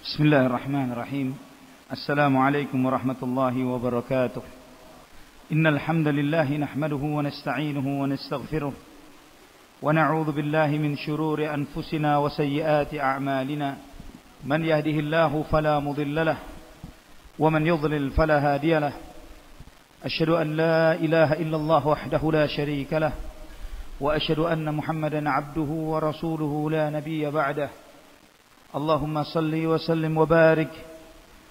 بسم الله الرحمن الرحيم. السلام عليكم ورحمة الله وبركاته. إن الحمد لله نحمده ونستعينه ونستغفره ونعوذ بالله من شرور أنفسنا وسيئات أعمالنا. من يهده الله فلا مضل له ومن يضلل فلا هادي له. أشهد أن لا إله إلا الله وحده لا شريك له وأشهد أن محمدا عبده ورسوله لا نبي بعده. اللهم صل وسلم وبارك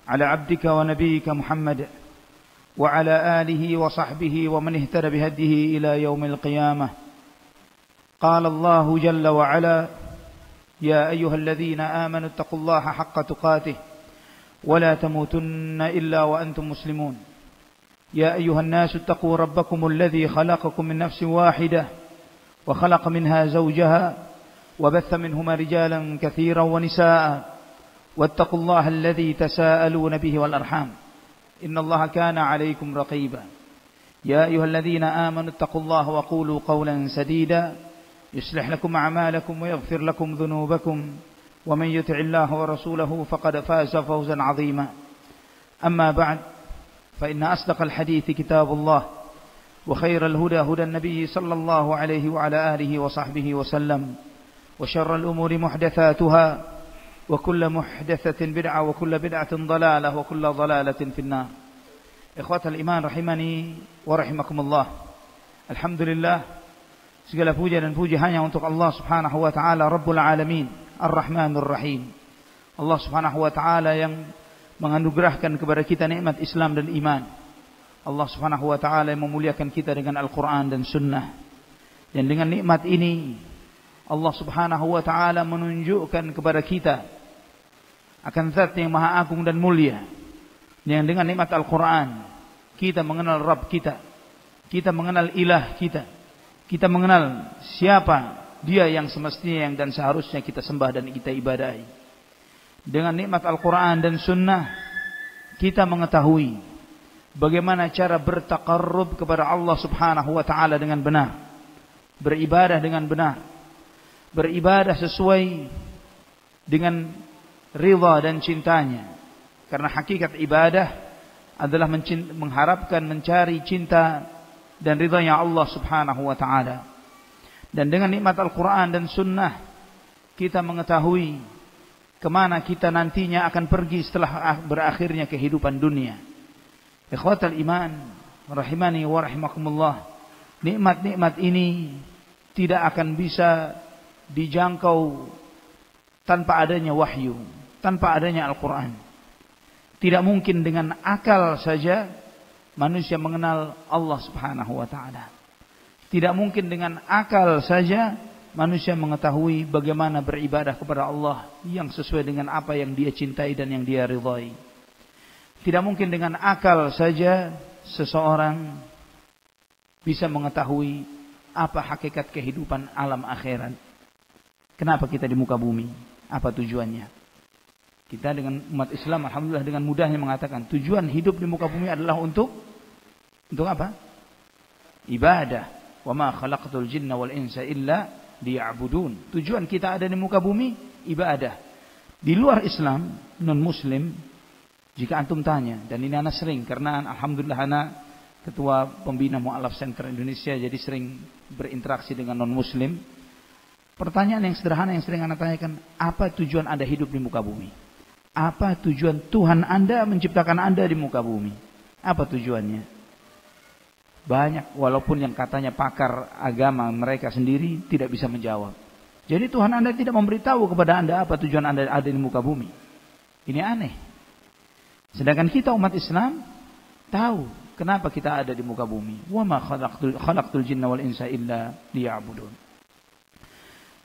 على عبدك ونبيك محمد وعلى آله وصحبه ومن اهتدى بهديه إلى يوم القيامة. قال الله جل وعلا: يا أيها الذين آمنوا اتقوا الله حق تقاته ولا تموتن إلا وأنتم مسلمون. يا أيها الناس اتقوا ربكم الذي خلقكم من نفس واحدة وخلق منها زوجها وبث منهما رجالا كثيرا ونساء واتقوا الله الذي تساءلون به والأرحام إن الله كان عليكم رقيبا. يا أيها الذين آمنوا اتقوا الله وقولوا قولا سديدا يصلح لكم أعمالكم ويغفر لكم ذنوبكم ومن يطع الله ورسوله فقد فاز فوزا عظيما. أما بعد فإن أصدق الحديث كتاب الله وخير الهدى هدى النبي صلى الله عليه وعلى آله وصحبه وسلم وشر الأمور محدثاتها وكل محدثة بدعة وكل بدعة ضلالة وكل ضلالة في النار. إخوة الإيمان رحمني ورحمكم الله. Alhamdulillah, segala puja dan puji hanya untuk Allah Subhanahu wa taala Rabbul Alamin, Ar-Rahmanur Rahim. Allah Subhanahu wa taala yang menganugerahkan kepada kita nikmat Islam dan iman. Allah Subhanahu wa taala yang memuliakan kita dengan Al-Qur'an dan Sunnah. Dan dengan nikmat ini Allah Subhanahu wa taala menunjukkan kepada kita akan zat yang maha agung dan mulia, yang dengan nikmat Al-Qur'an kita mengenal Rabb kita, kita mengenal ilah kita, kita mengenal siapa dia yang semestinya yang dan seharusnya kita sembah dan kita ibadahi. Dengan nikmat Al-Qur'an dan Sunnah kita mengetahui bagaimana cara bertaqarrub kepada Allah Subhanahu wa taala dengan benar, beribadah dengan benar, beribadah sesuai dengan ridha dan cintanya. Karena hakikat ibadah adalah mengharapkan, mencari cinta dan ridhanya Allah Subhanahu wa taala. Dan dengan nikmat Al-Qur'an dan Sunnah kita mengetahui kemana kita nantinya akan pergi setelah berakhirnya kehidupan dunia. Ikhwatal iman rahimani wa rahimakumullah. Nikmat-nikmat ini tidak akan bisa dijangkau tanpa adanya wahyu, tanpa adanya Al-Quran. Tidak mungkin dengan akal saja manusia mengenal Allah Subhanahu wa ta'ala. Tidak mungkin dengan akal saja manusia mengetahui bagaimana beribadah kepada Allah yang sesuai dengan apa yang dia cintai dan yang dia ridhai. Tidak mungkin dengan akal saja seseorang bisa mengetahui apa hakikat kehidupan alam akhirat. Kenapa kita di muka bumi? Apa tujuannya? Kita dengan umat Islam alhamdulillah dengan mudahnya mengatakan tujuan hidup di muka bumi adalah untuk apa? Ibadah. Wa ma khalaqtul jinna wal insa illa liya'budun. Tujuan kita ada di muka bumi ibadah. Di luar Islam, non muslim, jika antum tanya, dan ini anak sering karena alhamdulillah anak ketua pembina Mu'alaf Center Indonesia jadi sering berinteraksi dengan non muslim. Pertanyaan yang sederhana yang sering Anda tanyakan, apa tujuan Anda hidup di muka bumi? Apa tujuan Tuhan Anda menciptakan Anda di muka bumi? Apa tujuannya? Banyak, walaupun yang katanya pakar agama mereka sendiri tidak bisa menjawab. Jadi Tuhan Anda tidak memberitahu kepada Anda apa tujuan Anda ada di muka bumi. Ini aneh. Sedangkan kita umat Islam tahu kenapa kita ada di muka bumi. Wa ma khalaqtul jinna wal insa illa liya'budun.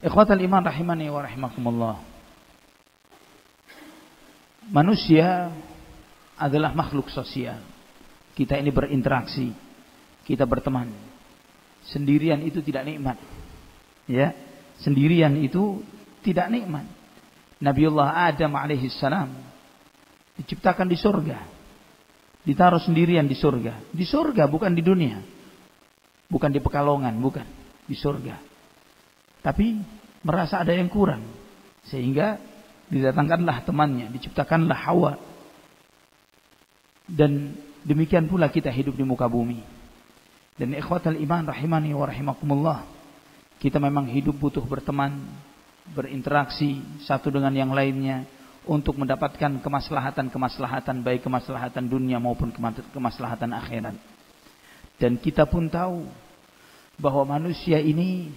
Ikhwatal iman rahimani wa rahimakumullah. Manusia adalah makhluk sosial. Kita ini berinteraksi, kita berteman. Sendirian itu tidak nikmat. Ya, sendirian itu tidak nikmat. Nabiullah Adam alaihissalam diciptakan di surga. Ditaruh sendirian di surga. Di surga bukan di dunia. Bukan di Pekalongan, bukan. Di surga. Tapi merasa ada yang kurang. Sehingga didatangkanlah temannya, diciptakanlah Hawa. Dan demikian pula kita hidup di muka bumi. Dan ikhwatal iman rahimani wa rahimakumullah, kita memang hidup butuh berteman, berinteraksi satu dengan yang lainnya untuk mendapatkan kemaslahatan-kemaslahatan, baik kemaslahatan dunia maupun kemaslahatan akhirat. Dan kita pun tahu bahwa manusia ini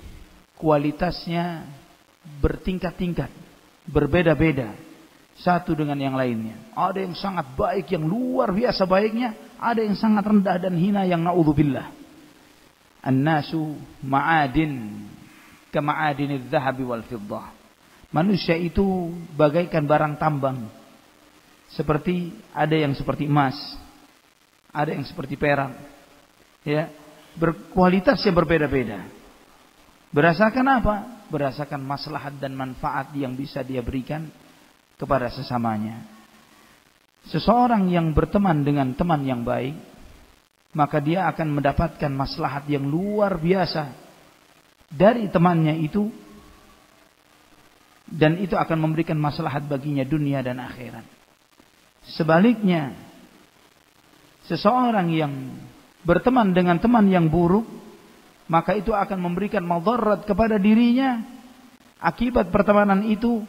kualitasnya bertingkat-tingkat, berbeda-beda satu dengan yang lainnya. Ada yang sangat baik, yang luar biasa baiknya, ada yang sangat rendah dan hina, yang na'udzubillah. An-nasu ma'adin kama'adinidz dzahabi wal fiddah. Manusia itu bagaikan barang tambang. Seperti ada yang seperti emas, ada yang seperti perak. Ya, berkualitas yang berbeda-beda. Berdasarkan apa? Berdasarkan maslahat dan manfaat yang bisa dia berikan kepada sesamanya. Seseorang yang berteman dengan teman yang baik, maka dia akan mendapatkan maslahat yang luar biasa dari temannya itu, dan itu akan memberikan maslahat baginya dunia dan akhirat. Sebaliknya, seseorang yang berteman dengan teman yang buruk, maka itu akan memberikan madarat kepada dirinya akibat pertemanan itu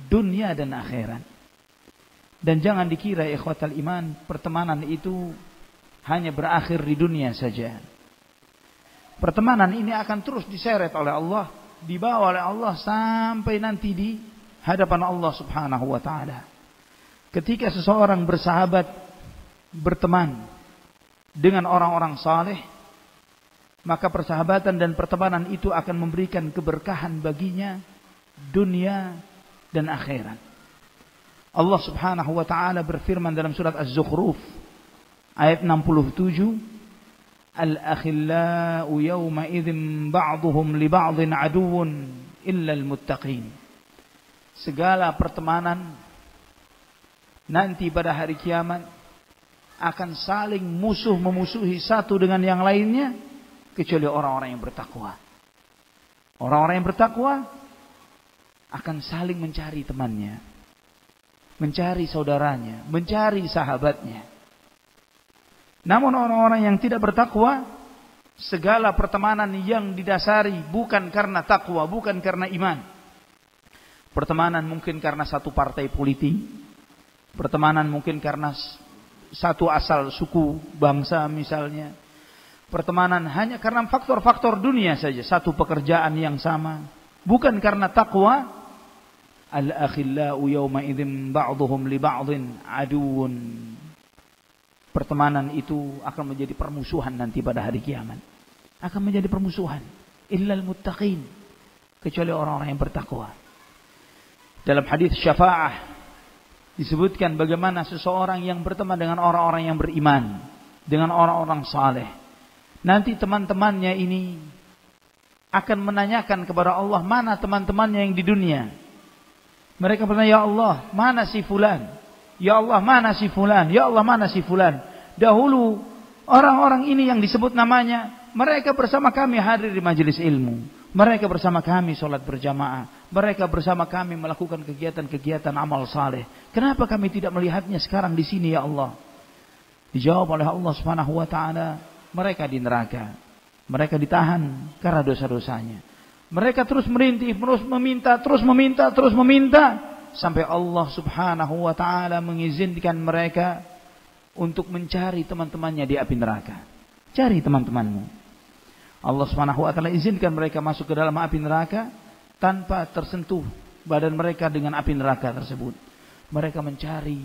dunia dan akhirat. Dan jangan dikira ikhwatal iman, pertemanan itu hanya berakhir di dunia saja. Pertemanan ini akan terus diseret oleh Allah, dibawa oleh Allah sampai nanti di hadapan Allah Subhanahu wa taala. Ketika seseorang bersahabat, berteman dengan orang-orang saleh, maka persahabatan dan pertemanan itu akan memberikan keberkahan baginya dunia dan akhirat. Allah Subhanahu wa taala berfirman dalam surat Az-Zukhruf ayat 67, Al-akhillau yawma idzin ba'dhum li ba'dhin aduwwun illa al-muttaqin. Segala pertemanan nanti pada hari kiamat akan saling musuh memusuhi satu dengan yang lainnya kecuali orang-orang yang bertakwa. Orang-orang yang bertakwa akan saling mencari temannya, mencari saudaranya, mencari sahabatnya. Namun orang-orang yang tidak bertakwa, segala pertemanan yang didasari bukan karena takwa, bukan karena iman. Pertemanan mungkin karena satu partai politik, pertemanan mungkin karena satu asal suku bangsa misalnya. Pertemanan hanya karena faktor-faktor dunia saja, satu pekerjaan yang sama, bukan karena takwa. Al-akhillau yawma idzin ba'dhum li ba'dhin aduwwun. Pertemanan itu akan menjadi permusuhan nanti pada hari kiamat. Akan menjadi permusuhan. Illal muttaqin, kecuali orang-orang yang bertakwa. Dalam hadis syafa'ah disebutkan bagaimana seseorang yang berteman dengan orang-orang yang beriman, dengan orang-orang saleh. Nanti teman-temannya ini akan menanyakan kepada Allah, mana teman-temannya yang di dunia. Mereka bertanya, ya Allah, mana si fulan? Ya Allah, mana si fulan? Ya Allah, mana si fulan? Dahulu orang-orang ini yang disebut namanya, mereka bersama kami hadir di majelis ilmu. Mereka bersama kami sholat berjamaah. Mereka bersama kami melakukan kegiatan-kegiatan amal saleh. Kenapa kami tidak melihatnya sekarang di sini ya Allah? Dijawab oleh Allah Subhanahu wa taala, mereka di neraka. Mereka ditahan karena dosa-dosanya. Mereka terus merintih, terus meminta sampai Allah Subhanahu wa taala mengizinkan mereka untuk mencari teman-temannya di api neraka. Cari teman-temanmu. Allah Subhanahu wa taala izinkan mereka masuk ke dalam api neraka tanpa tersentuh badan mereka dengan api neraka tersebut. Mereka mencari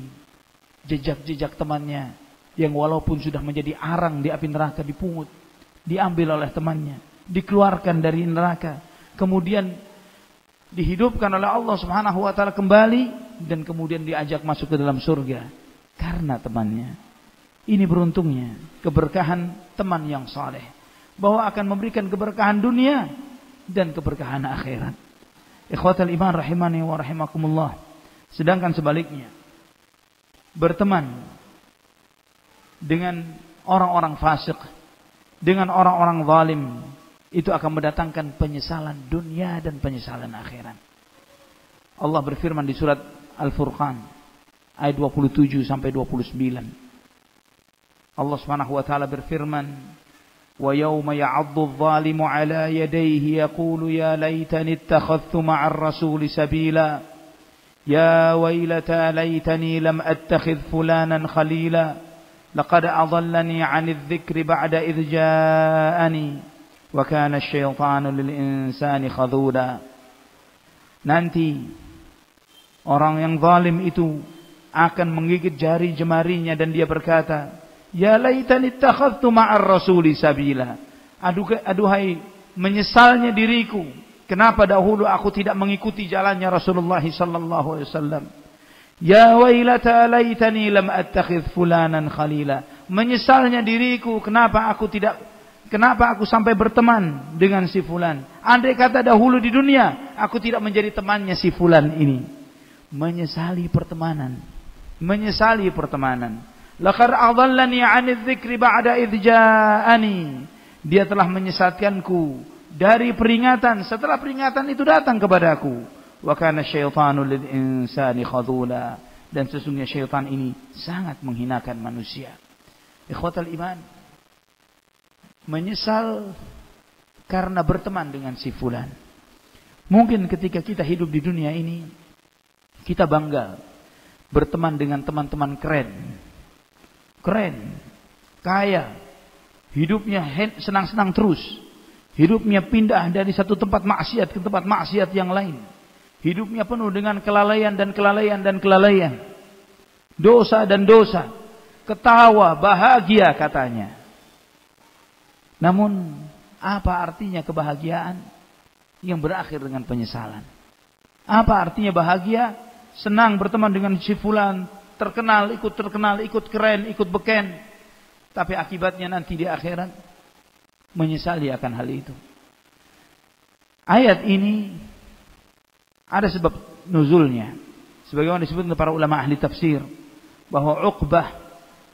jejak-jejak temannya yang walaupun sudah menjadi arang di api neraka dipungut, diambil oleh temannya, dikeluarkan dari neraka, kemudian dihidupkan oleh Allah Subhanahu wa taala kembali dan kemudian diajak masuk ke dalam surga karena temannya. Ini beruntungnya keberkahan teman yang saleh, bahwa akan memberikan keberkahan dunia dan keberkahan akhirat. Ikhwatal iman rahimani wa rahimakumullah. Sedangkan sebaliknya, berteman dengan orang-orang fasik, dengan orang-orang zalim, itu akan mendatangkan penyesalan dunia dan penyesalan akhirat. Allah berfirman di surat Al-Furqan ayat 27 sampai 29. Allah Subhanahu wa taala berfirman, "Wa yauma ya'addu adh-dhalimu 'ala yadayhi yaqulu ya laitani ittakhadhtu ma'ar rasuli sabila ya waylata laitani lam attakhidh fulanan khalila laqad adallani 'anidh dhikri ba'da idh ja'ani wa kana asy-syaitanu lil insani khadhula." Nanti orang yang zalim itu akan menggigit jari jemarinya dan dia berkata, "Ya laitani ittakhadhtu ma'ar rasuli sabila." Aduhai menyesalnya diriku, kenapa dahulu aku tidak mengikuti jalannya Rasulullah sallallahu alaihi wasallam. Ya wailata laitani lam attakhidh fulanan khalila. Menyesalnya diriku, kenapa aku sampai berteman dengan si fulan. Andai kata dahulu di dunia aku tidak menjadi temannya si fulan ini. Menyesali pertemanan. Laqad adallani 'anidz dzikri ba'da idz ja'ani. Dia telah menyesatkanku dari peringatan setelah peringatan itu datang kepadaku. Wa kana syaitanu lil insani khadhula. Dan sesungguhnya syaitan ini sangat menghinakan manusia. Ikhwatal iman, menyesal karena berteman dengan si fulan. Mungkin ketika kita hidup di dunia ini, kita bangga berteman dengan teman-teman keren, kaya, hidupnya senang-senang terus, hidupnya pindah dari satu tempat maksiat ke tempat maksiat yang lain, hidupnya penuh dengan kelalaian, dosa dan dosa, ketawa, bahagia katanya. Namun apa artinya kebahagiaan yang berakhir dengan penyesalan? Apa artinya bahagia, senang berteman dengan si fulan, terkenal, ikut keren, ikut beken, tapi akibatnya nanti di akhirat menyesali akan hal itu. Ayat ini ada sebab nuzulnya, sebagaimana disebut oleh para ulama ahli tafsir, bahwa Uqbah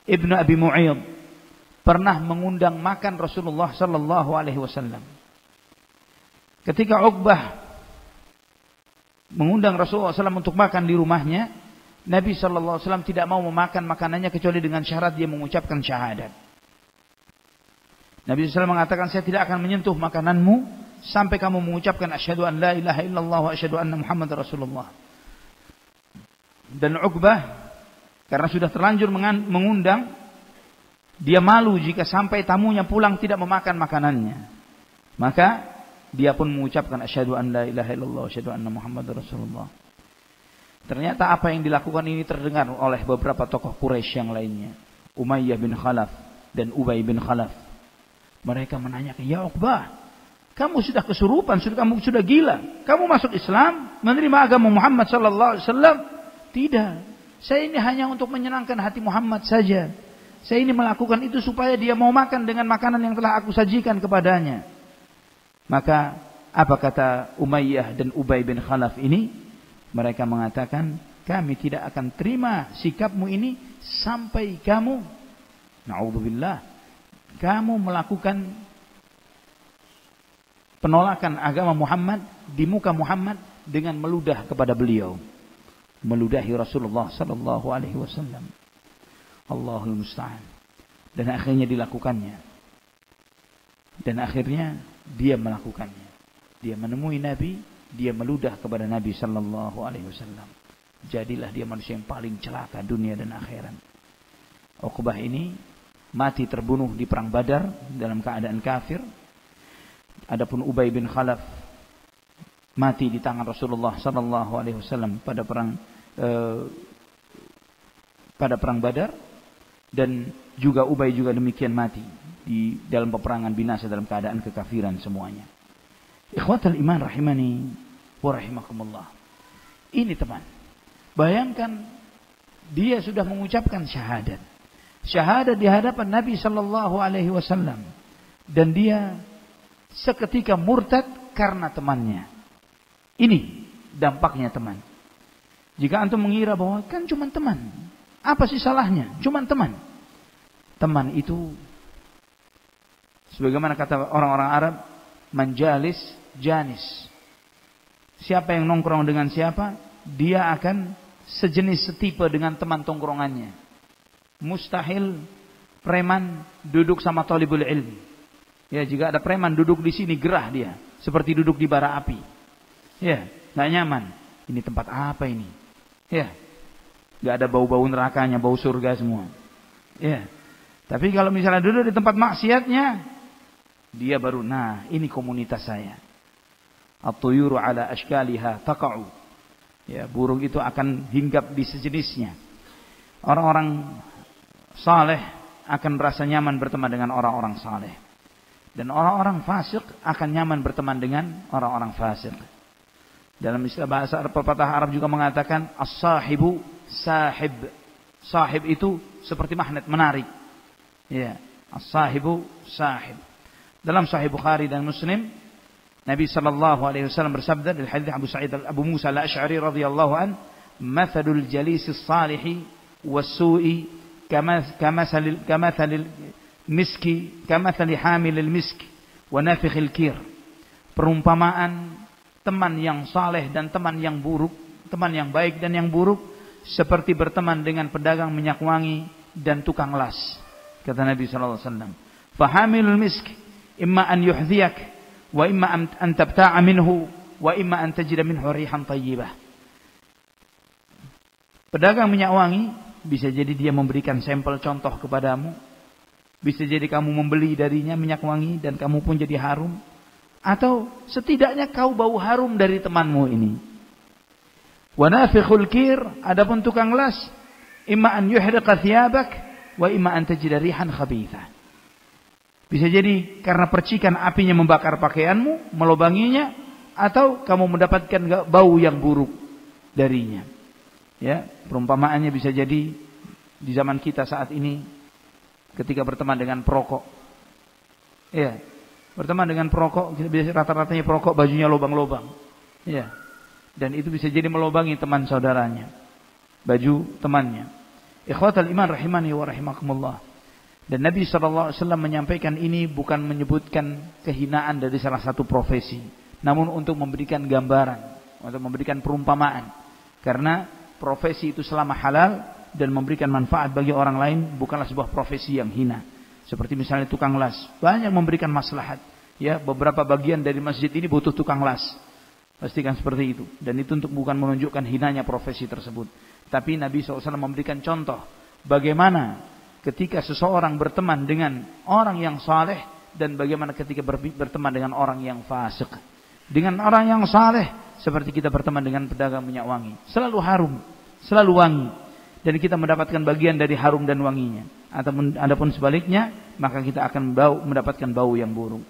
ibnu Abi Mu'ayyid pernah mengundang makan Rasulullah sallallahu alaihi wasallam. Ketika Uqbah mengundang Rasulullah SAW untuk makan di rumahnya, Nabi sallallahu alaihi wasallam tidak mau memakan makanannya kecuali dengan syarat dia mengucapkan syahadat. Nabi SAW mengatakan, "Saya tidak akan menyentuh makananmu sampai kamu mengucapkan asyhadu an la ilaha illallah wa asyhadu anna Muhammad Rasulullah." Dan Uqbah karena sudah terlanjur mengundang, dia malu jika sampai tamunya pulang tidak memakan makanannya. Maka dia pun mengucapkan asyhadu an la ilaha illallah wa asyhadu anna Muhammadar Rasulullah. Ternyata apa yang dilakukan ini terdengar oleh beberapa tokoh Quraisy yang lainnya, Umayyah bin Khalaf dan Ubay bin Khalaf. Mereka menanyakan, "Ya Uqbah, kamu sudah kesurupan, kamu sudah gila. Kamu masuk Islam, menerima agama Muhammad sallallahu alaihi wasallam?" "Tidak. Saya ini hanya untuk menyenangkan hati Muhammad saja. Saya ini melakukan itu supaya dia mau makan dengan makanan yang telah aku sajikan kepadanya." Maka apa kata Umayyah dan Ubay bin Khalaf ini? Mereka mengatakan, "Kami tidak akan terima sikapmu ini sampai kamu, na'udzubillah, kamu melakukan penolakan agama Muhammad di muka Muhammad dengan meludah kepada beliau, meludahi Rasulullah sallallahu alaihi wasallam." Allahul musta'an. Dan akhirnya dilakukannya. Dan akhirnya dia melakukannya. Dia menemui Nabi, dia meludah kepada Nabi sallallahu alaihi wasallam. Jadilah dia manusia yang paling celaka dunia dan akhirat. Uqbah ini mati terbunuh di perang Badar dalam keadaan kafir. Adapun Ubay bin Khalaf mati di tangan Rasulullah sallallahu alaihi wasallam pada perang Badar, dan juga Ubay juga demikian mati di dalam peperangan binasa dalam keadaan kekafiran semuanya. Ikhwatal iman rahimani wa rahimakumullah. Ini teman, bayangkan dia sudah mengucapkan syahadat di hadapan Nabi sallallahu alaihi wasallam, dan dia seketika murtad karena temannya. Ini dampaknya teman. Jika antum mengira bahwa kan cuma teman, apa sih salahnya? Cuma teman. Teman itu sebagaimana kata orang-orang Arab, manjalis janis. Siapa yang nongkrong dengan siapa, dia akan sejenis setipe dengan teman tongkrongannya. Mustahil preman duduk sama thalibul ilmi. Ya, jika ada preman duduk di sini gerah dia, seperti duduk di bara api. Ya, enggak nyaman. Ini tempat apa ini? Ya. Enggak ada bau-bau nerakanya, bau surga semua. Ya. Tapi kalau misalnya duduk di tempat maksiatnya, dia baru, nah, ini komunitas saya. At-tuyuru ala ashkaliha taqa'u. Ya, burung itu akan hinggap di sejenisnya. Orang-orang saleh akan merasa nyaman berteman dengan orang-orang saleh. Dan orang-orang fasik akan nyaman berteman dengan orang-orang fasik. Dalam istilah bahasa pepatah Arab juga mengatakan as-sahibu sahib. Sahib itu seperti magnet menarik. Ya, as-sahibu sahib. Dalam Sahih Bukhari dan Muslim, Nabi sallallahu alaihi wasallam bersabda dalam hadis Abu Musa al-Asy'ari radhiyallahu an, "Mathalul jalisis salihi was-su'i kamathalil miski kamathali hamilil miski wa nafikhil kir." Perumpamaan teman yang saleh dan teman yang buruk, teman yang baik dan yang buruk, seperti berteman dengan pedagang minyak wangi dan tukang las. Kata Nabi sallallahu alaihi wasallam, "Fahamilul miski imma an yuhdhiyak wa imma an tabta'a minhu wa imma an tajida minhu rihan thayyibah." Pedagang minyak wangi bisa jadi dia memberikan sampel contoh kepadamu, bisa jadi kamu membeli darinya minyak wangi dan kamu pun jadi harum, atau setidaknya kau bau harum dari temanmu ini. Wa nafikhul kir, adapun tukang las, imma an yuhriqa thiyabak wa imma an tajida rihan khabithah. Bisa jadi karena percikan apinya membakar pakaianmu, melubanginya, atau kamu mendapatkan bau yang buruk darinya. Ya, perumpamaannya bisa jadi di zaman kita saat ini ketika berteman dengan perokok. Ya, berteman dengan perokok, rata-ratanya perokok bajunya lubang-lubang. Ya. Dan itu bisa jadi melubangi teman saudaranya, baju temannya. Ikhwatal iman rahimani wa rahimakumullah. Dan Nabi SAW menyampaikan ini bukan menyebutkan kehinaan dari salah satu profesi, namun untuk memberikan gambaran, untuk memberikan perumpamaan. Karena profesi itu selama halal dan memberikan manfaat bagi orang lain bukanlah sebuah profesi yang hina. Seperti misalnya tukang las, banyak memberikan maslahat. Ya, beberapa bagian dari masjid ini butuh tukang las. Pastikan seperti itu. Dan itu untuk bukan menunjukkan hinanya profesi tersebut. Tapi Nabi SAW memberikan contoh bagaimana ketika seseorang berteman dengan orang yang saleh dan bagaimana ketika berteman dengan orang yang fasik. Dengan orang yang saleh seperti kita berteman dengan pedagang minyak wangi, selalu harum, selalu wangi, dan kita mendapatkan bagian dari harum dan wanginya. Adapun sebaliknya, maka kita akan mendapatkan bau yang buruk.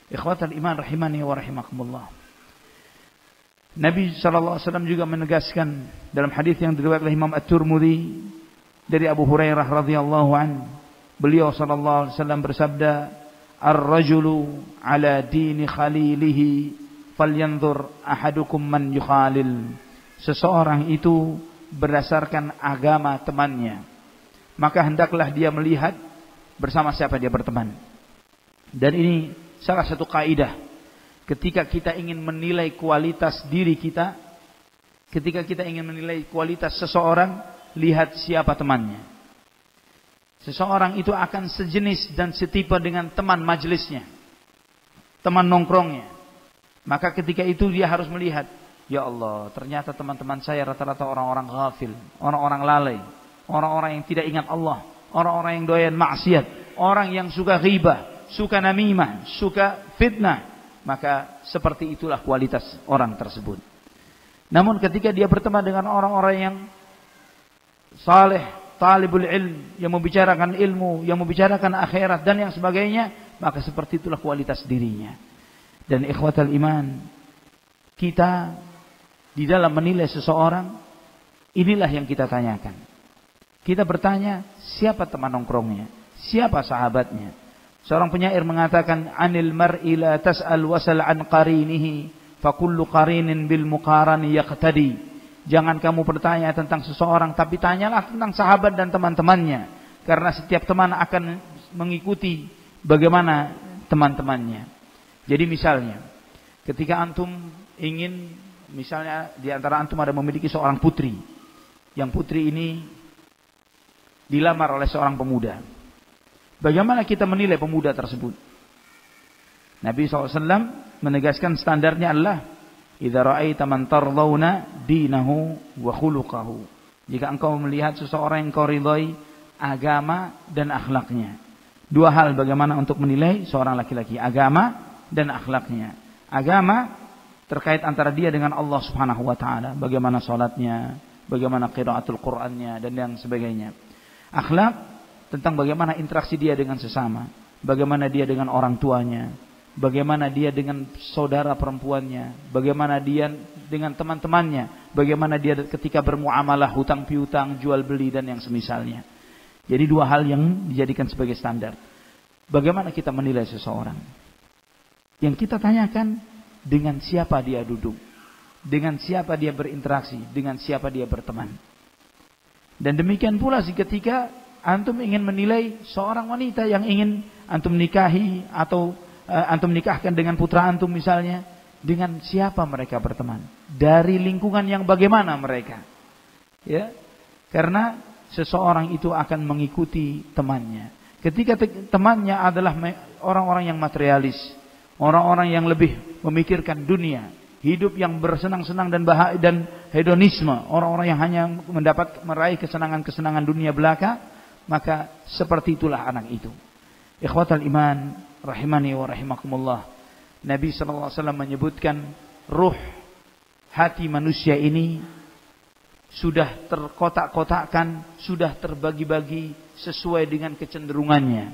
Ikhwatal iman rahimani wa rahimakumullah. Nabi SAW juga menegaskan dalam hadis yang diriwayatkan oleh Imam At-Tirmidzi dari Abu Hurairah radhiyallahu an, beliau sallallahu alaihi wasallam bersabda, "Ar-rajulu ala dini khalilihi falyanzur ahadukum man yukhalil." Seseorang itu berdasarkan agama temannya, maka hendaklah dia melihat bersama siapa dia berteman. Dan ini salah satu kaidah ketika kita ingin menilai kualitas diri kita, ketika kita ingin menilai kualitas seseorang, lihat siapa temannya. Seseorang itu akan sejenis dan setipe dengan teman majelisnya, teman nongkrongnya. Maka ketika itu dia harus melihat, ya Allah, ternyata teman-teman saya rata-rata orang-orang ghafil, orang-orang lalai, orang-orang yang tidak ingat Allah, orang-orang yang doyan maksiat, orang yang suka ghibah, suka namimah, suka fitnah. Maka seperti itulah kualitas orang tersebut. Namun ketika dia berteman dengan orang-orang yang saleh, talibul ilm, yang membicarakan ilmu, yang membicarakan akhirat dan yang sebagainya, maka seperti itulah kualitas dirinya. Dan ikhwatal iman, kita di dalam menilai seseorang, inilah yang kita tanyakan. Kita bertanya, siapa teman nongkrongnya? Siapa sahabatnya? Seorang penyair mengatakan, "Anil mar'i la tas'al wasal an qarinihi, fa kullu qarinin bil muqarani yaqtadi." Jangan kamu bertanya tentang seseorang, tapi tanyalah tentang sahabat dan teman-temannya. Karena setiap teman akan mengikuti bagaimana teman-temannya. Jadi misalnya, ketika antum ingin, misalnya di antara antum ada memiliki seorang putri yang putri ini dilamar oleh seorang pemuda. Bagaimana kita menilai pemuda tersebut? Nabi SAW menegaskan standarnya adalah idza ra'aita man tardawna dinahu wa khuluquhu. Jika engkau melihat seseorang yang kau ridhai agama dan akhlaknya. Dua hal bagaimana untuk menilai seorang laki-laki, agama dan akhlaknya. Agama terkait antara dia dengan Allah Subhanahu wa taala, bagaimana salatnya, bagaimana qiraatul Qur'annya dan yang sebagainya. Akhlak tentang bagaimana interaksi dia dengan sesama, bagaimana dia dengan orang tuanya, bagaimana dia dengan saudara perempuannya, bagaimana dia dengan teman-temannya, bagaimana dia ketika bermuamalah hutang piutang, jual beli dan yang semisalnya. Jadi dua hal yang dijadikan sebagai standar. Bagaimana kita menilai seseorang? Yang kita tanyakan dengan siapa dia duduk, dengan siapa dia berinteraksi, dengan siapa dia berteman. Dan demikian pula ketika antum ingin menilai seorang wanita yang ingin antum nikahi atau antum nikahkan dengan putra antum misalnya, dengan siapa mereka berteman, dari lingkungan yang bagaimana mereka, ya, karena seseorang itu akan mengikuti temannya. Ketika temannya adalah orang-orang yang materialis, orang-orang yang lebih memikirkan dunia, hidup yang bersenang-senang dan bahagia dan hedonisme, orang-orang yang hanya meraih kesenangan-kesenangan dunia belaka, maka seperti itulah anak itu. Ikhwatal iman, rahimani wa rahimakumullah. Nabi sallallahu alaihi wasallam menyebutkan ruh hati manusia ini sudah terkotak-kotakkan, sudah terbagi-bagi sesuai dengan kecenderungannya.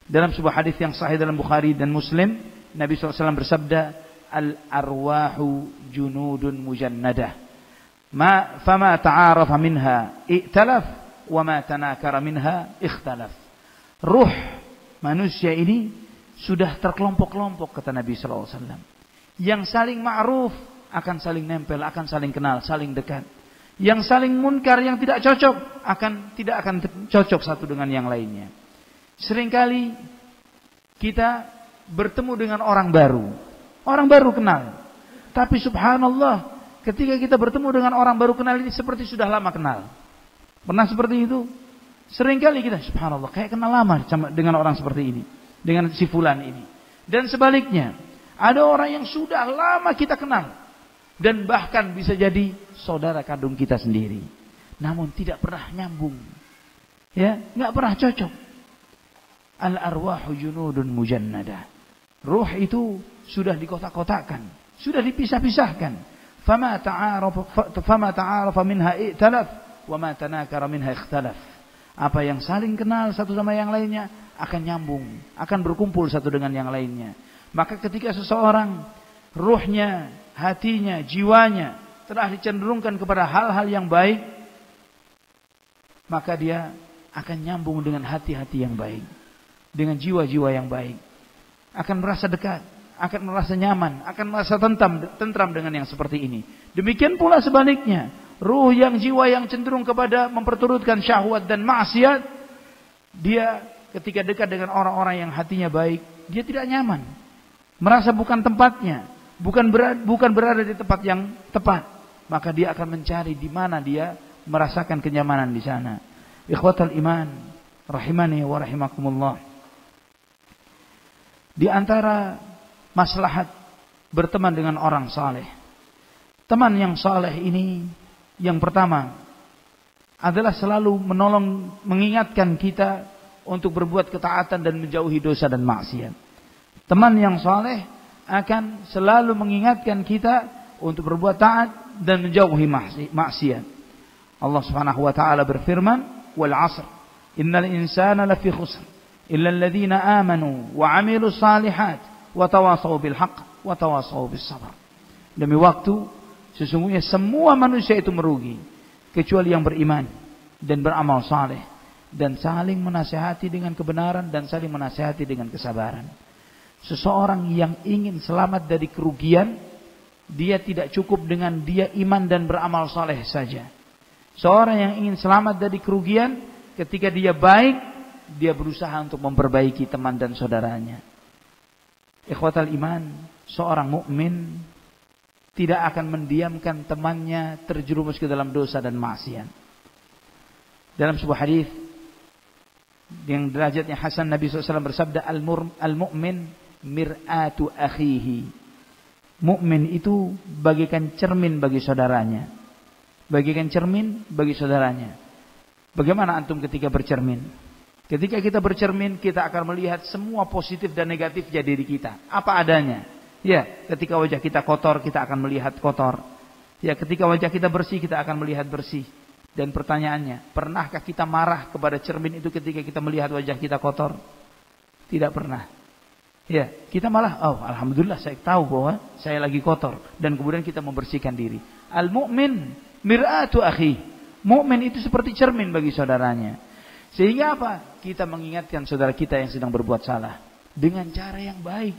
Dalam sebuah hadis yang sahih dalam Bukhari dan Muslim, Nabi SAW bersabda, al-arwahu junudun mujannadah, fama ta'arafa minha i'talaf, wa ma tanakara minha ikhtalaf. Ruh manusia ini sudah terkelompok-kelompok, kata Nabi SAW. Yang saling ma'ruf akan saling nempel, akan saling kenal, saling dekat. Yang saling munkar, yang tidak cocok tidak akan cocok satu dengan yang lainnya. Seringkali kita bertemu dengan orang baru kenal. Tapi subhanallah, ketika kita bertemu dengan orang baru kenal ini seperti sudah lama kenal. Pernah seperti itu? Seringkali kita subhanallah kayak kenal lama dengan orang seperti ini, dengan si fulan ini. Dan sebaliknya, ada orang yang sudah lama kita kenal dan bahkan bisa jadi saudara kandung kita sendiri, namun tidak pernah nyambung, ya, nggak pernah cocok. Al arwahu junudun mujannadah. Ruh itu sudah dikotak-kotakkan, sudah dipisah-pisahkan. Fama ta'arafa minha i'talaf, wa ma tanakara minha ikhtalaf. Apa yang saling kenal satu sama yang lainnya akan nyambung, akan berkumpul satu dengan yang lainnya. Maka ketika seseorang ruhnya, hatinya, jiwanya telah dicenderungkan kepada hal-hal yang baik, maka dia akan nyambung dengan hati-hati yang baik, dengan jiwa-jiwa yang baik, akan merasa dekat, akan merasa nyaman, akan merasa tentram dengan yang seperti ini. Demikian pula sebaliknya, ruh yang, jiwa yang cenderung kepada memperturutkan syahwat dan maksiat, dia ketika dekat dengan orang-orang yang hatinya baik, dia tidak nyaman, merasa bukan tempatnya, bukan berada di tempat yang tepat, maka dia akan mencari di mana dia merasakan kenyamanan di sana. Ikhwatal iman, rahimani wa rahimakumullah. Di antara maslahat berteman dengan orang saleh, teman yang saleh ini yang pertama adalah selalu menolong, mengingatkan kita untuk berbuat ketaatan dan menjauhi dosa dan maksiat. Teman yang saleh akan selalu mengingatkan kita untuk berbuat taat dan menjauhi maksiat. Allah Subhanahu wa taala berfirman, "Wal 'ashr, innal insana lafi khusr, illa alladziina aamanu wa 'amilus shalihat wa tawashaw bil haqq wa tawashaw bis sabr." Demi waktu, sesungguhnya semua manusia itu merugi kecuali yang beriman dan beramal saleh dan saling menasihati dengan kebenaran dan saling menasihati dengan kesabaran. Seseorang yang ingin selamat dari kerugian, dia tidak cukup dengan dia iman dan beramal saleh saja. Seorang yang ingin selamat dari kerugian, ketika dia baik, dia berusaha untuk memperbaiki teman dan saudaranya. Ikhwatal iman, seorang mukmin tidak akan mendiamkan temannya terjerumus ke dalam dosa dan maksiat. Dalam sebuah hadis yang derajatnya hasan, Nabi SAW bersabda, al-mu'min mir'atu akhihi. Mukmin itu bagaikan cermin bagi saudaranya. Bagaikan cermin bagi saudaranya. Bagaimana antum ketika bercermin? Ketika kita bercermin, kita akan melihat semua positif dan negatif dari diri kita. Apa adanya. Ya, ketika wajah kita kotor, kita akan melihat kotor. Ya, ketika wajah kita bersih, kita akan melihat bersih. Dan pertanyaannya, pernahkah kita marah kepada cermin itu ketika kita melihat wajah kita kotor? Tidak pernah. Ya, kita malah, oh alhamdulillah saya tahu bahwa saya lagi kotor. Dan kemudian kita membersihkan diri. Al-mu'min mir'atu akhi. Mu'min itu seperti cermin bagi saudaranya. Sehingga apa? Kita mengingatkan saudara kita yang sedang berbuat salah dengan cara yang baik.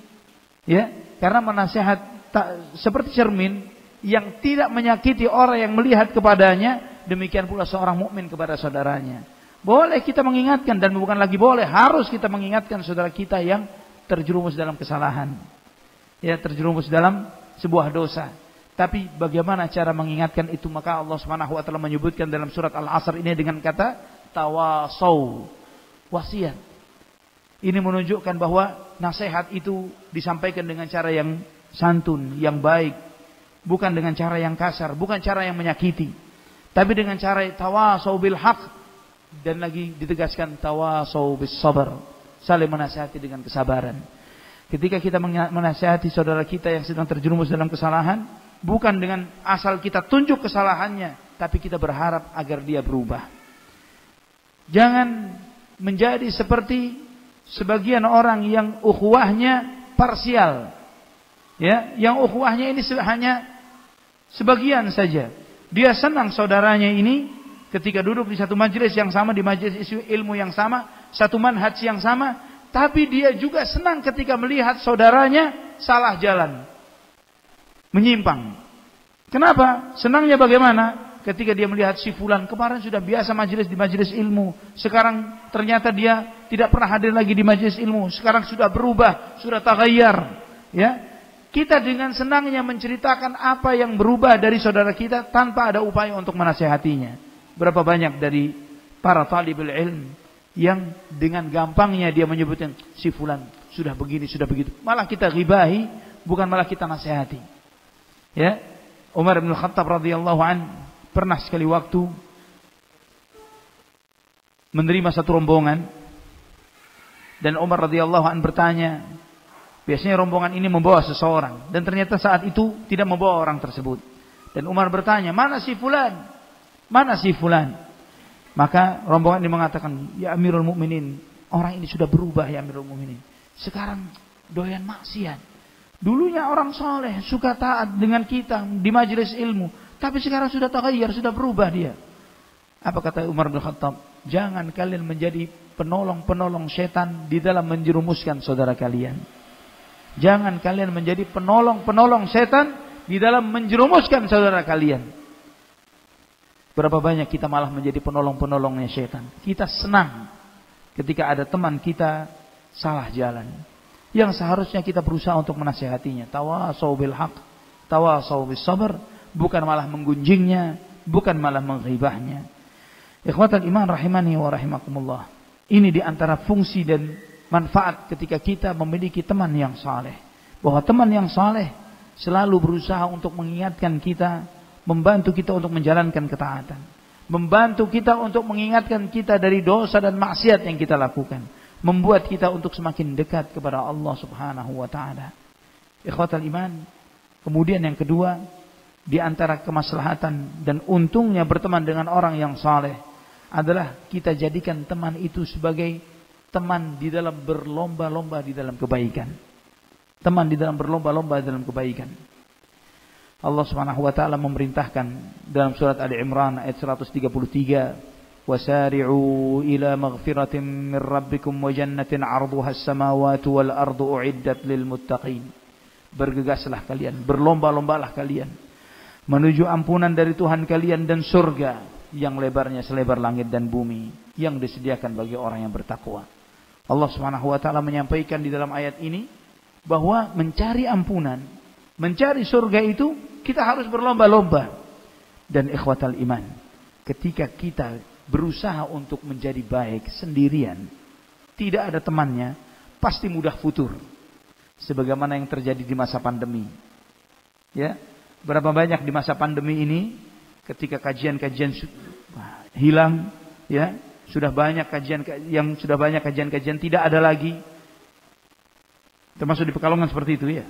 Ya, karena menasihat seperti cermin yang tidak menyakiti orang yang melihat kepadanya, demikian pula seorang mukmin kepada saudaranya. Boleh kita mengingatkan, dan bukan lagi boleh, harus kita mengingatkan saudara kita yang terjerumus dalam kesalahan. Ya, terjerumus dalam sebuah dosa. Tapi bagaimana cara mengingatkan itu? Maka Allah Subhanahu wa taala menyebutkan dalam surat Al-Asr ini dengan kata tawasau, wasiat. Ini menunjukkan bahwa nasihat itu disampaikan dengan cara yang santun, yang baik, bukan dengan cara yang kasar, bukan cara yang menyakiti, tapi dengan cara tawasau bil haq, dan lagi ditegaskan tawasau bis sabar, saling menasihati dengan kesabaran. Ketika kita menasihati saudara kita yang sedang terjerumus dalam kesalahan, bukan dengan asal kita tunjuk kesalahannya, tapi kita berharap agar dia berubah. Jangan menjadi seperti sebagian orang yang ukhuwahnya parsial. Ya, yang ukhuwahnya ini hanya sebagian saja. Dia senang saudaranya ini ketika duduk di satu majelis yang sama, di majelis ilmu yang sama, satu manhaj yang sama, tapi dia juga senang ketika melihat saudaranya salah jalan, menyimpang. Kenapa? Senangnya bagaimana? Ketika dia melihat si fulan kemarin sudah biasa majelis di majelis ilmu, sekarang ternyata dia tidak pernah hadir lagi di majelis ilmu, sekarang sudah berubah, sudah taghayyar. Ya, kita dengan senangnya menceritakan apa yang berubah dari saudara kita tanpa ada upaya untuk menasihatinya. Berapa banyak dari para talibul ilm yang dengan gampangnya dia menyebutkan si fulan sudah begini, sudah begitu. Malah kita ghibahi, bukan malah kita nasihati. Ya, Umar bin Khattab radhiyallahu anhu pernah sekali waktu menerima satu rombongan, dan Umar radhiyallahu anhu bertanya, biasanya rombongan ini membawa seseorang, dan ternyata saat itu tidak membawa orang tersebut. Dan Umar bertanya, mana si fulan? Mana si fulan? Maka rombongan ini mengatakan, ya Amirul Mukminin, orang ini sudah berubah ya Amirul Mukminin. Sekarang doyan maksiat. Dulunya orang soleh, suka taat dengan kita di majelis ilmu, tapi sekarang sudah taghayyar, sudah berubah dia. Apa kata Umar bin Khattab? Jangan kalian menjadi penolong-penolong setan di dalam menjerumuskan saudara kalian. Jangan kalian menjadi penolong-penolong setan di dalam menjerumuskan saudara kalian. Berapa banyak kita malah menjadi penolong-penolongnya setan. Kita senang ketika ada teman kita salah jalan, yang seharusnya kita berusaha untuk menasihatinya. Tawasau bil haq, tawasau bis sabr, bukan malah menggunjingnya, bukan malah menghibahnya. Ikhwatal iman rahimani wa rahimakumullah. Ini di antara fungsi dan manfaat ketika kita memiliki teman yang saleh. Bahwa teman yang saleh selalu berusaha untuk mengingatkan kita, membantu kita untuk menjalankan ketaatan, membantu kita untuk mengingatkan kita dari dosa dan maksiat yang kita lakukan, membuat kita untuk semakin dekat kepada Allah Subhanahu wa taala. Ikhwatal iman. Kemudian yang kedua, di antara kemaslahatan dan untungnya berteman dengan orang yang saleh adalah kita jadikan teman itu sebagai teman di dalam berlomba-lomba di dalam kebaikan. Teman di dalam berlomba-lomba dalam kebaikan. Allah Subhanahu wa taala memerintahkan dalam surat Ali Imran ayat 133, "Wasari'u ila maghfiratin min rabbikum wa jannatin 'arduha as-samawati wal ardu u'iddat lil muttaqin." Bergegaslah kalian, berlomba-lombalah kalian menuju ampunan dari Tuhan kalian dan surga yang lebarnya selebar langit dan bumi yang disediakan bagi orang yang bertakwa. Allah Subhanahu wa taala menyampaikan di dalam ayat ini bahwa mencari ampunan, mencari surga itu kita harus berlomba-lomba. Dan ikhwatal iman, ketika kita berusaha untuk menjadi baik sendirian, tidak ada temannya, pasti mudah futur. Sebagaimana yang terjadi di masa pandemi. Ya, berapa banyak di masa pandemi ini ketika kajian-kajian hilang, ya, sudah banyak kajian-kajian tidak ada lagi. Termasuk di Pekalongan seperti itu ya.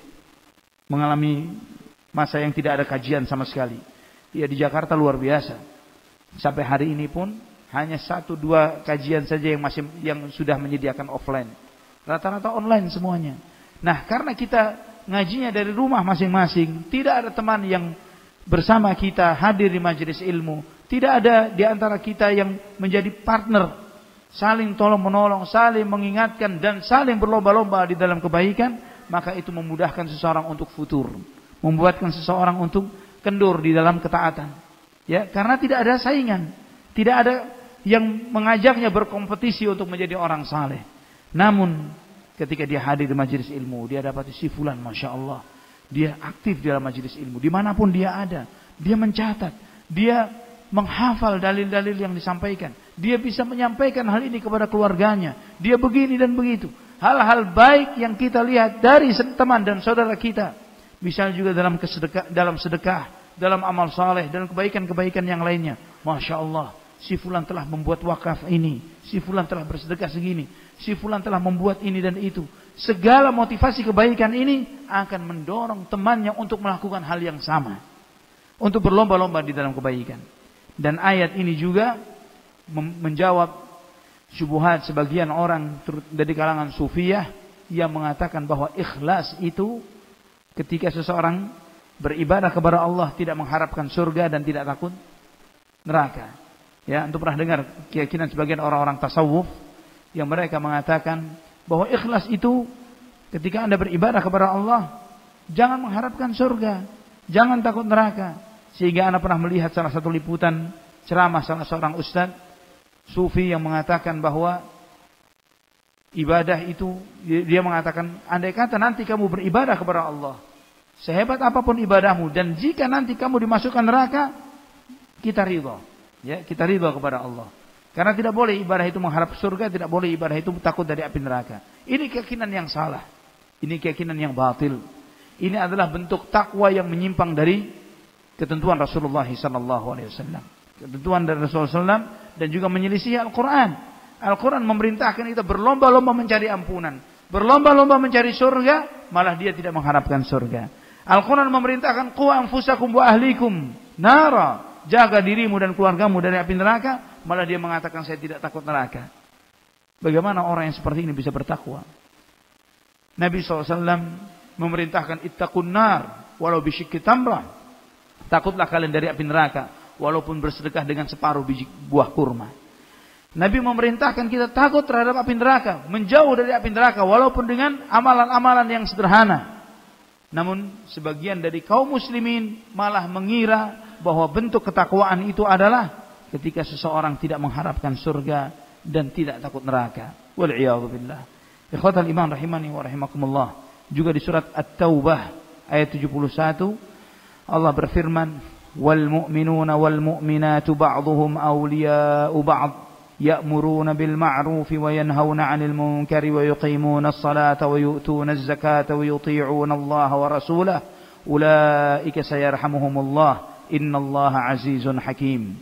Mengalami masa yang tidak ada kajian sama sekali. Ya, di Jakarta luar biasa. Sampai hari ini pun hanya 1-2 kajian saja yang sudah menyediakan offline. Rata-rata online semuanya. Nah, karena kita ngajinya dari rumah masing-masing, tidak ada teman yang bersama kita hadir di majelis ilmu, tidak ada di antara kita yang menjadi partner, saling tolong menolong, saling mengingatkan dan saling berlomba-lomba di dalam kebaikan, maka itu memudahkan seseorang untuk futur, membuatkan seseorang untuk kendur di dalam ketaatan. Ya, karena tidak ada saingan, tidak ada yang mengajaknya berkompetisi untuk menjadi orang saleh. Namun ketika dia hadir di majelis ilmu, dia dapat si fulan, masya Allah, dia aktif di dalam majelis ilmu, dimanapun dia ada, dia mencatat, dia menghafal dalil-dalil yang disampaikan, dia bisa menyampaikan hal ini kepada keluarganya, dia begini dan begitu. Hal-hal baik yang kita lihat dari teman dan saudara kita, misalnya juga dalam sedekah, dalam amal saleh dan kebaikan-kebaikan yang lainnya, masya Allah, si fulan telah membuat wakaf ini, si fulan telah bersedekah segini, si fulan telah membuat ini dan itu. Segala motivasi kebaikan ini akan mendorong temannya untuk melakukan hal yang sama, untuk berlomba-lomba di dalam kebaikan. Dan ayat ini juga menjawab syubhat sebagian orang dari kalangan sufiyah yang mengatakan bahwa ikhlas itu ketika seseorang beribadah kepada Allah tidak mengharapkan surga dan tidak takut neraka. Ya, untuk pernah dengar keyakinan sebagian orang-orang tasawuf yang mereka mengatakan bahwa ikhlas itu ketika Anda beribadah kepada Allah jangan mengharapkan surga, jangan takut neraka. Sehingga Anda pernah melihat salah satu liputan ceramah salah seorang ustaz sufi yang mengatakan bahwa ibadah itu, dia mengatakan andai kata nanti kamu beribadah kepada Allah sehebat apapun ibadahmu, dan jika nanti kamu dimasukkan neraka, kita ridha. Ya, kita ridha kepada Allah. Karena tidak boleh ibadah itu mengharap surga, tidak boleh ibadah itu takut dari api neraka. Ini keyakinan yang salah. Ini keyakinan yang batil. Ini adalah bentuk takwa yang menyimpang dari ketentuan Rasulullah SAW. Ketentuan dari Rasulullah SAW dan juga menyelisih Al-Quran. Al-Quran memerintahkan kita berlomba-lomba mencari ampunan, berlomba-lomba mencari surga, malah dia tidak mengharapkan surga. Al-Quran memerintahkan qu anfusakum wa ahlikum nara, jaga dirimu dan keluargamu dari api neraka, malah dia mengatakan saya tidak takut neraka. Bagaimana orang yang seperti ini bisa bertakwa? Nabi SAW memerintahkan ittaqun nar walau bisyikki tamrah, takutlah kalian dari api neraka walaupun bersedekah dengan separuh biji buah kurma. Nabi memerintahkan kita takut terhadap api neraka, menjauh dari api neraka walaupun dengan amalan-amalan yang sederhana. Namun sebagian dari kaum muslimin malah mengira bahwa bentuk ketakwaan itu adalah ketika seseorang tidak mengharapkan surga dan tidak takut neraka. Wal'iyadzu billah. Ikhwatal iman rahimani wa rahimakumullah. Juga di surat At-Taubah ayat 71 Allah berfirman, wal mu'minuna wal mu'minatu ba'dhuhum awliya'u ba'd ya'muruna bil ma'rufi wa yanhauna 'anil munkari wa yuqimuna as-salata wa yu'tuna az-zakata wa yuti'una Allah wa rasulahu ulaika sayarhamuhumullah innallaha 'azizun hakim.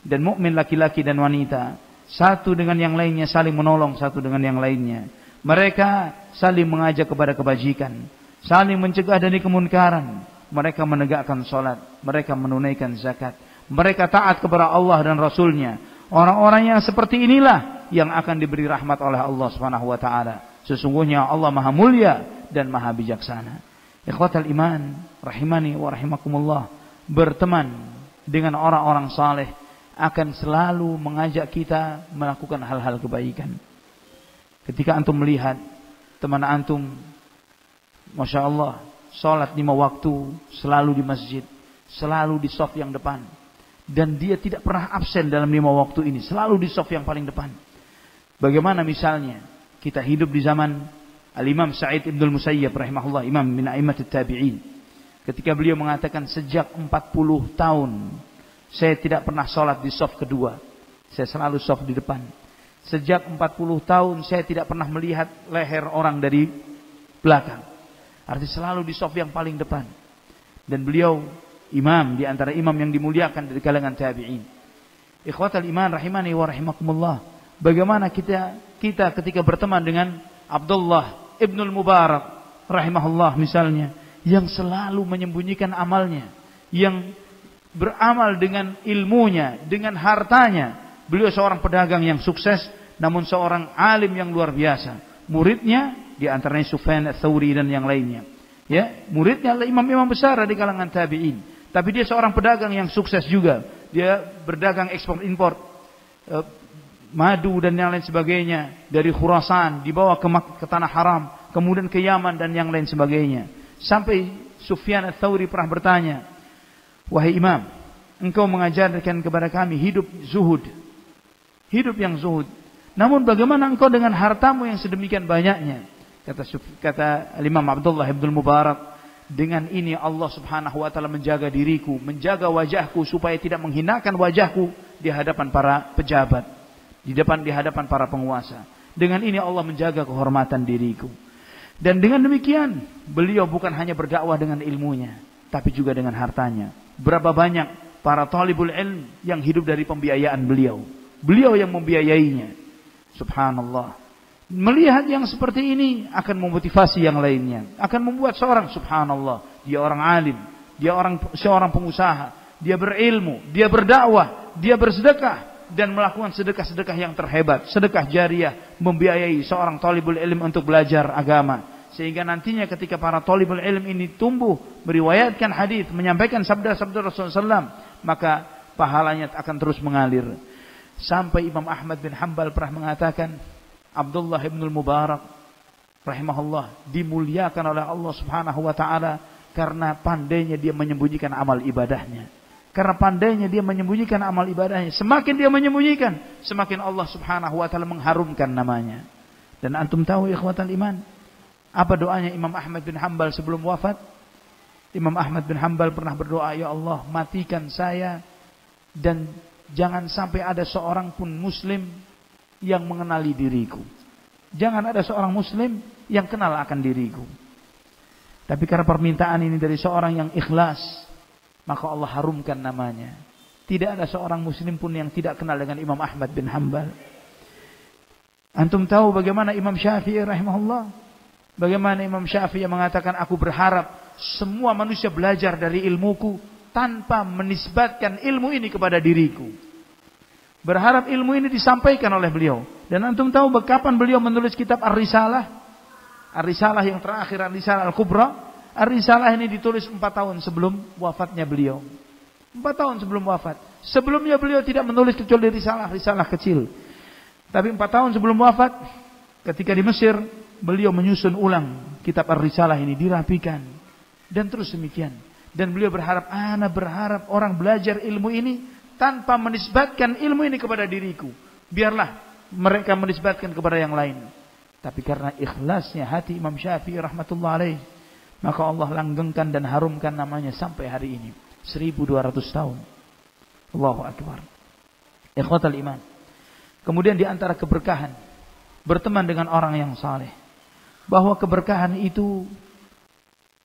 Dan mukmin laki-laki dan wanita satu dengan yang lainnya saling menolong satu dengan yang lainnya. Mereka saling mengajak kepada kebajikan, saling mencegah dari kemunkaran. Mereka menegakkan salat, mereka menunaikan zakat, mereka taat kepada Allah dan Rasulnya. Orang-orang yang seperti inilah yang akan diberi rahmat oleh Allah Subhanahu wa taala. Sesungguhnya Allah Maha Mulia dan Maha Bijaksana. Ikhwatal iman rahimani wa rahimakumullah, berteman dengan orang-orang saleh akan selalu mengajak kita melakukan hal-hal kebaikan. Ketika antum melihat teman antum, masya Allah, sholat 5 waktu, selalu di masjid, selalu di shaf yang depan, dan dia tidak pernah absen dalam 5 waktu ini, selalu di shaf yang paling depan. Bagaimana misalnya kita hidup di zaman Al-Imam Sa'id Ibn Al-Musayyab rahimahullah, imam min a'immatit tabi'in, ketika beliau mengatakan sejak 40 tahun saya tidak pernah sholat di shaf kedua, Saya selalu shaf di depan. Sejak 40 tahun saya tidak pernah melihat leher orang dari belakang. Artinya selalu di shaf yang paling depan. Dan beliau imam di antara imam yang dimuliakan dari kalangan tabi'in. Ikhwatal iman rahimani wa rahimakumullah. Bagaimana kita ketika berteman dengan Abdullah Ibnul Mubarak rahimahullah misalnya, yang selalu menyembunyikan amalnya, yang beramal dengan ilmunya, dengan hartanya. Beliau seorang pedagang yang sukses, namun seorang alim yang luar biasa. Muridnya di antaranya Sufyan Ats-Tsauri dan yang lainnya. Ya, muridnya adalah imam-imam besar di kalangan tabi'in. Tapi dia seorang pedagang yang sukses juga. Dia berdagang ekspor impor madu dan yang lain sebagainya dari Khurasan dibawa ke tanah haram, kemudian ke Yaman dan yang lain sebagainya. Sampai Sufyan Ats-Tsauri pernah bertanya, "Wahai imam, engkau mengajarkan kepada kami hidup zuhud, hidup yang zuhud. Namun bagaimana engkau dengan hartamu yang sedemikian banyaknya?" Kata Imam Abdullah Ibnul Mubarak, "Dengan ini Allah Subhanahu wa taala menjaga diriku, menjaga wajahku supaya tidak menghinakan wajahku di hadapan para pejabat, di hadapan para penguasa. Dengan ini Allah menjaga kehormatan diriku." Dan dengan demikian, beliau bukan hanya berdakwah dengan ilmunya, tapi juga dengan hartanya. Berapa banyak para talibul ilm yang hidup dari pembiayaan beliau. Beliau yang membiayainya. Subhanallah. Melihat yang seperti ini akan memotivasi yang lainnya, akan membuat seorang, subhanallah, dia orang alim, dia seorang pengusaha, dia berilmu, dia berdakwah, dia bersedekah dan melakukan sedekah-sedekah yang terhebat, sedekah jariah, membiayai seorang talibul ilm untuk belajar agama, sehingga nantinya ketika para talibul ilm ini tumbuh meriwayatkan hadis, menyampaikan sabda-sabda Rasulullah SAW, maka pahalanya akan terus mengalir. Sampai Imam Ahmad bin Hanbal pernah mengatakan, Abdullah Ibnul Mubarak rahimahullah dimuliakan oleh Allah Subhanahu wa taala karena pandainya dia menyembunyikan amal ibadahnya. Karena pandainya dia menyembunyikan amal ibadahnya. Semakin dia menyembunyikan, semakin Allah Subhanahu wa taala mengharumkan namanya. Dan antum tahu ikhwatal iman, apa doanya Imam Ahmad bin Hanbal sebelum wafat? Imam Ahmad bin Hanbal pernah berdoa, "Ya Allah, matikan saya dan jangan sampai ada seorang pun muslim yang mengenali diriku. Jangan ada seorang muslim yang kenal akan diriku." Tapi karena permintaan ini dari seorang yang ikhlas, maka Allah harumkan namanya. Tidak ada seorang muslim pun yang tidak kenal dengan Imam Ahmad bin Hanbal. Antum tahu bagaimana Imam Syafi'i rahimahullah? Bagaimana Imam Syafi'i yang mengatakan, "Aku berharap semua manusia belajar dari ilmuku tanpa menisbatkan ilmu ini kepada diriku." Berharap ilmu ini disampaikan oleh beliau. Dan antum tahu kapan beliau menulis kitab Ar-Risalah? Ar-Risalah yang terakhir, Ar-Risalah Al-Kubra. Ar-Risalah ini ditulis 4 tahun sebelum wafatnya beliau. 4 tahun sebelum wafat. Sebelumnya beliau tidak menulis kecuali risalah kecil. Tapi 4 tahun sebelum wafat, ketika di Mesir, beliau menyusun ulang kitab Ar-Risalah ini, dirapikan. Dan terus demikian. Dan beliau berharap, ana berharap orang belajar ilmu ini tanpa menisbatkan ilmu ini kepada diriku. Biarlah mereka menisbatkan kepada yang lain. Tapi karena ikhlasnya hati Imam Syafi'i rahmatullah alaih, maka Allah langgengkan dan harumkan namanya sampai hari ini. 1200 tahun. Allahu Akbar. Ikhwatal iman. Kemudian di antara keberkahan berteman dengan orang yang saleh. Bahwa keberkahan itu,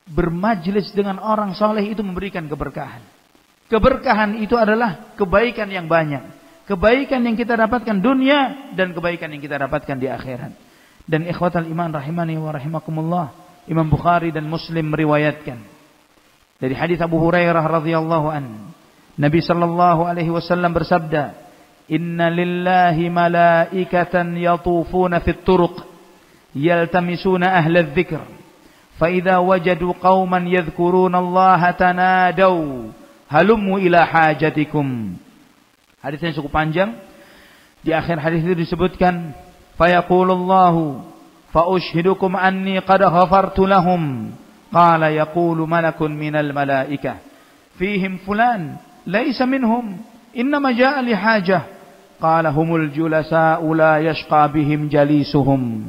bermajlis dengan orang saleh itu memberikan keberkahan. Keberkahan itu adalah kebaikan yang banyak. Kebaikan yang kita dapatkan dunia dan kebaikan yang kita dapatkan di akhirat. Dan ikhwatal iman rahimani wa rahimakumullah, Imam Bukhari dan Muslim meriwayatkan dari hadis Abu Hurairah radhiyallahu an, Nabi sallallahu alaihi wasallam bersabda, "Inna lillahi malaikatan yatufuna fit turuq yaltamisuna ahla dzikr fa idza wajadu qauman yadhkuruna Allah tanadaw halummu ila hajatikum." Hadisnya cukup panjang. Di akhir hadis itu disebutkan, fayaqulullahu fa ushhidukum anni qad ghafartu lahum. Qala yaqulu malakun minal malaikah fihim fulan laysa minhum innama jaa li hajah. Qala humul julasa'u la yashqa bihim jalisuhum.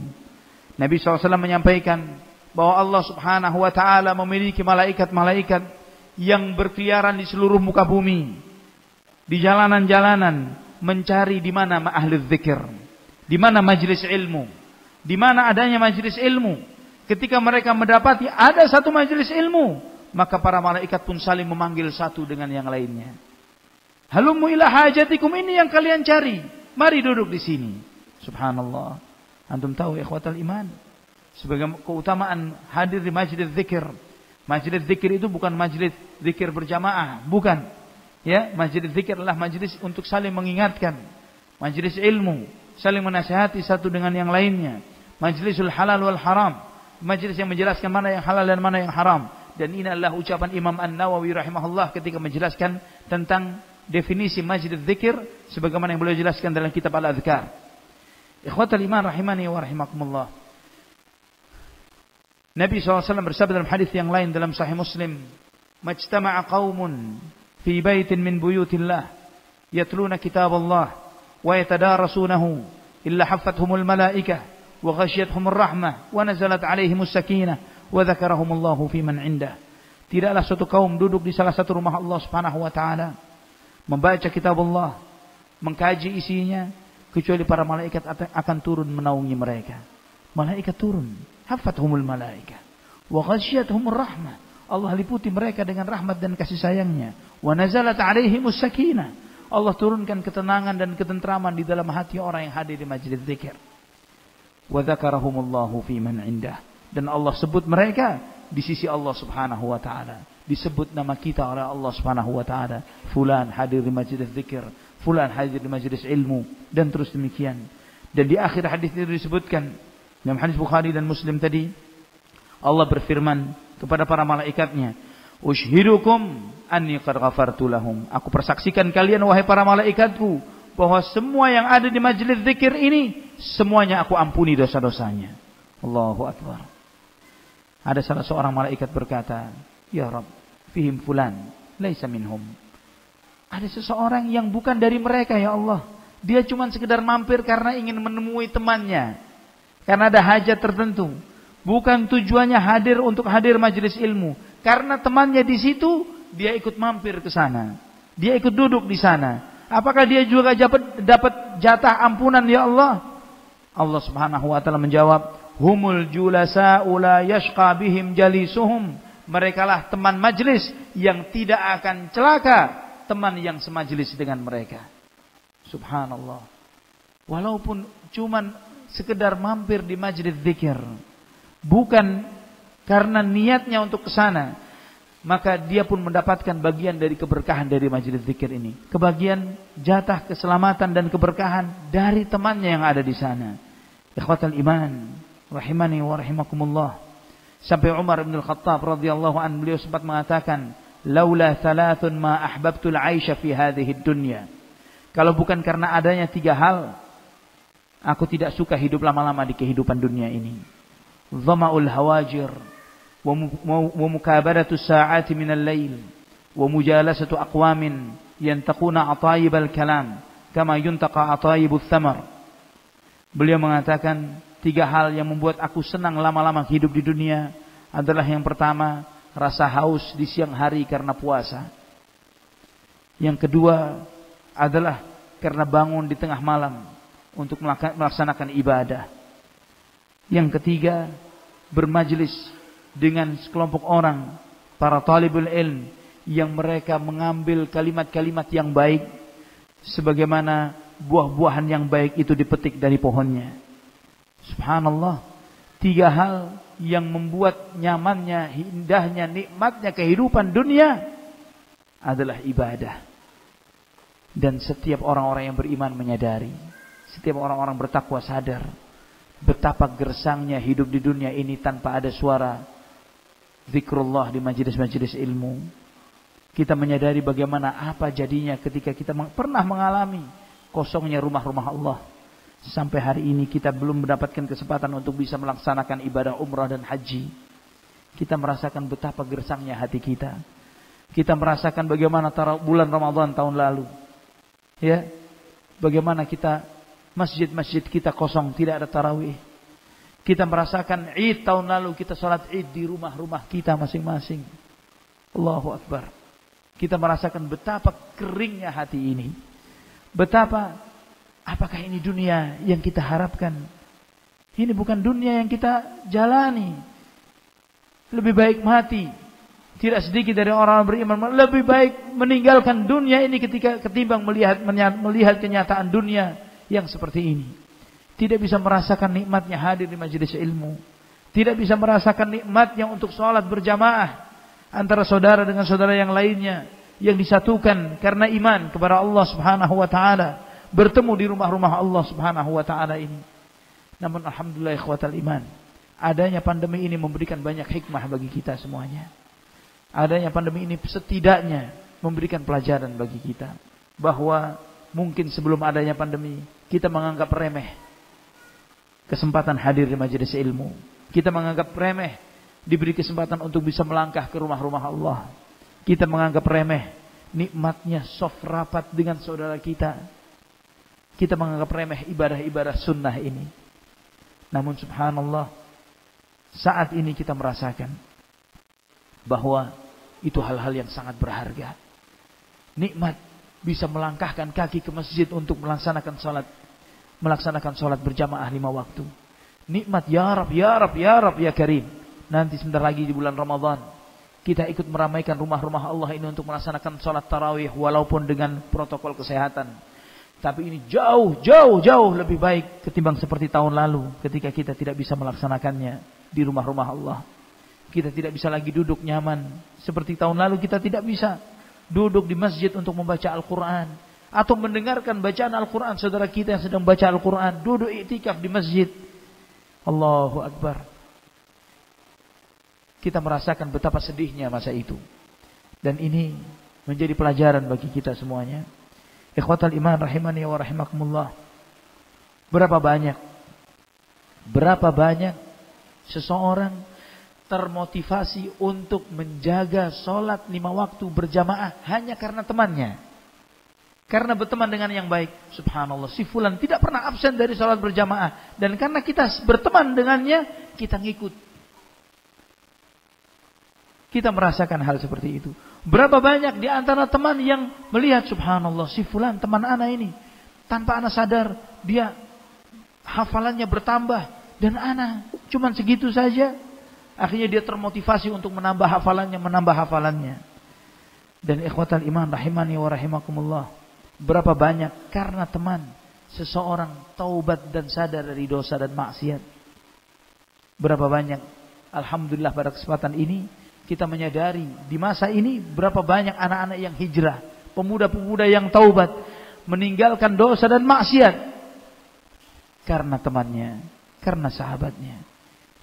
Nabi SAW menyampaikan bahwa Allah Subhanahu wa taala memiliki malaikat-malaikat yang berkeliaran di seluruh muka bumi, di jalanan-jalanan, mencari di mana ahli dzikir, di mana majelis ilmu, di mana adanya majelis ilmu. Ketika mereka mendapati ada satu majelis ilmu, maka para malaikat pun saling memanggil satu dengan yang lainnya. Halummu ila hajatikum, ini yang kalian cari. Mari duduk di sini. Subhanallah. Antum tahu ikhwatal iman, sebagai keutamaan hadir di majelis zikir. Majelis zikir itu bukan majelis zikir berjamaah, bukan. Ya, majelis zikir adalah majelis untuk saling mengingatkan. Majelis ilmu, saling menasihati satu dengan yang lainnya. Majlisul halal wal haram, majelis yang menjelaskan mana yang halal dan mana yang haram. Dan ini adalah ucapan Imam An-Nawawi rahimahullah ketika menjelaskan tentang definisi majelis zikir sebagaimana yang beliau jelaskan dalam kitab Al-Adhkar. Ikhwatal iman rahimani wa rahimakumullah. Nabi SAW bersabda dalam hadis yang lain dalam Sahih Muslim, "Majtama'a qaumun fi baitin min buyutillah yatluna kitab Allah wa yatadarasunahu illa haffathumul malaikah wa ghasyiyatuhumur rahmah wa nazalat 'alaihimus sakinah wa dzakarahumullahu fi man 'indah." Tidaklah suatu kaum duduk di salah satu rumah Allah Subhanahu wa taala membaca kitab Allah, mengkaji isinya, kecuali para malaikat akan turun menaungi mereka. Malaikat turun, haffathumul malaikah wa ghasyiyatuhumur rahmah. Allah liputi mereka dengan rahmat dan kasih sayangnya. Wa nazalat 'alaihimus sakinah. Allah turunkan ketenangan dan ketentraman di dalam hati orang yang hadir di majelis zikir. Wa dzakarahumullahu fi man 'indah. Dan Allah sebut mereka di sisi Allah Subhanahu wa taala. Disebut nama kita oleh Allah Subhanahu wa taala. Fulan hadir di majelis zikir, fulan hadir di majelis ilmu, dan terus demikian. Dan di akhir hadis itu disebutkan dalam hadis Bukhari dan Muslim tadi, Allah berfirman kepada para malaikatnya, "Ushhidukum anni qad ghafartu lahum." Aku persaksikan kalian wahai para malaikatku bahwa semua yang ada di majelis zikir ini semuanya aku ampuni dosa-dosanya. Allahu akbar. Ada salah seorang malaikat berkata, "Ya Rabb, fihim fulan, laisa minhum." Ada seseorang yang bukan dari mereka ya Allah. Dia cuma sekedar mampir karena ingin menemui temannya. Karena ada hajat tertentu. Bukan tujuannya hadir untuk hadir majelis ilmu. Karena temannya di situ, dia ikut mampir ke sana. Dia ikut duduk di sana. Apakah dia juga dapat jatah ampunan ya Allah? Allah Subhanahu wa taala menjawab, "Humul julasa'u la yashqa bihim jalisuhum." Merekalah teman majelis yang tidak akan celaka teman yang semajlis dengan mereka. Subhanallah. Walaupun cuman sekedar mampir di majelis zikir, bukan karena niatnya untuk ke sana, maka dia pun mendapatkan bagian dari keberkahan dari majelis zikir ini. Kebagian jatah keselamatan dan keberkahan dari temannya yang ada di sana. Ikhwatal iman, rahimani wa rahimakumullah. Sampai Umar bin Al-Khattab radhiyallahu anhu, beliau sempat mengatakan, "Laula thalathun ma ahbabtul 'aisha fi hadhihi dunya." Kalau bukan karena adanya 3 hal, aku tidak suka hidup lama-lama di kehidupan dunia ini. Dhama'ul hawajir wa mukabadatu sa'ati minal lail wa mujalasatu aqwamin yantaquna atayibal kalam kama yuntaqa atayibul thamar. Beliau mengatakan 3 hal yang membuat aku senang lama-lama hidup di dunia adalah yang pertama, rasa haus di siang hari karena puasa. Yang kedua adalah karena bangun di tengah malam untuk melaksanakan ibadah. Yang ketiga, bermajlis dengan sekelompok orang, para talibul ilm, yang mereka mengambil kalimat-kalimat yang baik, sebagaimana buah-buahan yang baik itu dipetik dari pohonnya. Subhanallah. 3 hal yang membuat nyamannya, indahnya, nikmatnya kehidupan dunia adalah ibadah. Dan setiap orang-orang yang beriman menyadari, setiap orang-orang bertakwa sadar betapa gersangnya hidup di dunia ini tanpa ada suara zikrullah di majelis-majelis ilmu. Kita menyadari bagaimana apa jadinya ketika kita pernah mengalami kosongnya rumah-rumah Allah. Sampai hari ini kita belum mendapatkan kesempatan untuk bisa melaksanakan ibadah umrah dan haji. Kita merasakan betapa gersangnya hati kita. Kita merasakan bagaimana bulan Ramadan tahun lalu. Ya, bagaimana kita masjid-masjid kita kosong, tidak ada tarawih. Kita merasakan Id tahun lalu, kita salat Id di rumah-rumah kita masing-masing. Allahu Akbar. Kita merasakan betapa keringnya hati ini. Betapa, apakah ini dunia yang kita harapkan? Ini bukan dunia yang kita jalani. Lebih baik mati. Tidak sedikit dari orang beriman lebih baik meninggalkan dunia ini ketika ketimbang melihat kenyataan dunia yang seperti ini. Tidak bisa merasakan nikmatnya hadir di majelis ilmu. Tidak bisa merasakan nikmatnya untuk sholat berjamaah antara saudara dengan saudara yang lainnya, yang disatukan karena iman kepada Allah Subhanahu wa taala, bertemu di rumah-rumah Allah Subhanahu wa taala ini. Namun alhamdulillah ikhwatal iman, adanya pandemi ini memberikan banyak hikmah bagi kita semuanya. Adanya pandemi ini setidaknya memberikan pelajaran bagi kita bahwa mungkin sebelum adanya pandemi kita menganggap remeh kesempatan hadir di majelis ilmu. Kita menganggap remeh diberi kesempatan untuk bisa melangkah ke rumah-rumah Allah. Kita menganggap remeh nikmatnya soft rapat dengan saudara kita. Kita menganggap remeh ibadah-ibadah sunnah ini. Namun subhanallah, saat ini kita merasakan bahwa itu hal-hal yang sangat berharga. Nikmat bisa melangkahkan kaki ke masjid untuk melaksanakan sholat berjamaah 5 waktu. Nikmat ya Rab, ya Rab, ya Rab, ya Karim. Nanti sebentar lagi di bulan Ramadan kita ikut meramaikan rumah-rumah Allah ini untuk melaksanakan sholat tarawih walaupun dengan protokol kesehatan. Tapi ini jauh lebih baik ketimbang seperti tahun lalu ketika kita tidak bisa melaksanakannya di rumah-rumah Allah. Kita tidak bisa lagi duduk nyaman. Seperti tahun lalu kita tidak bisa duduk di masjid untuk membaca Al-Quran. Atau mendengarkan bacaan Al-Quran saudara kita yang sedang baca Al-Quran. Duduk iktikaf di masjid. Allahu Akbar. Kita merasakan betapa sedihnya masa itu. Dan ini menjadi pelajaran bagi kita semuanya. Ikhwatal iman rahimani wa rahimakumullah. Berapa banyak seseorang termotivasi untuk menjaga sholat 5 waktu berjamaah hanya karena temannya. Karena berteman dengan yang baik. Subhanallah, si fulan tidak pernah absen dari sholat berjamaah. Dan karena kita berteman dengannya, kita ngikut. Kita merasakan hal seperti itu. Berapa banyak di antara teman yang melihat, subhanallah, si fulan teman ana ini, tanpa ana sadar, dia hafalannya bertambah. Dan ana cuman segitu saja. Akhirnya dia termotivasi untuk menambah hafalannya. Dan ikhwatal iman rahimani wa rahimakumullah. Berapa banyak karena teman seseorang taubat dan sadar dari dosa dan maksiat. Berapa banyak, alhamdulillah pada kesempatan ini kita menyadari di masa ini berapa banyak anak-anak yang hijrah, pemuda-pemuda yang taubat, meninggalkan dosa dan maksiat karena temannya, karena sahabatnya.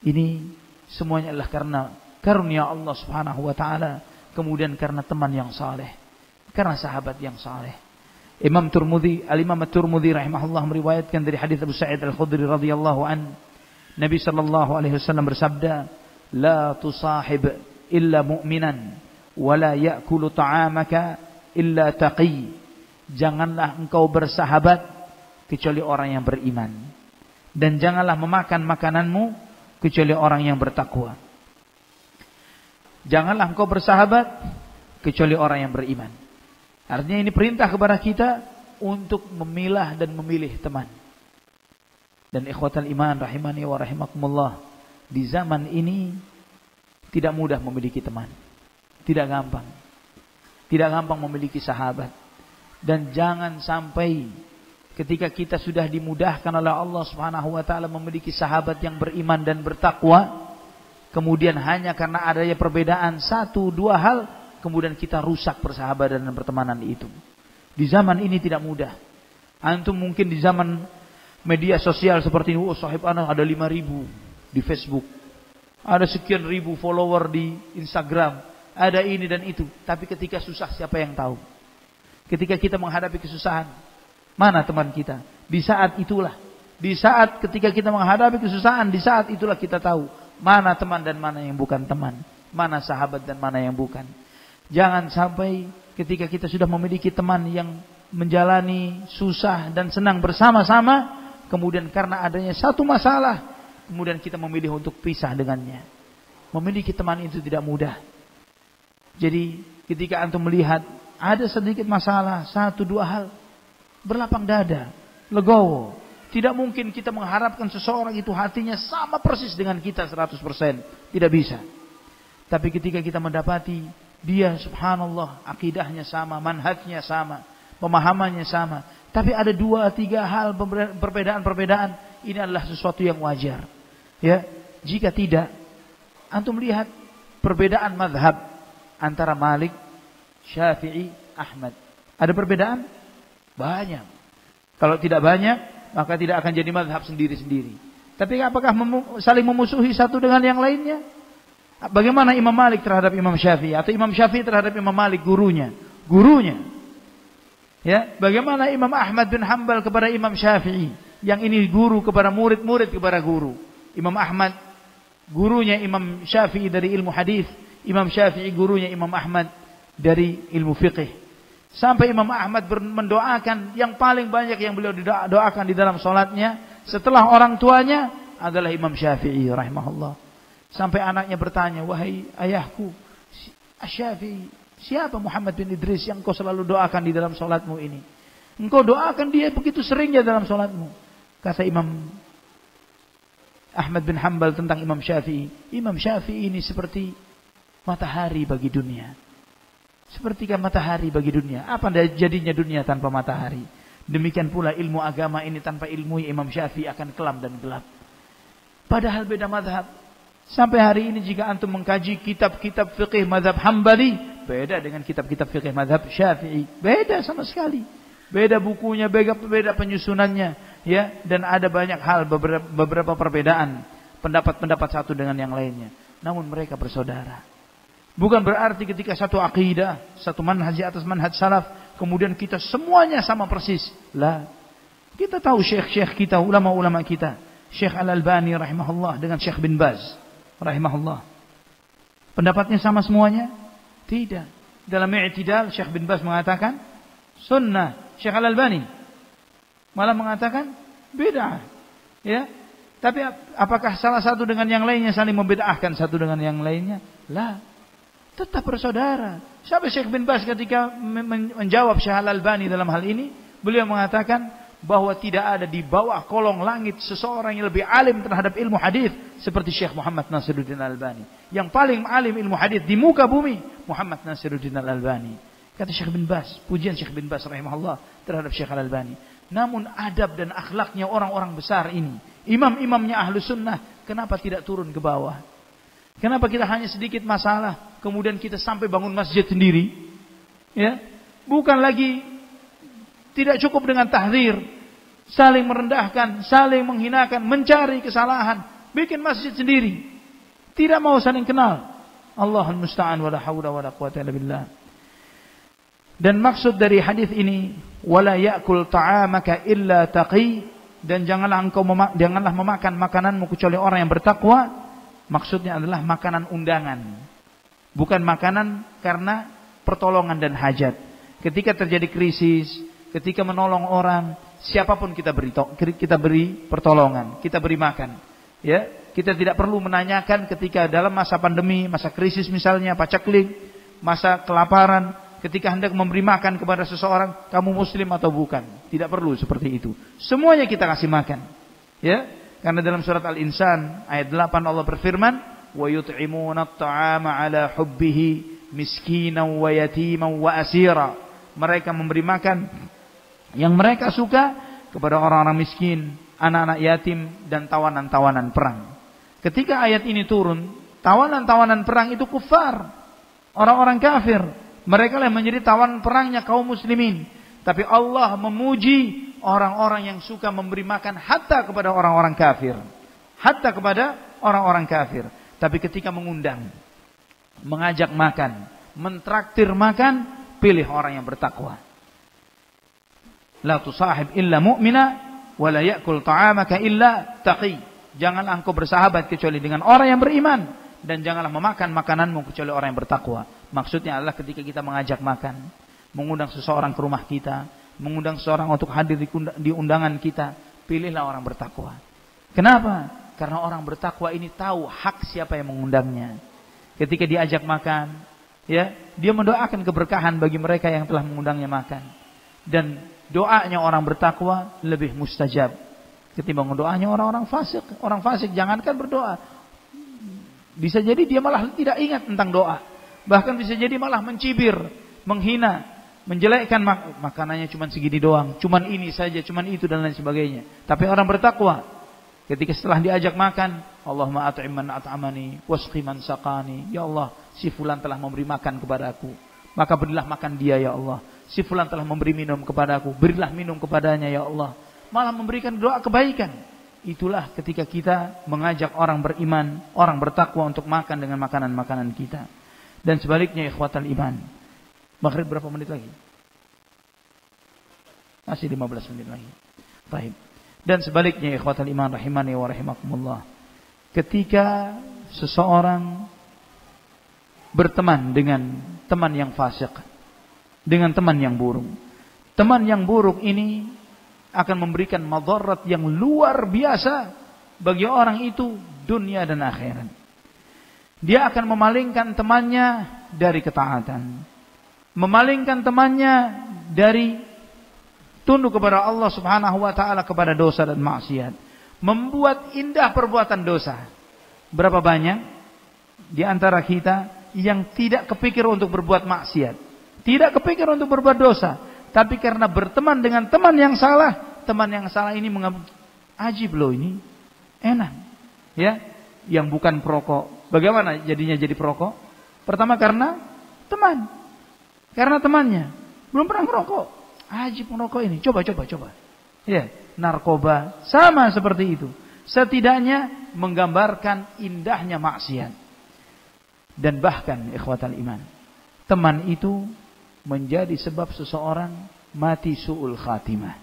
Ini semuanya adalah karena karunia Allah Subhanahu wa taala, kemudian karena teman yang saleh, karena sahabat yang saleh. Imam At-Tirmidzi rahimahullah meriwayatkan dari hadis Abu Sa'id Al-Khudri radhiyallahu an, Nabi sallallahu alaihi wasallam bersabda, "La tusahib illa mu'minan wa la ya'kulu ta'amaka illa taqi." Janganlah engkau bersahabat kecuali orang yang beriman, dan janganlah memakan makananmu kecuali orang yang bertakwa. Janganlah engkau bersahabat kecuali orang yang beriman. Artinya ini perintah kepada kita untuk memilah dan memilih teman. Dan ikhwatal iman rahimani wa rahimakumullah, di zaman ini tidak mudah memiliki teman. Tidak gampang. Tidak gampang memiliki sahabat. Dan jangan sampai ketika kita sudah dimudahkan oleh Allah Subhanahu wa taala memiliki sahabat yang beriman dan bertakwa, kemudian hanya karena adanya perbedaan 1-2 hal, kemudian kita rusak persahabatan dan pertemanan itu. Di zaman ini tidak mudah. Antum mungkin di zaman media sosial seperti ini, sahib ana ada 5.000 di Facebook. Ada sekian ribu follower di Instagram. Ada ini dan itu. Tapi ketika susah siapa yang tahu? Ketika kita menghadapi kesusahan, mana teman kita? Di saat itulah. Di saat ketika kita menghadapi kesusahan, di saat itulah kita tahu mana teman dan mana yang bukan teman. Mana sahabat dan mana yang bukan. Jangan sampai ketika kita sudah memiliki teman yang menjalani susah dan senang bersama-sama, kemudian karena adanya satu masalah, kemudian kita memilih untuk pisah dengannya. Memiliki teman itu tidak mudah. Jadi ketika antum melihat ada sedikit masalah, 1-2 hal, berlapang dada, legowo. Tidak mungkin kita mengharapkan seseorang itu hatinya sama persis dengan kita 100%. Tidak bisa. Tapi ketika kita mendapati dia subhanallah akidahnya sama, manhajnya sama, pemahamannya sama, tapi ada 2-3 hal perbedaan-perbedaan, ini adalah sesuatu yang wajar. Ya, jika tidak, antum lihat perbedaan mazhab antara Malik, Syafi'i, Ahmad. Ada perbedaan? Banyak. Kalau tidak banyak, maka tidak akan jadi mazhab sendiri-sendiri. Tapi apakah saling memusuhi satu dengan yang lainnya? Bagaimana Imam Malik terhadap Imam Syafi'i, atau Imam Syafi'i terhadap Imam Malik gurunya? Ya, bagaimana Imam Ahmad bin Hanbal kepada Imam Syafi'i? Yang ini guru kepada murid, murid kepada guru. Imam Ahmad gurunya Imam Syafi'i dari ilmu hadis, Imam Syafi'i gurunya Imam Ahmad dari ilmu fiqih. Sampai Imam Ahmad mendoakan yang paling banyak yang beliau doakan di dalam sholatnya setelah orang tuanya adalah Imam Syafi'i rahimahullah. Sampai anaknya bertanya, wahai ayahku Syafi'i, siapa Muhammad bin Idris yang kau selalu doakan di dalam sholatmu ini? Engkau doakan dia begitu seringnya dalam sholatmu. Kata Imam Ahmad bin Hanbal tentang Imam Syafi'i, Imam Syafi'i ini seperti matahari bagi dunia. Sepertikan matahari bagi dunia. Apa jadinya dunia tanpa matahari? Demikian pula ilmu agama ini tanpa ilmu Imam Syafi'i akan kelam dan gelap. Padahal beda mazhab. Sampai hari ini jika antum mengkaji kitab-kitab fiqih mazhab Hambali, beda dengan kitab-kitab fiqih mazhab Syafi'i. Beda sama sekali. Beda bukunya, beda penyusunannya, ya, dan ada banyak hal beberapa perbedaan pendapat-pendapat satu dengan yang lainnya. Namun mereka bersaudara. Bukan berarti ketika satu akidah, satu manhaj atas manhaj salaf, kemudian kita semuanya sama persis. Lah. Kita tahu syekh-syekh kita, ulama-ulama kita. Syekh Al-Albani rahimahullah dengan Syekh bin Baz rahimahullah. Pendapatnya sama semuanya? Tidak. Dalam i'tidal Syekh bin Baz mengatakan sunnah. Syekh Al-Albani malah mengatakan bid'ah. Ya. Tapi apakah salah satu dengan yang lainnya saling membid'ahkan satu dengan yang lainnya? Lah. Tetap bersaudara. Sampai Syekh bin Baz ketika menjawab Syekh Al-Albani dalam hal ini, beliau mengatakan bahwa tidak ada di bawah kolong langit seseorang yang lebih alim terhadap ilmu hadis seperti Syekh Muhammad Nasiruddin Al-Albani. Yang paling alim ilmu hadis di muka bumi, Muhammad Nasiruddin Al-Albani. Kata Syekh bin Baz, pujian Syekh bin Baz rahimahullah terhadap Syekh Al-Albani. Namun adab dan akhlaknya orang-orang besar ini, imam-imamnya ahlu sunnah, kenapa tidak turun ke bawah? Kenapa kita hanya sedikit masalah, kemudian kita sampai bangun masjid sendiri? Ya, bukan lagi tidak cukup dengan tahdzir, saling merendahkan, saling menghinakan, mencari kesalahan, bikin masjid sendiri. Tidak mau saling kenal. Allahul musta'an wa la haula wa la quwwata illa billah. Dan maksud dari hadis ini, wala ya'kul ta'amaka illa taqi, dan janganlah memakan makananmu kecuali orang yang bertakwa. Maksudnya adalah makanan undangan, bukan makanan karena pertolongan dan hajat. Ketika terjadi krisis, ketika menolong orang, siapapun kita beri pertolongan, kita beri makan. Ya, kita tidak perlu menanyakan ketika dalam masa pandemi, masa krisis misalnya, paceklik, masa kelaparan, ketika hendak memberi makan kepada seseorang, kamu muslim atau bukan? Tidak perlu seperti itu. Semuanya kita kasih makan. Ya. Karena dalam surat Al-Insan ayat 8 Allah berfirman, wa yut'imuna at-ta'ama 'ala hubbihi miskinan wa yatiman wa asira. Mereka memberi makan yang mereka suka kepada orang-orang miskin, anak-anak yatim dan tawanan-tawanan perang. Ketika ayat ini turun, tawanan-tawanan perang itu kufar, orang-orang kafir. Mereka yang menjadi tawanan perangnya kaum muslimin. Tapi Allah memuji orang-orang yang suka memberi makan hatta kepada orang-orang kafir. Hatta kepada orang-orang kafir. Tapi ketika mengundang, mengajak makan, mentraktir makan, pilih orang yang bertakwa. La tusahib illa mu'mina wa la ya'kul ta'amaka illa taqi. Janganlah engkau bersahabat kecuali dengan orang yang beriman, dan janganlah memakan makananmu kecuali orang yang bertakwa. Maksudnya adalah ketika kita mengajak makan, mengundang seseorang ke rumah kita, mengundang seseorang untuk hadir di undangan kita, pilihlah orang bertakwa. Kenapa? Karena orang bertakwa ini tahu hak siapa yang mengundangnya. Ketika diajak makan, ya, dia mendoakan keberkahan bagi mereka yang telah mengundangnya makan. Dan doanya orang bertakwa lebih mustajab ketimbang doanya orang-orang fasik. Orang fasik jangankan berdoa, bisa jadi dia malah tidak ingat tentang doa. Bahkan bisa jadi malah mencibir, menghina, menjelekkan makanannya cuman segini doang, cuman ini saja, cuman itu dan lain sebagainya. Tapi orang bertakwa ketika setelah diajak makan, Allahumma at'im man at'amani wasqi man saqani. Ya Allah, si fulan telah memberi makan kepadaku, maka berilah makan dia ya Allah. Si fulan telah memberi minum kepadaku, berilah minum kepadanya ya Allah. Malah memberikan doa kebaikan. Itulah ketika kita mengajak orang beriman, orang bertakwa untuk makan dengan makanan-makanan kita. Dan sebaliknya ikhwatal iman. Maghrib berapa menit lagi? Masih 15 menit lagi. Baik. Dan sebaliknya ikhwatal iman rahimani wa rahimakumullah. Ketika seseorang berteman dengan teman yang fasik, dengan teman yang buruk. Teman yang buruk ini akan memberikan madarat yang luar biasa bagi orang itu dunia dan akhirat. Dia akan memalingkan temannya dari ketaatan, memalingkan temannya dari tunduk kepada Allah Subhanahu wa taala, kepada dosa dan maksiat, membuat indah perbuatan dosa. Berapa banyak di antara kita yang tidak kepikir untuk berbuat maksiat, tidak kepikir untuk berbuat dosa, tapi karena berteman dengan teman yang salah ini menganggap ajib loh, ini enak. Ya, yang bukan perokok, bagaimana jadinya jadi perokok? Pertama karena teman. Karena temannya belum pernah merokok. Ajib merokok ini, coba. Ya, narkoba sama seperti itu. Setidaknya menggambarkan indahnya maksiat. Dan bahkan ikhwatal iman, teman itu menjadi sebab seseorang mati su'ul khatimah.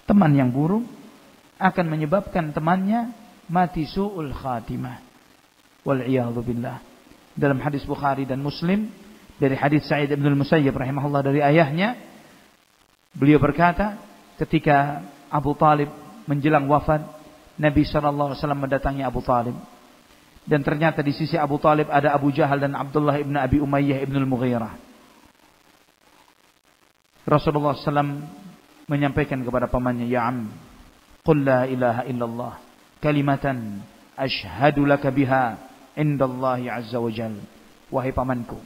Teman yang buruk akan menyebabkan temannya mati su'ul khatimah. Wal'iyadhu billah. Dalam hadis Bukhari dan Muslim, dari hadis Sa'id ibn al-Musayyib rahimahullah dari ayahnya, beliau berkata, ketika Abu Talib menjelang wafat, Nabi SAW mendatangi Abu Talib. Dan ternyata di sisi Abu Talib ada Abu Jahal dan Abdullah ibn Abi Umayyah ibn al-Mughirah. Rasulullah SAW menyampaikan kepada pamannya, ya am, qul la ilaha illallah kalimatan ashhadu laka biha indallahi azza wa jal. Wahai pamanku,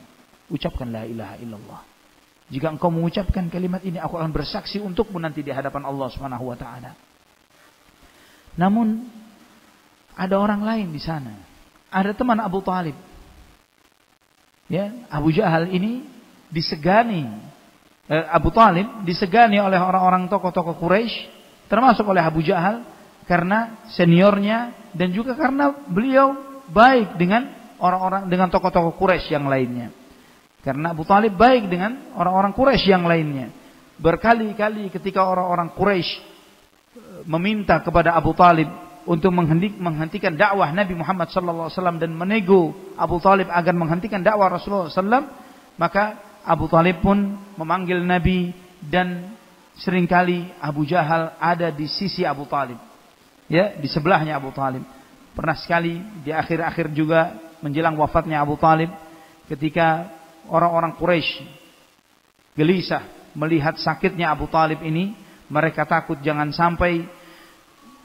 ucapkan la ilaha illallah. Jika engkau mengucapkan kalimat ini, aku akan bersaksi untukmu nanti di hadapan Allah Subhanahu wa taala. Namun ada orang lain di sana. Ada teman Abu Talib. Ya, Abu Jahal ini disegani. Abu Talib disegani oleh orang-orang tokoh-tokoh Quraisy, termasuk oleh Abu Jahal, karena seniornya dan juga karena beliau baik dengan orang-orang, dengan tokoh-tokoh Quraisy yang lainnya. Karena Abu Talib baik dengan orang-orang Quraisy yang lainnya. Berkali-kali ketika orang-orang Quraisy meminta kepada Abu Talib untuk menghentikan dakwah Nabi Muhammad SAW dan menego Abu Talib agar menghentikan dakwah Rasulullah SAW, maka Abu Talib pun memanggil Nabi, dan seringkali Abu Jahal ada di sisi Abu Talib, ya, di sebelahnya Abu Talib. Pernah sekali di akhir-akhir juga menjelang wafatnya Abu Talib, ketika orang-orang Quraisy gelisah melihat sakitnya Abu Talib ini, mereka takut jangan sampai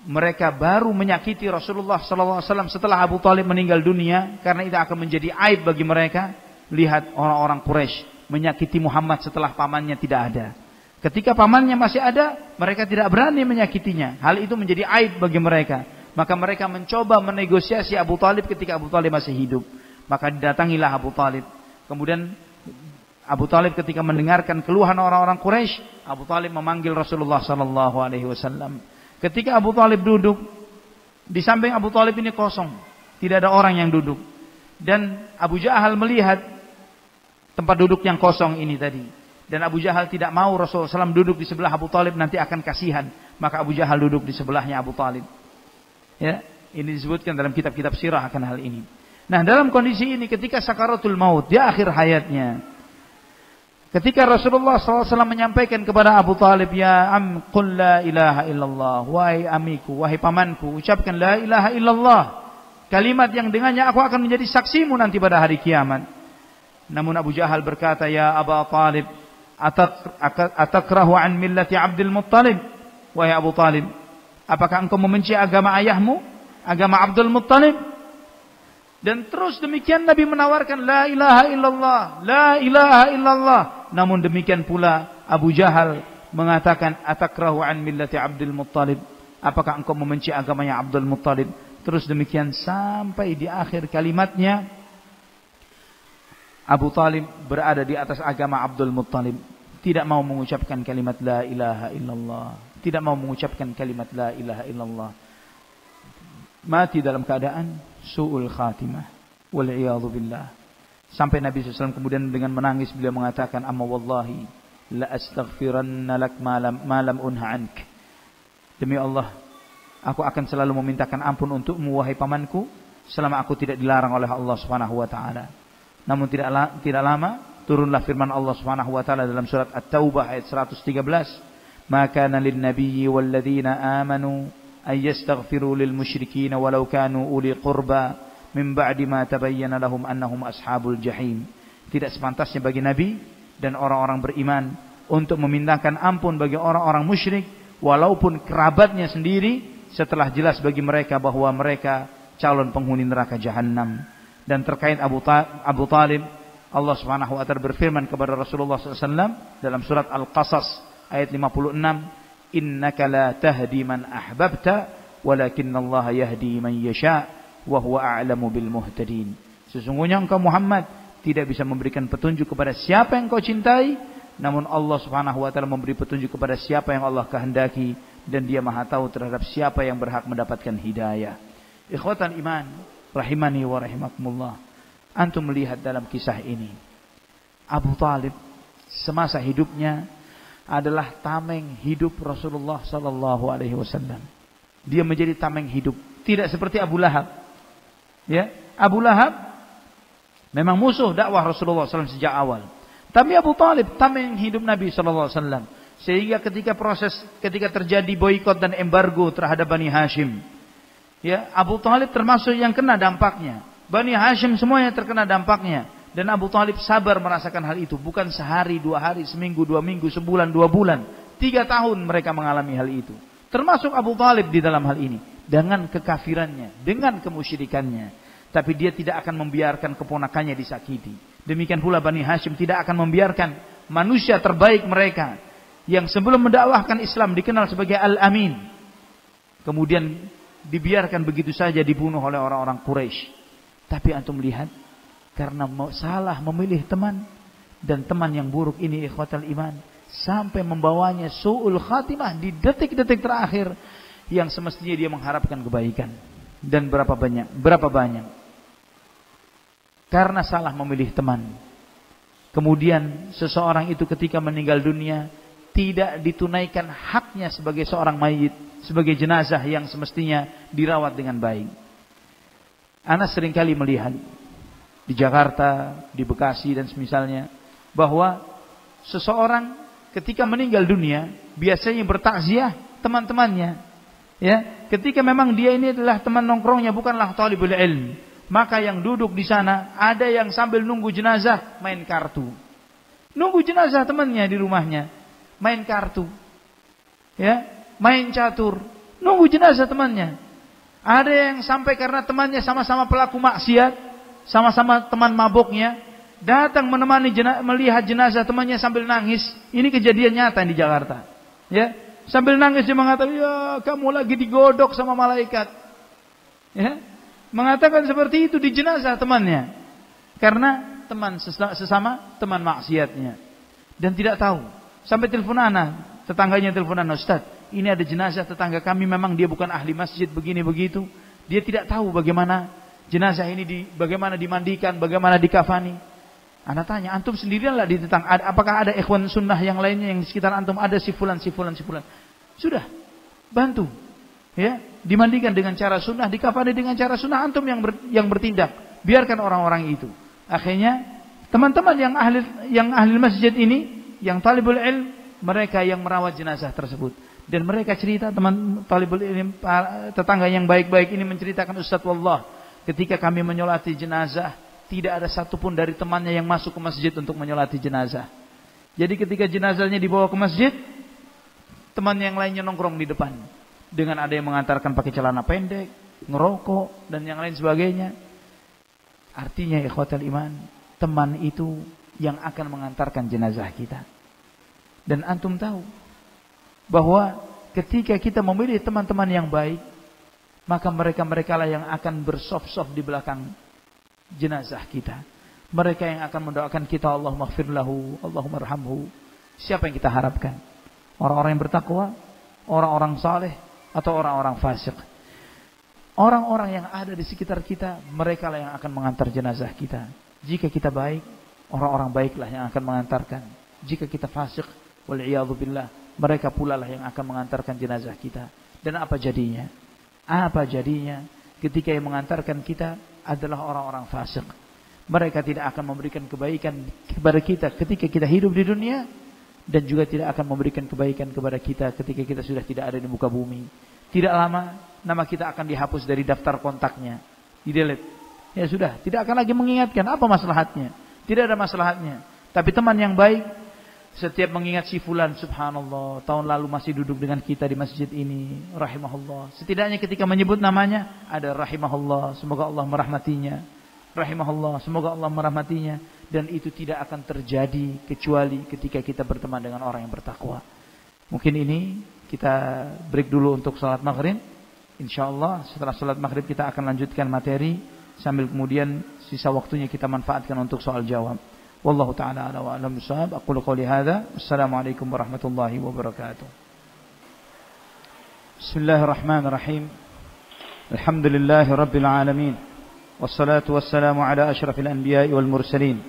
mereka baru menyakiti Rasulullah SAW setelah Abu Talib meninggal dunia, karena itu akan menjadi aib bagi mereka. Lihat orang-orang Quraisy menyakiti Muhammad setelah pamannya tidak ada. Ketika pamannya masih ada, mereka tidak berani menyakitinya. Hal itu menjadi aib bagi mereka. Maka mereka mencoba menegosiasi Abu Talib ketika Abu Talib masih hidup. Maka didatangilah Abu Talib. Kemudian Abu Talib ketika mendengarkan keluhan orang-orang Quraisy, Abu Talib memanggil Rasulullah SAW. Ketika Abu Talib duduk, di samping Abu Talib ini kosong, tidak ada orang yang duduk. Dan Abu Jahal melihat tempat duduk yang kosong ini tadi. Dan Abu Jahal tidak mau Rasulullah SAW duduk di sebelah Abu Talib, nanti akan kasihan. Maka Abu Jahal duduk di sebelahnya Abu Talib. Ya, ini disebutkan dalam kitab-kitab sirah akan hal ini. Nah, dalam kondisi ini ketika sakaratul maut di akhir hayatnya, ketika Rasulullah SAW menyampaikan kepada Abu Talib, ya am qul la ilaha illallah, wahai amiku, wahai pamanku, ucapkan la ilaha illallah, kalimat yang dengannya aku akan menjadi saksimu nanti pada hari kiamat. Namun Abu Jahal berkata, ya Aba Talib, Atakrahu an millati Abdul Muttalib? Wahai Abu Talib, apakah engkau membenci agama ayahmu, agama Abdul Muttalib? Dan terus demikian Nabi menawarkan la ilaha illallah, la ilaha illallah. Namun demikian pula Abu Jahal mengatakan atakrahu an millati Abdul Muttalib? Apakah engkau membenci agamanya Abdul Muttalib? Terus demikian sampai di akhir kalimatnya Abu Talib berada di atas agama Abdul Muttalib, tidak mau mengucapkan kalimat la ilaha illallah, tidak mau mengucapkan kalimat la ilaha illallah. Mati dalam keadaan su'ul khatimah, wal iyadhu billah. Sampai Nabi SAW kemudian dengan menangis beliau mengatakan, amma wallahi la astaghfiranna lak ma lam unha ank. Demi Allah, aku akan selalu memintakan ampun untukmu wahai pamanku selama aku tidak dilarang oleh Allah Subhanahu wa taala. Namun tidak lama turunlah firman Allah Subhanahu wa taala dalam surat At-Taubah ayat 113, "Maka kana lin nabiyyi wal ladzina amanu ay yastaghfiru lil musyrikin walau kanu uli qurba min ba'di ma tabayyana lahum annahum ashabul jahim." Tidak sepantasnya bagi nabi dan orang-orang beriman untuk memintakan ampun bagi orang-orang musyrik walaupun kerabatnya sendiri setelah jelas bagi mereka bahwa mereka calon penghuni neraka jahanam. Dan terkait Abu Talib, Allah Subhanahu wa taala berfirman kepada Rasulullah SAW dalam surat Al-Qasas ayat 56, "Innaka la tahdi man ahbabta, walakinallaha yahdi man yasha, wa huwa a'lamu bil muhtadin." Sesungguhnya engkau Muhammad tidak bisa memberikan petunjuk kepada siapa yang kau cintai, namun Allah Subhanahu wa taala memberi petunjuk kepada siapa yang Allah kehendaki, dan Dia Maha tahu terhadap siapa yang berhak mendapatkan hidayah. Ikhwatan iman, rahimani wa rahimakumullah. Antum melihat dalam kisah ini, Abu Talib semasa hidupnya adalah tameng hidup Rasulullah sallallahu alaihi wasallam. Dia menjadi tameng hidup, tidak seperti Abu Lahab. Ya, Abu Lahab memang musuh dakwah Rasulullah SAW sejak awal. Tapi Abu Talib tameng hidup Nabi sallallahu alaihi wasallam. Sehingga ketika terjadi boikot dan embargo terhadap Bani Hashim, ya, Abu Talib termasuk yang kena dampaknya. Bani Hashim semuanya terkena dampaknya. Dan Abu Talib sabar merasakan hal itu. Bukan sehari, 2 hari, seminggu, 2 minggu, sebulan, 2 bulan. 3 tahun mereka mengalami hal itu. Termasuk Abu Talib di dalam hal ini. Dengan kekafirannya, dengan kemusyrikannya. Tapi dia tidak akan membiarkan keponakannya disakiti. Demikian pula Bani Hashim tidak akan membiarkan manusia terbaik mereka, yang sebelum mendakwahkan Islam dikenal sebagai Al-Amin, kemudian dibiarkan begitu saja dibunuh oleh orang-orang Quraisy. Tapi antum lihat, karena salah memilih teman, dan teman yang buruk ini ikhwatal iman, sampai membawanya su'ul khatimah di detik-detik terakhir yang semestinya dia mengharapkan kebaikan. Dan berapa banyak karena salah memilih teman, kemudian seseorang itu ketika meninggal dunia tidak ditunaikan haknya sebagai seorang mayit, sebagai jenazah yang semestinya dirawat dengan baik. Ana seringkali melihat di Jakarta, di Bekasi dan semisalnya, bahwa seseorang ketika meninggal dunia biasanya bertakziah teman-temannya. Ya, ketika memang dia ini adalah teman nongkrongnya, bukanlah talibul ilm, maka yang duduk di sana ada yang sambil nunggu jenazah main kartu. Nunggu jenazah temannya di rumahnya, main kartu, ya, main catur, nunggu jenazah temannya. Ada yang sampai karena temannya sama-sama pelaku maksiat, sama-sama teman mabuknya, datang menemani melihat jenazah temannya sambil nangis. Ini kejadian nyata di Jakarta. Ya, sambil nangis dia mengatakan, "Ya, kamu lagi digodok sama malaikat." Ya, mengatakan seperti itu di jenazah temannya, karena teman sesama teman maksiatnya, dan tidak tahu. Sampai telepon anak, tetangganya telepon anak, "Ustaz, ini ada jenazah tetangga kami, memang dia bukan ahli masjid begini begitu. Dia tidak tahu bagaimana jenazah ini bagaimana dimandikan, bagaimana dikafani." Anak tanya, "Antum sendirianlah di tetangga, apakah ada ikhwan sunnah yang lainnya yang di sekitar antum? Ada si fulan. Sudah, bantu. Ya, dimandikan dengan cara sunnah, dikafani dengan cara sunnah, antum yang bertindak. Biarkan orang-orang itu." Akhirnya teman-teman yang ahli masjid ini, yang talibul ilm, mereka yang merawat jenazah tersebut. Dan mereka cerita, teman talibul ilm, tetangga yang baik-baik ini menceritakan, "Ustaz, wallah, ketika kami menyolati jenazah, tidak ada satupun dari temannya yang masuk ke masjid untuk menyolati jenazah. Jadi ketika jenazahnya dibawa ke masjid, teman yang lainnya nongkrong di depan. Dengan ada yang mengantarkan pakai celana pendek, ngerokok, dan yang lain sebagainya. Artinya ikhwatal iman, teman itu yang akan mengantarkan jenazah kita. Dan antum tahu bahwa ketika kita memilih teman-teman yang baik, maka mereka-mereka lah yang akan bersof-sof di belakang jenazah kita. Mereka yang akan mendoakan kita, Allahumma ighfir lahu, Allahumma arhamhu. Siapa yang kita harapkan? Orang-orang yang bertakwa, orang-orang saleh, atau orang-orang fasik? Orang-orang yang ada di sekitar kita, mereka lah yang akan mengantar jenazah kita. Jika kita baik, orang-orang baiklah yang akan mengantarkan. Jika kita fasik, wal'iyadzubillah, mereka pula lah yang akan mengantarkan jenazah kita. Dan apa jadinya? Apa jadinya ketika yang mengantarkan kita adalah orang-orang fasik? Mereka tidak akan memberikan kebaikan kepada kita ketika kita hidup di dunia, dan juga tidak akan memberikan kebaikan kepada kita ketika kita sudah tidak ada di muka bumi. Tidak lama nama kita akan dihapus dari daftar kontaknya, di-delete. Ya sudah, tidak akan lagi mengingatkan. Apa maslahatnya? Tidak ada maslahatnya. Tapi teman yang baik setiap mengingat si fulan, subhanallah, tahun lalu masih duduk dengan kita di masjid ini, rahimahullah. Setidaknya ketika menyebut namanya ada rahimahullah, semoga Allah merahmatinya. Rahimahullah, semoga Allah merahmatinya. Dan itu tidak akan terjadi kecuali ketika kita berteman dengan orang yang bertakwa. Mungkin ini kita break dulu untuk salat maghrib. InsyaAllah setelah salat maghrib kita akan lanjutkan materi, sambil kemudian sisa waktunya kita manfaatkan untuk soal jawab. Wallahu ta'ala ala wa alam bisawab. Aqulu qouli hadza. Wassalamualaikum warahmatullahi wabarakatuh. Bismillahirrahmanirrahim. Alhamdulillahi rabbil alamin. Wassalatu wassalamu ala asyrafil anbiya'i wal mursalin,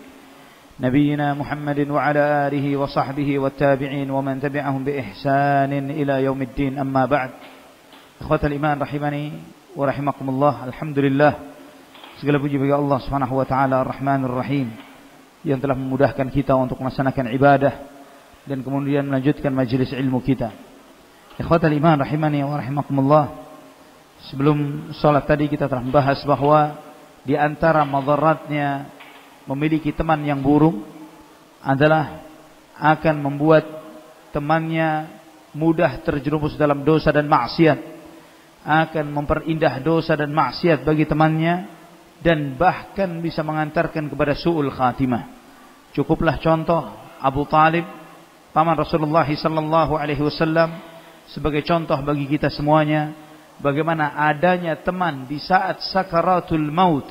nabiyyina Muhammadin wa ala alihi wa sahbihi wat tabi'in wa man tabi'ahum bi ihsanin ila yaumiddin. Amma ba'd. Ikhwatal iman rahimani wa rahimakumullah. Alhamdulillah, segala puji bagi Allah Subhanahu wa taala Ar-Rahmanur Rahim yang telah memudahkan kita untuk melaksanakan ibadah dan kemudian melanjutkan majelis ilmu kita. Ikhwatal iman rahimani wa rahimakumullah. Sebelum salat tadi kita telah membahas bahwa di antara madaratnya memiliki teman yang buruk adalah akan membuat temannya mudah terjerumus dalam dosa dan maksiat, akan memperindah dosa dan maksiat bagi temannya, dan bahkan bisa mengantarkan kepada su'ul khatimah. Cukuplah contoh Abu Talib, paman Rasulullah sallallahu alaihi wasallam, sebagai contoh bagi kita semuanya bagaimana adanya teman di saat sakaratul maut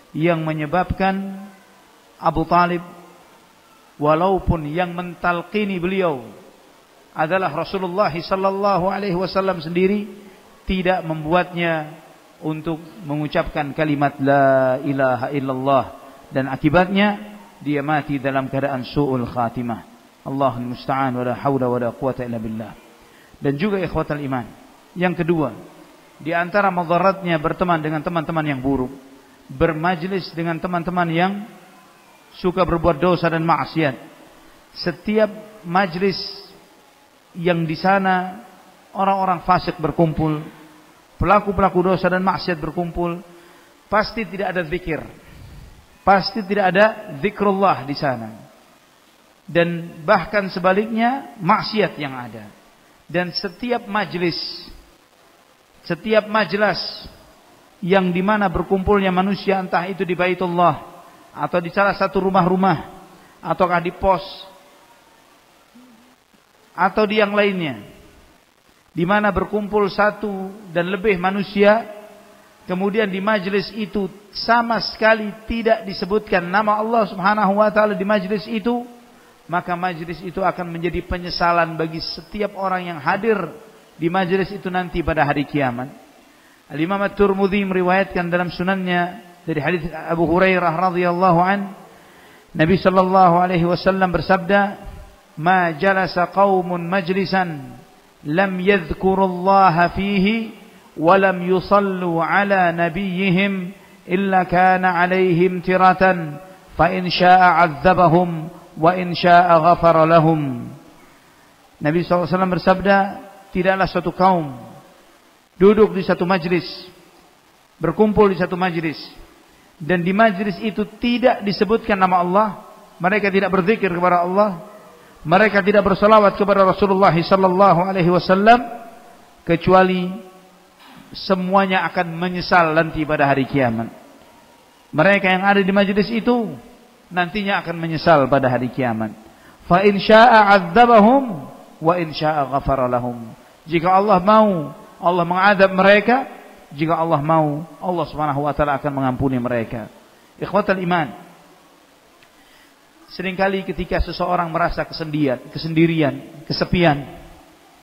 yang menyebabkan Abu Talib, walaupun yang mentalqini beliau adalah Rasulullah sallallahu alaihi wasallam sendiri, tidak membuatnya untuk mengucapkan kalimat la ilaha illallah, dan akibatnya dia mati dalam keadaan su'ul khatimah. Allahul musta'an, wala haula wala quwata illa billah. Dan juga ikhwatal iman, yang kedua, di antara madaratnya berteman dengan teman-teman yang buruk, bermajlis dengan teman-teman yang suka berbuat dosa dan maksiat. Setiap majlis yang di sana orang-orang fasik berkumpul, pelaku-pelaku dosa dan maksiat berkumpul, pasti tidak ada zikir, pasti tidak ada zikrullah di sana. Dan bahkan sebaliknya, maksiat yang ada. Dan setiap majlis, setiap majlis yang dimana berkumpulnya manusia, entah itu di Baitullah atau di salah satu rumah-rumah, ataukah di pos, atau di yang lainnya, di mana berkumpul satu dan lebih manusia, kemudian di majlis itu sama sekali tidak disebutkan nama Allah Subhanahu wa taala di majlis itu, maka majlis itu akan menjadi penyesalan bagi setiap orang yang hadir di majlis itu nanti pada hari kiamat. Al-Imam At-Tirmidzi meriwayatkan dalam sunannya dari hadis Abu Hurairah radhiyallahu an, Nabi sallallahu alaihi wasallam bersabda, "Ma jalasa qaumun majlisan lam yadhkurullaha fihi wa lam yusallu ala nabiyyihim illa kana alaihim tiratan fa in syaa'a 'adzabahum wa in syaa'a ghafara lahum." Nabi sallallahu alaihi wasallam bersabda, tidaklah suatu kaum duduk di satu majlis, berkumpul di satu majlis, dan di majlis itu tidak disebutkan nama Allah, mereka tidak berzikir kepada Allah, mereka tidak berselawat kepada Rasulullah sallallahu alaihi wasallam kecuali semuanya akan menyesal nanti pada hari kiamat. Mereka yang ada di majelis itu nantinya akan menyesal pada hari kiamat. Fa in syaa'a 'adzabahum wa in syaa'a ghafara lahum. Jika Allah mau, Allah mengadab mereka. Jika Allah mau, Allah Subhanahu wa taala akan mengampuni mereka. Ikhwatal iman, seringkali ketika seseorang merasa kesendirian, kesepian,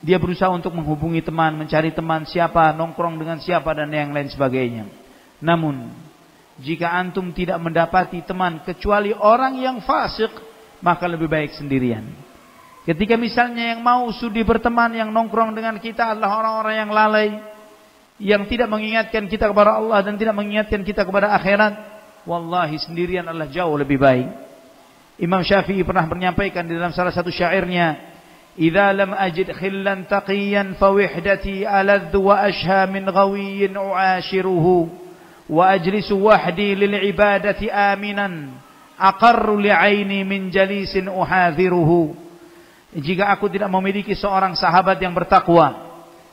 dia berusaha untuk menghubungi teman, mencari teman siapa, nongkrong dengan siapa dan yang lain sebagainya. Namun, jika antum tidak mendapati teman kecuali orang yang fasik, maka lebih baik sendirian. Ketika misalnya yang mau sudi berteman, yang nongkrong dengan kita adalah orang-orang yang lalai, yang tidak mengingatkan kita kepada Allah dan tidak mengingatkan kita kepada akhirat, wallahi sendirian adalah jauh lebih baik. Imam Syafi'i pernah menyampaikan di dalam salah satu syairnya, "Idza lam ajid khillan taqiyan fa wihdati aladh wa ashha min ghawiyyin u'ashiruhu wa ajlisu wahdi lil ibadati aminan aqarru li'aini min jalisin uhadhiruhu." Jika aku tidak memiliki seorang sahabat yang bertakwa,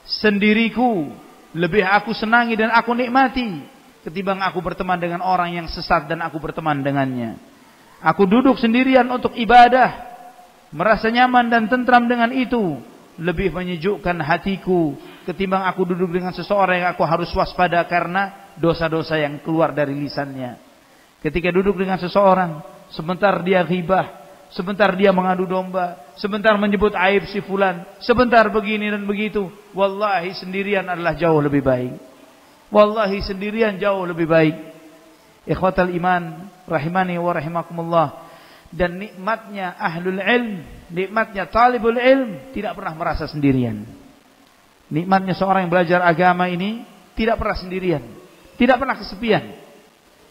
sendiriku lebih aku senangi dan aku nikmati ketimbang aku berteman dengan orang yang sesat dan aku berteman dengannya. Aku duduk sendirian untuk ibadah, merasa nyaman dan tentram dengan itu, lebih menyejukkan hatiku ketimbang aku duduk dengan seseorang yang aku harus waspada karena dosa-dosa yang keluar dari lisannya. Ketika duduk dengan seseorang, sebentar dia ghibah, sebentar dia mengadu domba, sebentar menyebut aib si fulan, sebentar begini dan begitu. Wallahi sendirian adalah jauh lebih baik. Wallahi sendirian jauh lebih baik. Ikhwatal iman rahimani wa rahimakumullah. Dan nikmatnya ahlul ilm, nikmatnya talibul ilm tidak pernah merasa sendirian. Nikmatnya seorang yang belajar agama ini tidak pernah sendirian, tidak pernah kesepian.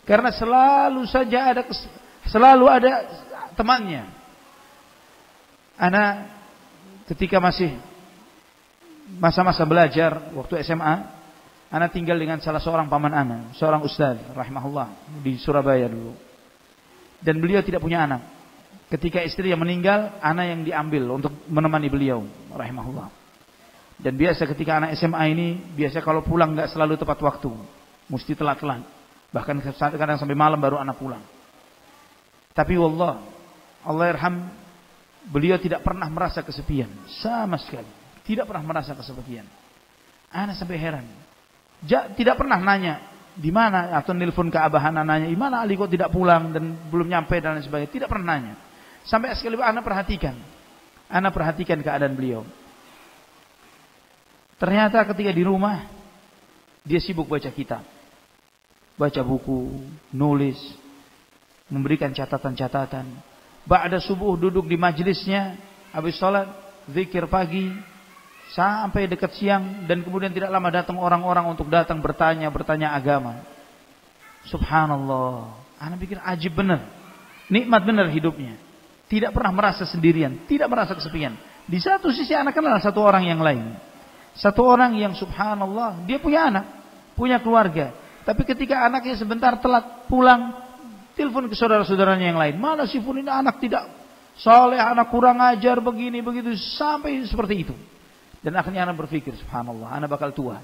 Karena selalu ada temannya. Ana ketika masih masa-masa belajar waktu SMA, ana tinggal dengan salah seorang paman ana, seorang ustaz rahimahullah di Surabaya dulu. Dan beliau tidak punya anak. Ketika istri yang meninggal, ana yang diambil untuk menemani beliau rahimahullah. Dan biasa ketika anak SMA ini, biasa kalau pulang enggak selalu tepat waktu, mesti telat-telat. Bahkan kadang sampai malam baru anak pulang. Tapi wallah, Allah yarham, beliau tidak pernah merasa kesepian sama sekali. Tidak pernah merasa kesepian. Ana sampai heran. Tidak pernah nanya di mana atau nelpon ke abahan nanya, "Di mana Ali kok tidak pulang dan belum nyampe dan lain sebagainya." Tidak pernah nanya. Sampai sekali ana perhatikan keadaan beliau. Ternyata ketika di rumah dia sibuk baca kitab, baca buku, nulis, memberikan catatan-catatan. Ba'da subuh duduk di majelisnya, habis salat, zikir pagi, sampai dekat siang, dan kemudian tidak lama datang orang-orang untuk datang bertanya agama. Subhanallah, ana pikir ajib benar, nikmat benar hidupnya. Tidak pernah merasa sendirian, tidak merasa kesepian. Di satu sisi anak kenal satu orang yang lain, satu orang yang subhanallah dia punya anak, punya keluarga. Tapi ketika anaknya sebentar telat pulang, telepon ke saudara-saudaranya yang lain. "Mana si pun ini anak tidak saleh, anak kurang ajar, begini begitu," sampai seperti itu. Dan akhirnya anak berpikir, subhanallah, anak bakal tua.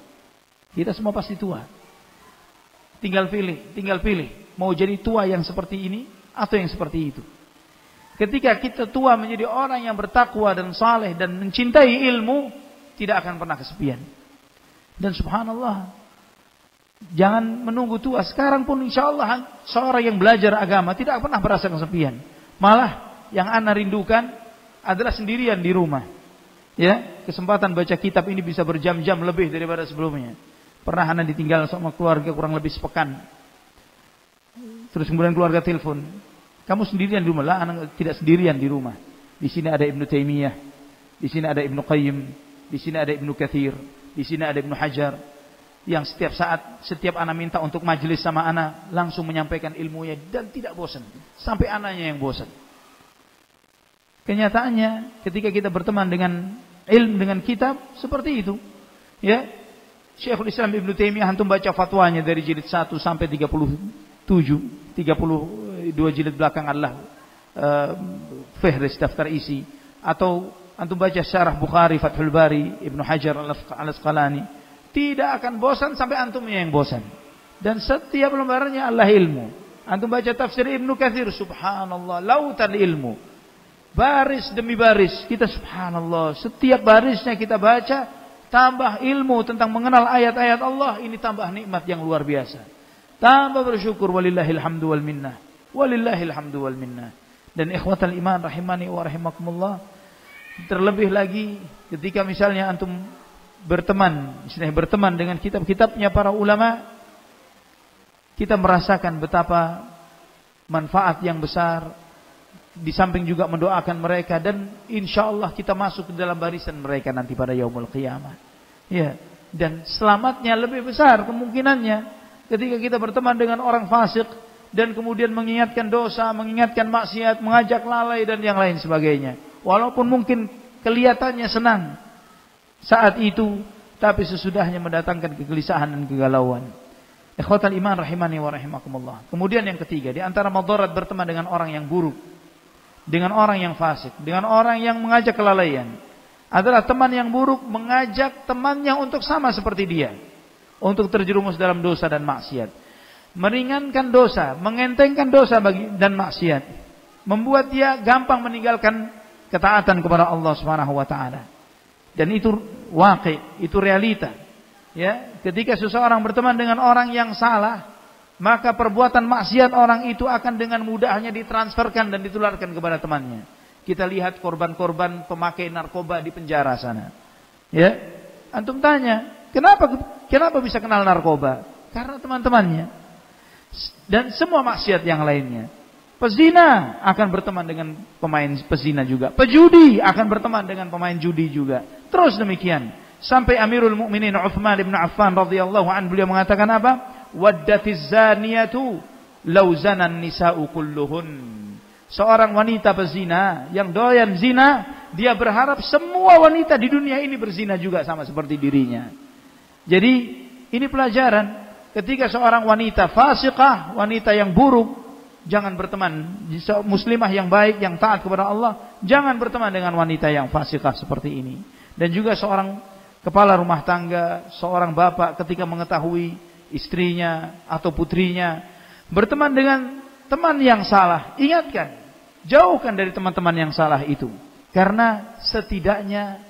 Kita semua pasti tua. Tinggal pilih. Mau jadi tua yang seperti ini atau yang seperti itu. Ketika kita tua menjadi orang yang bertakwa dan saleh dan mencintai ilmu, tidak akan pernah kesepian. Dan subhanallah, jangan menunggu tua. Sekarang pun insya Allah seorang yang belajar agama tidak pernah merasa kesepian. Malah yang ana rindukan adalah sendirian di rumah. Ya, kesempatan baca kitab ini bisa berjam-jam lebih daripada sebelumnya. Pernah ana ditinggal sama keluarga kurang lebih sepekan. Terus kemudian keluarga telepon, "Kamu sendirian di rumah?" "Lah, ana tidak sendirian di rumah. Di sini ada Ibnu Taimiyah, di sini ada Ibnu Qayyim, di sini ada Ibnu Katsir, di sini ada Ibnu Hajar." Yang setiap saat, setiap ana minta untuk majelis sama ana, langsung menyampaikan ilmunya dan tidak bosan. Sampai ananya yang bosan. Kenyataannya ketika kita berteman dengan ilmu, dengan kitab, seperti itu. Ya, Syekhul Islam Ibnu Taimiyah antum baca fatwanya dari jilid 1 sampai 32 jilid belakang adalah fihris daftar isi. atau antum baca syarah Bukhari Fathul Bari Ibnu Hajar Al-Asqalani, tidak akan bosan sampai antumnya yang bosan. Dan setiap lembarannya Allah ilmu. Antum baca tafsir Ibnu Katsir, subhanallah, lautan ilmu. Baris demi baris kita subhanallah, setiap barisnya kita baca tambah ilmu tentang mengenal ayat-ayat Allah. Ini tambah nikmat yang luar biasa. Tambah bersyukur, walillahil hamdu wal minnah. Walillahil hamdu wal minnah. Dan ikhwatal iman rahimani wa rahimakumullah, terlebih lagi ketika misalnya antum berteman dengan kitab-kitabnya para ulama, kita merasakan betapa manfaat yang besar. Di samping juga mendoakan mereka, dan insya Allah kita masuk ke dalam barisan mereka nanti pada yaumul qiyamah. Ya, dan selamatnya lebih besar kemungkinannya ketika kita berteman dengan orang fasik dan kemudian mengingatkan dosa, mengingatkan maksiat, mengajak lalai dan yang lain sebagainya. Walaupun mungkin kelihatannya senang saat itu, tapi sesudahnya mendatangkan kegelisahan dan kegalauan. Ikhwatal iman rahimani wa rahimakumullah. Kemudian yang ketiga, di antara madarat berteman dengan orang yang buruk, dengan orang yang fasik, dengan orang yang mengajak kelalaian, adalah teman yang buruk mengajak temannya untuk sama seperti dia, untuk terjerumus dalam dosa dan maksiat, meringankan dosa, mengentengkan dosa dan maksiat, membuat dia gampang meninggalkan ketaatan kepada Allah Subhanahu wa taala. Dan itu waqi', itu realita. Ya, ketika seseorang berteman dengan orang yang salah, maka perbuatan maksiat orang itu akan dengan mudahnya ditransferkan dan ditularkan kepada temannya. Kita lihat korban-korban pemakai narkoba di penjara sana. Ya, antum tanya, kenapa bisa kenal narkoba? Karena teman-temannya. Dan semua maksiat yang lainnya. Pezina akan berteman dengan pemain pezina juga. Pejudi akan berteman dengan pemain judi juga. Terus demikian. Sampai Amirul Mukminin Utsman bin Affan radhiyallahu anhu, beliau mengatakan apa? Waddatiz zaniyatu law zanan nisa'u kulluhun. Seorang wanita pezina yang doyan zina, dia berharap semua wanita di dunia ini berzina juga sama seperti dirinya. Jadi ini pelajaran, ketika seorang wanita fasiqah, wanita yang buruk, jangan berteman. Muslimah yang baik, yang taat kepada Allah, jangan berteman dengan wanita yang fasiqah seperti ini. Dan juga seorang kepala rumah tangga, seorang bapak ketika mengetahui istrinya atau putrinya berteman dengan teman yang salah, ingatkan, jauhkan dari teman-teman yang salah itu. Karena setidaknya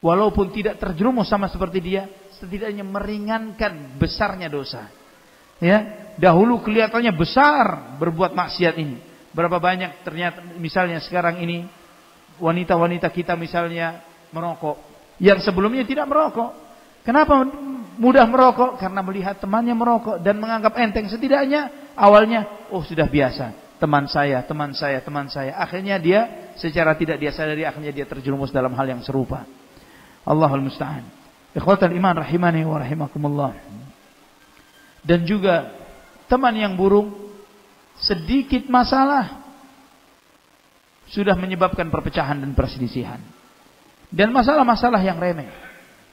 walaupun tidak terjerumus sama seperti dia, setidaknya meringankan besarnya dosa. Ya, dahulu kelihatannya besar berbuat maksiat ini. Berapa banyak ternyata misalnya sekarang ini wanita-wanita kita misalnya merokok yang sebelumnya tidak merokok. Kenapa mudah merokok? Karena melihat temannya merokok dan menganggap enteng. Setidaknya awalnya, oh sudah biasa, teman saya. Akhirnya dia secara tidak dia sadari, akhirnya dia terjerumus dalam hal yang serupa. Allahul musta'an. Ikhwatal iman rahimani wa rahimakumullah. Dan juga teman yang buruk, sedikit masalah sudah menyebabkan perpecahan dan perselisihan. Dan masalah-masalah yang remeh,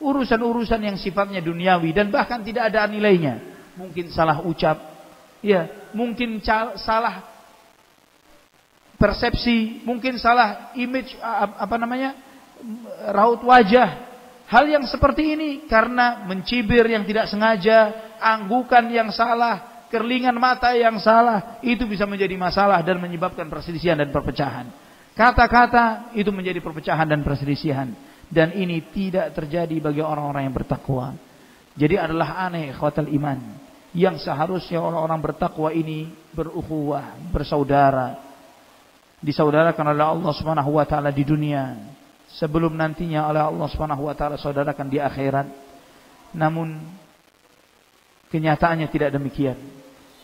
urusan-urusan yang sifatnya duniawi dan bahkan tidak ada nilainya. Mungkin salah ucap, ya, mungkin salah persepsi, mungkin salah image, raut wajah. Hal yang seperti ini karena mencibir yang tidak sengaja, anggukan yang salah, kerlingan mata yang salah, itu bisa menjadi masalah dan menyebabkan perselisihan dan perpecahan. Kata-kata itu menjadi perpecahan dan perselisihan. Dan ini tidak terjadi bagi orang-orang yang bertakwa. Jadi adalah aneh ikhwatal iman, yang seharusnya orang-orang bertakwa ini berukhuwah, bersaudara, disaudarakan oleh Allah Subhanahu wa taala di dunia, sebelum nantinya oleh Allah Subhanahu wa taala saudarakan di akhirat. Namun kenyataannya tidak demikian.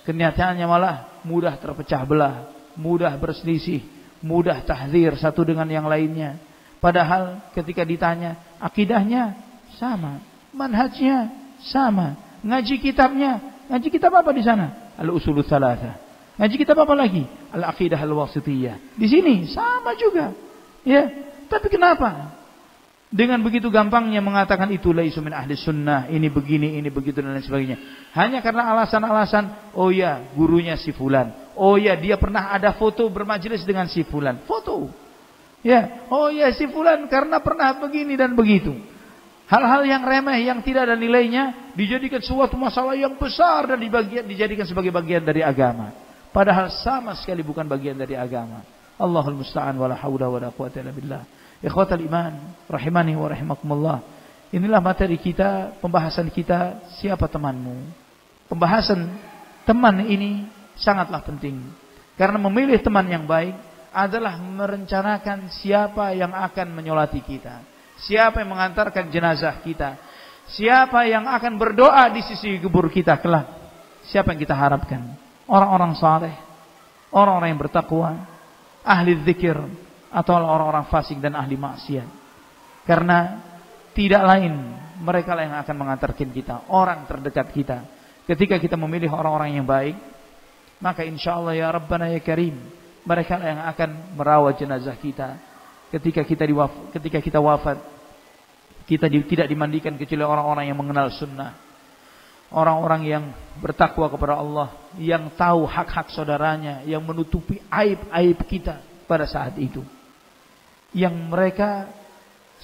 Kenyataannya malah mudah terpecah belah, mudah berselisih, mudah tahdzir satu dengan yang lainnya. Padahal ketika ditanya, akidahnya sama, manhajnya sama, ngaji kitab apa di sana? Al-Usulul Tsalatsa. Ngaji kitab apa lagi? Al-Aqidah Al-Wasithiyah. Di sini sama juga. Ya, tapi kenapa? Dengan begitu gampangnya mengatakan itu laisu min ahli sunnah, ini begini, ini begitu dan lain sebagainya. Hanya karena alasan-alasan, oh ya, gurunya si fulan. Oh ya, dia pernah ada foto bermajelis dengan si fulan. Foto. Ya, oh ya si fulan karena pernah begini dan begitu. Hal-hal yang remeh yang tidak ada nilainya dijadikan suatu masalah yang besar dan dijadikan sebagai bagian dari agama. Padahal sama sekali bukan bagian dari agama. Allahul musta'an wala haula wala quwwata illa billah. Ikhwatal iman, rahimani wa rahimakumullah. Inilah materi kita, pembahasan kita, siapa temanmu. Pembahasan teman ini sangatlah penting. Karena memilih teman yang baik adalah merencanakan siapa yang akan menyolati kita. Siapa yang mengantarkan jenazah kita. Siapa yang akan berdoa di sisi kubur kita kelak. Siapa yang kita harapkan. Orang-orang saleh, orang-orang yang bertakwa, ahli zikir, atau orang-orang fasik dan ahli maksiat. Karena tidak lain mereka lah yang akan mengantarkan kita, orang terdekat kita. Ketika kita memilih orang-orang yang baik, maka insyaallah ya Rabbana ya Karim, mereka lah yang akan merawat jenazah kita. Ketika kita wafat, kita tidak dimandikan kecuali orang-orang yang mengenal sunnah, orang-orang yang bertakwa kepada Allah, yang tahu hak-hak saudaranya, yang menutupi aib-aib kita pada saat itu, yang mereka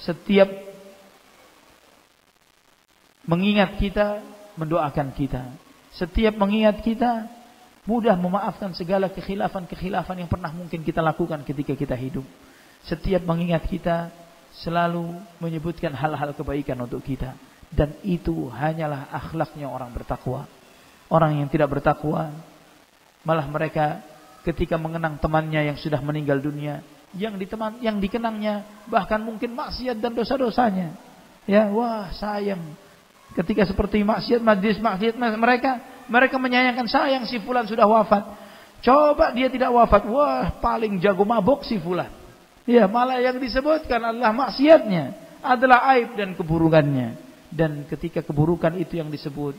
setiap mengingat kita, mendoakan kita. Setiap mengingat kita, mudah memaafkan segala kekhilafan-kekhilafan yang pernah mungkin kita lakukan ketika kita hidup. Setiap mengingat kita, selalu menyebutkan hal-hal kebaikan untuk kita. Dan itu hanyalah akhlaknya orang bertakwa. Orang yang tidak bertakwa, malah mereka ketika mengenang temannya yang sudah meninggal dunia, yang dikenangnya bahkan mungkin maksiat dan dosa-dosanya. Ya, wah sayang. Ketika seperti maksiat, majlis maksiat mereka menyayangkan, sayang si fulan sudah wafat. Coba dia tidak wafat, wah paling jago mabok si fulan. Ya, malah yang disebutkan adalah maksiatnya, adalah aib dan keburukannya. Dan ketika keburukan itu yang disebut,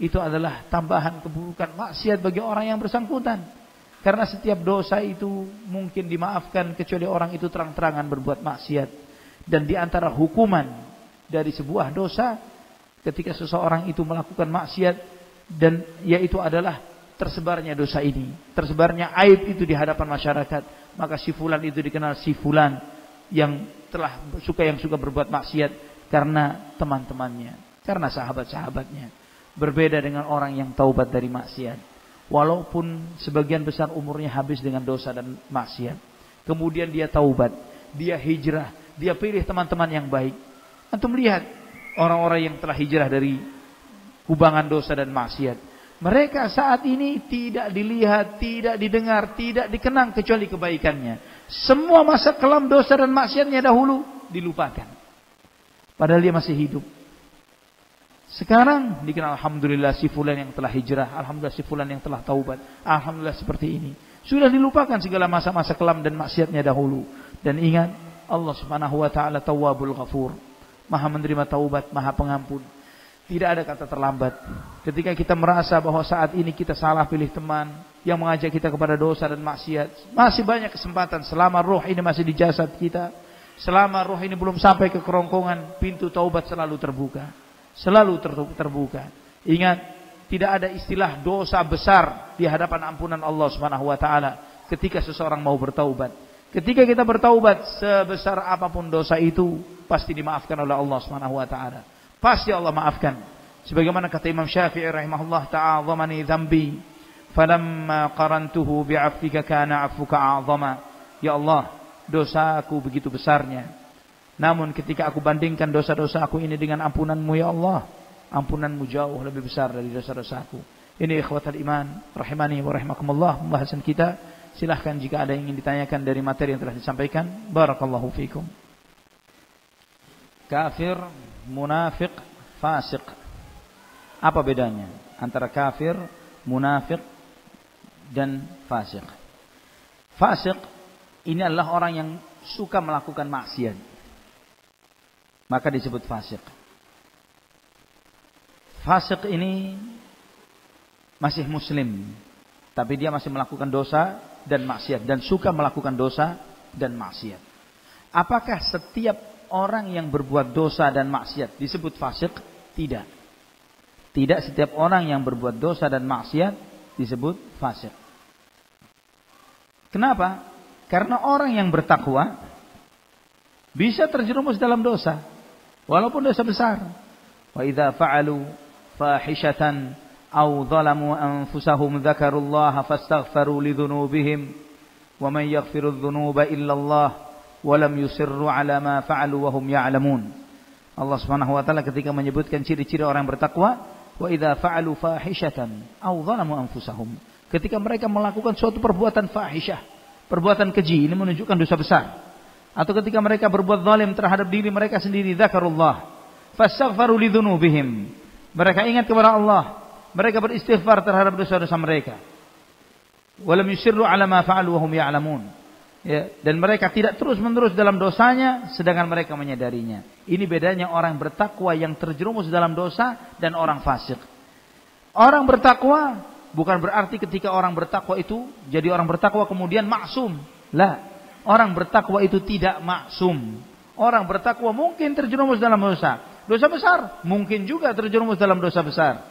itu adalah tambahan keburukan maksiat bagi orang yang bersangkutan. Karena setiap dosa itu mungkin dimaafkan kecuali orang itu terang-terangan berbuat maksiat. Dan di antara hukuman dari sebuah dosa, ketika seseorang itu melakukan maksiat, dan yaitu adalah tersebarnya dosa ini, tersebarnya aib itu di hadapan masyarakat, maka si fulan itu dikenal si fulan yang suka berbuat maksiat karena teman-temannya, karena sahabat-sahabatnya. Berbeda dengan orang yang taubat dari maksiat, walaupun sebagian besar umurnya habis dengan dosa dan maksiat, kemudian dia taubat, dia hijrah, dia pilih teman-teman yang baik. Antum lihat orang-orang yang telah hijrah dari kubangan dosa dan maksiat, mereka saat ini tidak dilihat, tidak didengar, tidak dikenang kecuali kebaikannya. Semua masa kelam dosa dan maksiatnya dahulu dilupakan, padahal dia masih hidup. Sekarang dikenal, alhamdulillah si fulan yang telah hijrah, alhamdulillah si fulan yang telah taubat, alhamdulillah seperti ini. Sudah dilupakan segala masa-masa kelam dan maksiatnya dahulu. Dan ingat, Allah Subhanahu wa taala Tawwabul Ghafur, Maha menerima taubat, Maha pengampun. Tidak ada kata terlambat. Ketika kita merasa bahwa saat ini kita salah pilih teman yang mengajak kita kepada dosa dan maksiat, masih banyak kesempatan selama roh ini masih di jasad kita, selama roh ini belum sampai ke kerongkongan, pintu taubat selalu terbuka. Selalu terbuka. Ingat, tidak ada istilah dosa besar di hadapan ampunan Allah Subhanahu wa taala ketika seseorang mau bertaubat. Ketika kita bertaubat, sebesar apapun dosa itu pasti dimaafkan oleh Allah Subhanahu wa taala. Pasti Allah maafkan. Sebagaimana kata Imam Syafi'i rahimahullah, ta'azamani dzambi falamma qarantuhu bi'afwika kana 'afwuka a'zama. Ya Allah, dosaku begitu besarnya, namun ketika aku bandingkan dosa-dosa aku ini dengan ampunanmu ya Allah, ampunanmu jauh lebih besar dari dosa-dosaku. Ini ikhwatal iman, rahimani wa rahimakumullah, pembahasan kita. Silahkan jika ada yang ingin ditanyakan dari materi yang telah disampaikan. Barakallahu fikum. Kafir, munafik, fasik. Apa bedanya antara kafir, munafik, dan fasik? Fasik ini adalah orang yang suka melakukan maksiat, maka disebut fasik. Fasik ini masih muslim, tapi dia masih melakukan dosa dan maksiat, dan suka melakukan dosa dan maksiat. Apakah setiap orang yang berbuat dosa dan maksiat disebut fasik? Tidak. Tidak setiap orang yang berbuat dosa dan maksiat disebut fasik. Kenapa? Karena orang yang bertakwa Bisa terjerumus dalam dosa, walaupun dosa besar. Wa idza fa'alu fahishatan aw zalamu anfusahum dzakarullaha fastaghfiru lidzunubihim wa man yaghfiru dzunuba illa Allah wa lam yusirru 'ala ma fa'alu wa hum ya'lamun. Allah Subhanahu wa taala ketika menyebutkan ciri-ciri orang bertakwa, wa idza fa'alu fahishatan aw zalamu anfusahum, ketika mereka melakukan suatu perbuatan fahisyah, perbuatan keji, ini menunjukkan dosa besar, atau ketika mereka berbuat zalim terhadap diri mereka sendiri, dzakarullah fastaghfiru lidzunubihim, mereka ingat kepada Allah, mereka beristighfar terhadap dosa-dosa mereka, walam yusirru 'ala ma fa'alu wa hum ya'lamun, ya, dan mereka tidak terus-menerus dalam dosanya sedangkan mereka menyadarinya. Ini bedanya orang bertakwa yang terjerumus dalam dosa dan orang fasik. Orang bertakwa bukan berarti ketika orang bertakwa itu jadi orang bertakwa kemudian maksum. Lah, orang bertakwa itu tidak maksum. Orang bertakwa mungkin terjerumus dalam dosa. Dosa besar mungkin juga terjerumus dalam dosa besar.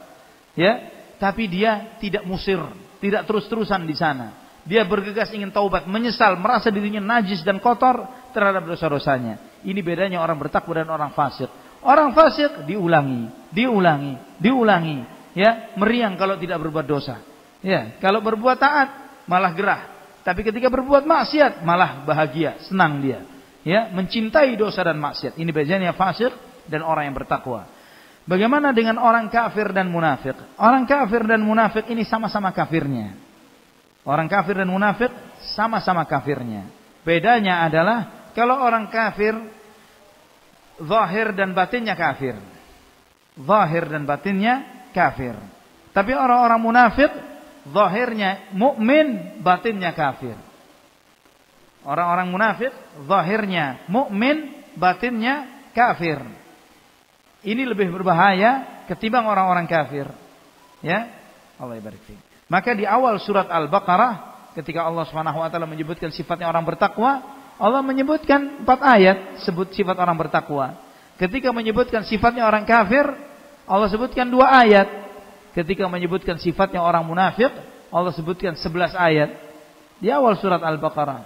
Ya, tapi dia tidak musir, tidak terus-terusan di sana. Dia bergegas ingin taubat, menyesal, merasa dirinya najis dan kotor terhadap dosa-dosanya. Ini bedanya orang bertakwa dan orang fasik. Orang fasik diulangi, ya, meriang kalau tidak berbuat dosa. Ya, kalau berbuat taat malah gerah. Tapi ketika berbuat maksiat malah bahagia, senang dia. Ya, mencintai dosa dan maksiat. Ini bedanya fasik dan orang yang bertakwa. Bagaimana dengan orang kafir dan munafik? Orang kafir dan munafik ini sama-sama kafirnya. Orang kafir dan munafik sama-sama kafirnya. Bedanya adalah kalau orang kafir zahir dan batinnya kafir. Zahir dan batinnya kafir. Tapi orang-orang munafik zahirnya mukmin, batinnya kafir. Orang-orang munafik zahirnya mukmin, batinnya kafir. Ini lebih berbahaya ketimbang orang-orang kafir. Ya, Allah barik fiik. Maka di awal surat Al-Baqarah ketika Allah Subhanahu wa taala menyebutkan sifatnya orang bertakwa, Allah menyebutkan 4 ayat sebut sifat orang bertakwa. Ketika menyebutkan sifatnya orang kafir, Allah sebutkan 2 ayat. Ketika menyebutkan sifatnya orang munafik, Allah sebutkan 11 ayat. Di awal surat Al-Baqarah,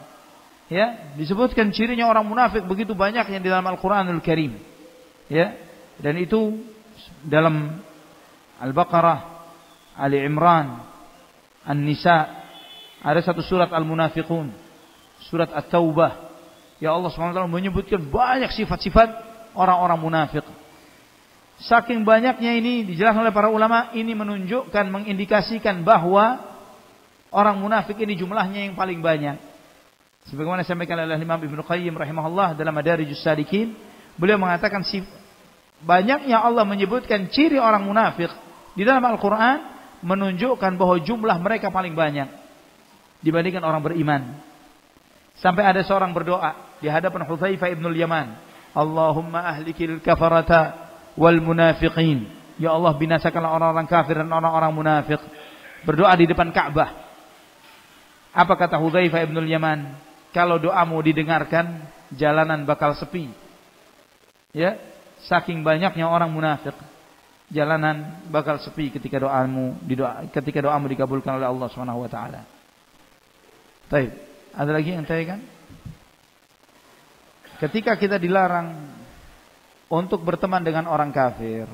ya, disebutkan cirinya orang munafik begitu banyak yang di dalam Al-Qur'anul Karim. Ya, dan itu dalam Al-Baqarah, Ali Imran, An-Nisa, ada satu surat Al-Munafiqun, surat At-Taubah. Ya, Allah SWT menyebutkan banyak sifat-sifat orang-orang munafik. Saking banyaknya ini dijelaskan oleh para ulama, ini menunjukkan, mengindikasikan bahwa orang munafik ini jumlahnya yang paling banyak. Sebagaimana disampaikan oleh Imam Ibnu Qayyim rahimahullah dalam Madarijus Salikin, beliau mengatakan banyaknya Allah menyebutkan ciri orang munafik di dalam Al-Quran menunjukkan bahwa jumlah mereka paling banyak dibandingkan orang beriman. Sampai ada seorang berdoa di hadapan Hudzaifah ibnul Yaman, Allahumma ahlikil kafarata wal munafiqin. Ya Allah, binasakanlah orang-orang kafir dan orang-orang munafik. Berdoa di depan Ka'bah. Apa kata Hudzaifah ibnul Yaman? Kalau doamu didengarkan, jalanan bakal sepi. Ya, saking banyaknya orang munafik, jalanan bakal sepi ketika doamu dikabulkan oleh Allah Subhanahu wa taala. Baik, ada lagi yang tanyakan? Ketika kita dilarang untuk berteman dengan orang kafir,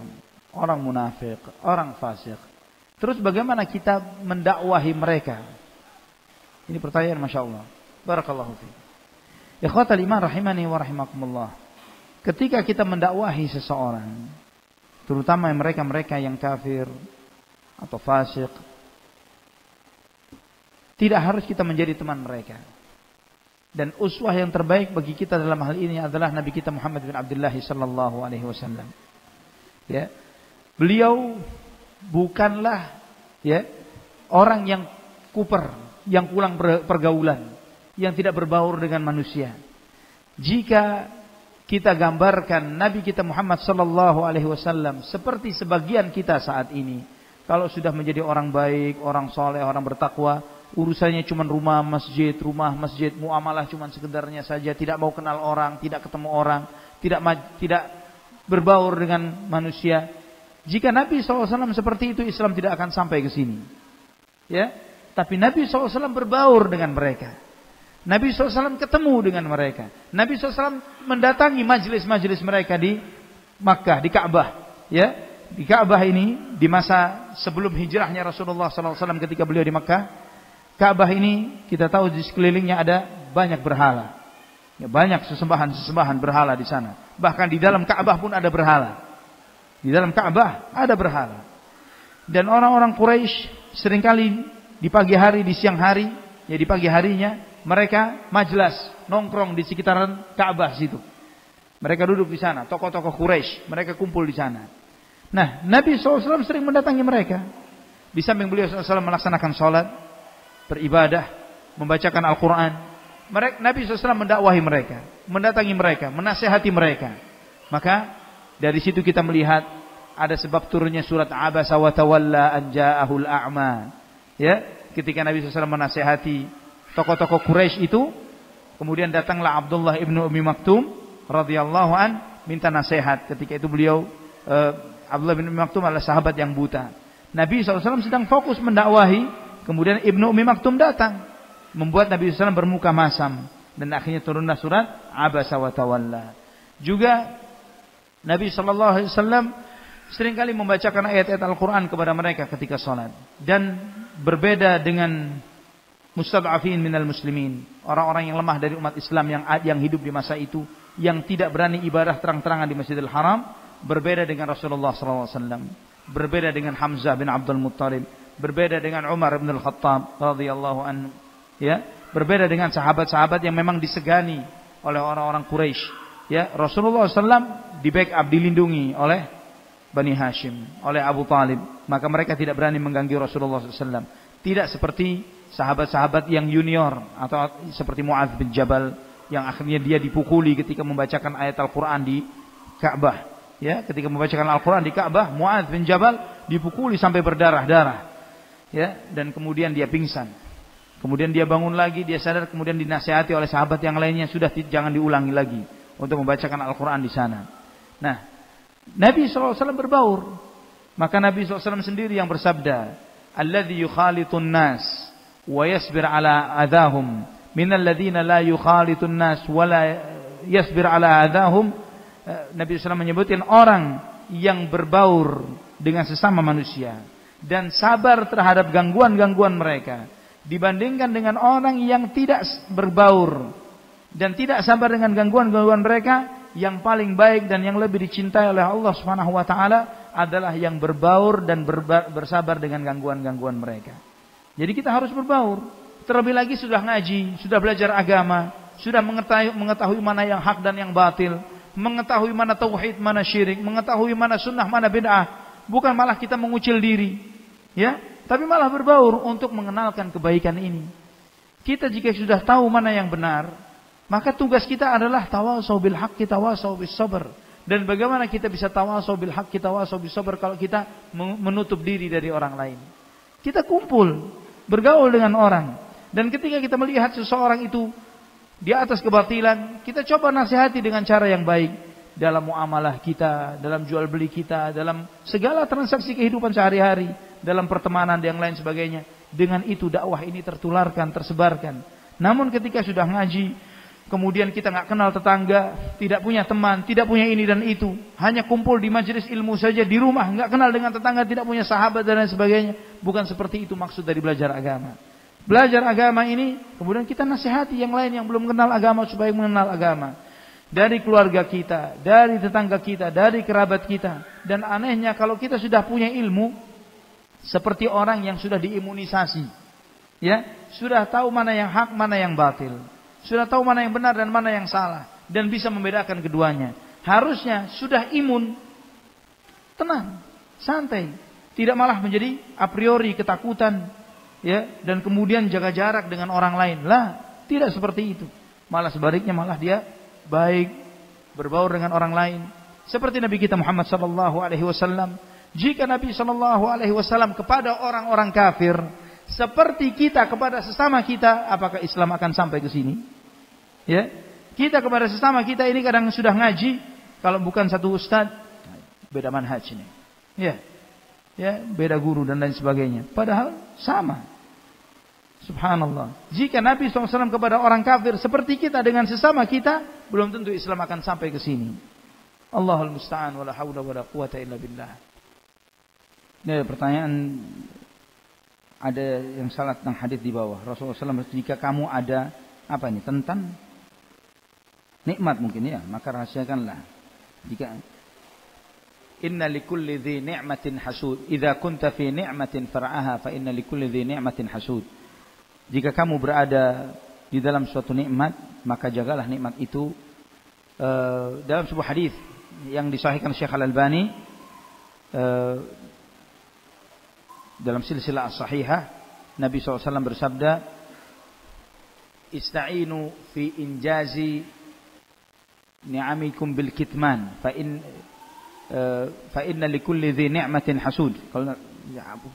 orang munafik, orang fasik, terus bagaimana kita mendakwahi mereka? Ini pertanyaan, Masya Allah. Barakallahu fiik. Ikhwatal iman rahimani wa rahimakumullah. Ketika kita mendakwahi seseorang, terutama mereka-mereka yang kafir atau fasik, tidak harus kita menjadi teman mereka. Dan uswah yang terbaik bagi kita dalam hal ini adalah Nabi kita Muhammad bin Abdullah sallallahu alaihi wasallam. Ya. Beliau bukanlah, ya, orang yang kuper, yang pulang pergaulan, yang tidak berbaur dengan manusia. Jika kita gambarkan Nabi kita Muhammad sallallahu alaihi wasallam seperti sebagian kita saat ini, kalau sudah menjadi orang baik, orang soleh, orang bertakwa, urusannya cuma rumah masjid, muamalah cuma sekedarnya saja, tidak mau kenal orang, tidak ketemu orang, tidak berbaur dengan manusia. Jika Nabi SAW seperti itu, Islam tidak akan sampai ke sini. Ya, tapi Nabi SAW berbaur dengan mereka. Nabi SAW ketemu dengan mereka. Nabi SAW mendatangi majelis-majelis mereka di Makkah, di Ka'bah. Ya, di Ka'bah ini di masa sebelum hijrahnya Rasulullah SAW ketika beliau di Makkah. Ka'bah ini kita tahu di sekelilingnya ada banyak berhala. Ya, banyak sesembahan berhala di sana. Bahkan di dalam Ka'bah pun ada berhala. Di dalam Ka'bah ada berhala. Dan orang-orang Quraisy seringkali di pagi hari, di siang hari, ya di pagi harinya mereka majlis nongkrong di sekitaran Ka'bah situ. Mereka duduk di sana, tokoh-tokoh Quraisy, mereka kumpul di sana. Nah, Nabi SAW sering mendatangi mereka. Di samping beliau SAW melaksanakan sholat, beribadah, membacakan Al-Quran, Nabi SAW mendakwahi mereka, mendatangi mereka, menasihati mereka. Maka dari situ kita melihat ada sebab turunnya surat Abasa wa Tawalla an ja'ahul a'ma. Ya, ketika Nabi SAW menasihati tokoh-tokoh Quraisy itu, kemudian datanglah Abdullah ibnu Ummi Maktum radhiyallahu an minta nasihat. Ketika itu beliau Abdullah bin Ummi Maktum adalah sahabat yang buta. Nabi SAW sedang fokus mendakwahi, kemudian Ibnu Ummi Maktum datang, membuat Nabi SAW bermuka masam, dan akhirnya turunlah surat Abasa wa Tawalla. Juga Nabi SAW seringkali membacakan ayat-ayat Al-Quran kepada mereka ketika sholat. Dan berbeda dengan mustad'afin minal muslimin, orang-orang yang lemah dari umat Islam yang hidup di masa itu, yang tidak berani ibadah terang-terangan di Masjidil Haram, berbeda dengan Rasulullah SAW, berbeda dengan Hamzah bin Abdul Muttalib, berbeda dengan Umar bin Al-Khattab radhiyallahu anhu, ya, berbeda dengan sahabat-sahabat yang memang disegani oleh orang-orang Quraisy. Ya, Rasulullah SAW di backup, dilindungi oleh Bani Hashim, oleh Abu Talib. Maka mereka tidak berani mengganggu Rasulullah SAW. Tidak seperti sahabat-sahabat yang junior, atau seperti Mu'adz bin Jabal, yang akhirnya dia dipukuli ketika membacakan ayat Al-Quran di Ka'bah. Ya, ketika membacakan Al-Quran di Ka'bah, Mu'adz bin Jabal dipukuli sampai berdarah-darah. Ya, dan kemudian dia pingsan. Kemudian dia bangun lagi, dia sadar, kemudian dinasihati oleh sahabat yang lainnya, sudah jangan diulangi lagi untuk membacakan Al-Quran di sana. Nah, Nabi SAW berbaur. Maka Nabi SAW sendiri yang bersabda, alladzi yukhalitun nas wa yasbir ala adahum minal ladzina la yukhalitun nas wa la yasbir ala adahum. Nabi SAW menyebutkan orang yang berbaur dengan sesama manusia dan sabar terhadap gangguan-gangguan mereka, dibandingkan dengan orang yang tidak berbaur dan tidak sabar dengan gangguan-gangguan mereka. Yang paling baik dan yang lebih dicintai oleh Allah Subhanahu wa taala adalah yang berbaur dan bersabar dengan gangguan-gangguan mereka. Jadi kita harus berbaur. Terlebih lagi sudah ngaji, sudah belajar agama, sudah mengetahui mana yang hak dan yang batil, mengetahui mana tauhid, mana syirik, mengetahui mana sunnah, mana bid'ah. Bukan malah kita mengucil diri, ya, tapi malah berbaur untuk mengenalkan kebaikan ini. Kita jika sudah tahu mana yang benar, maka tugas kita adalah tawasau bil haqqi tawasau bis sabr. Dan bagaimana kita bisa tawasau bil haqqi tawasau bis sabr kalau kita menutup diri dari orang lain? Kita kumpul, bergaul dengan orang. Dan ketika kita melihat seseorang itu di atas kebatilan, kita coba nasihati dengan cara yang baik. Dalam muamalah kita, dalam jual beli kita, dalam segala transaksi kehidupan sehari-hari, dalam pertemanan dan yang lain sebagainya. Dengan itu dakwah ini tertularkan, tersebarkan. Namun ketika sudah ngaji, kemudian kita nggak kenal tetangga, tidak punya teman, tidak punya ini dan itu, hanya kumpul di majelis ilmu saja di rumah, nggak kenal dengan tetangga, tidak punya sahabat dan lain sebagainya. Bukan seperti itu maksud dari belajar agama. Belajar agama ini, kemudian kita nasihati yang lain yang belum kenal agama supaya mengenal agama. Dari keluarga kita, dari tetangga kita, dari kerabat kita. Dan anehnya kalau kita sudah punya ilmu, seperti orang yang sudah diimunisasi, ya, sudah tahu mana yang hak, mana yang batil. Sudah tahu mana yang benar dan mana yang salah, dan bisa membedakan keduanya. Harusnya sudah imun, tenang, santai, tidak malah menjadi a priori ketakutan, ya, dan kemudian jaga jarak dengan orang lain. Lah, tidak seperti itu. Malah sebaliknya, malah dia baik, berbaur dengan orang lain. Seperti Nabi kita Muhammad SAW. Jika Nabi SAW kepada orang-orang kafir seperti kita kepada sesama kita, apakah Islam akan sampai ke sini? Ya, kita kepada sesama kita ini kadang sudah ngaji, kalau bukan satu ustaz, beda manhaj ini. Ya, beda guru dan lain sebagainya. Padahal sama. Subhanallah. Jika Nabi SAW kepada orang kafir seperti kita dengan sesama kita, belum tentu Islam akan sampai ke sini. Allahul musta'an wala haula wala quwata illa billah. Ini ada pertanyaan, ada yang salah tentang hadis di bawah. Rasulullah SAW, jika kamu ada apa ini tentang nikmat mungkin ya, maka rahasiakanlah. Jika inna likulli dhi ni'matin hasud, idza kunta fi ni'matin far'aha fa inna likulli dhi ni'matin hasud. Jika kamu berada di dalam suatu nikmat, maka jagalah nikmat itu. Dalam sebuah hadis yang disahihkan Syekh Al-Albani dalam silsilah as-sahihah, Nabi SAW bersabda, ista'inu fi injazi ni'amikum bil kitman fa inna likulli dhi ni'matin hasud.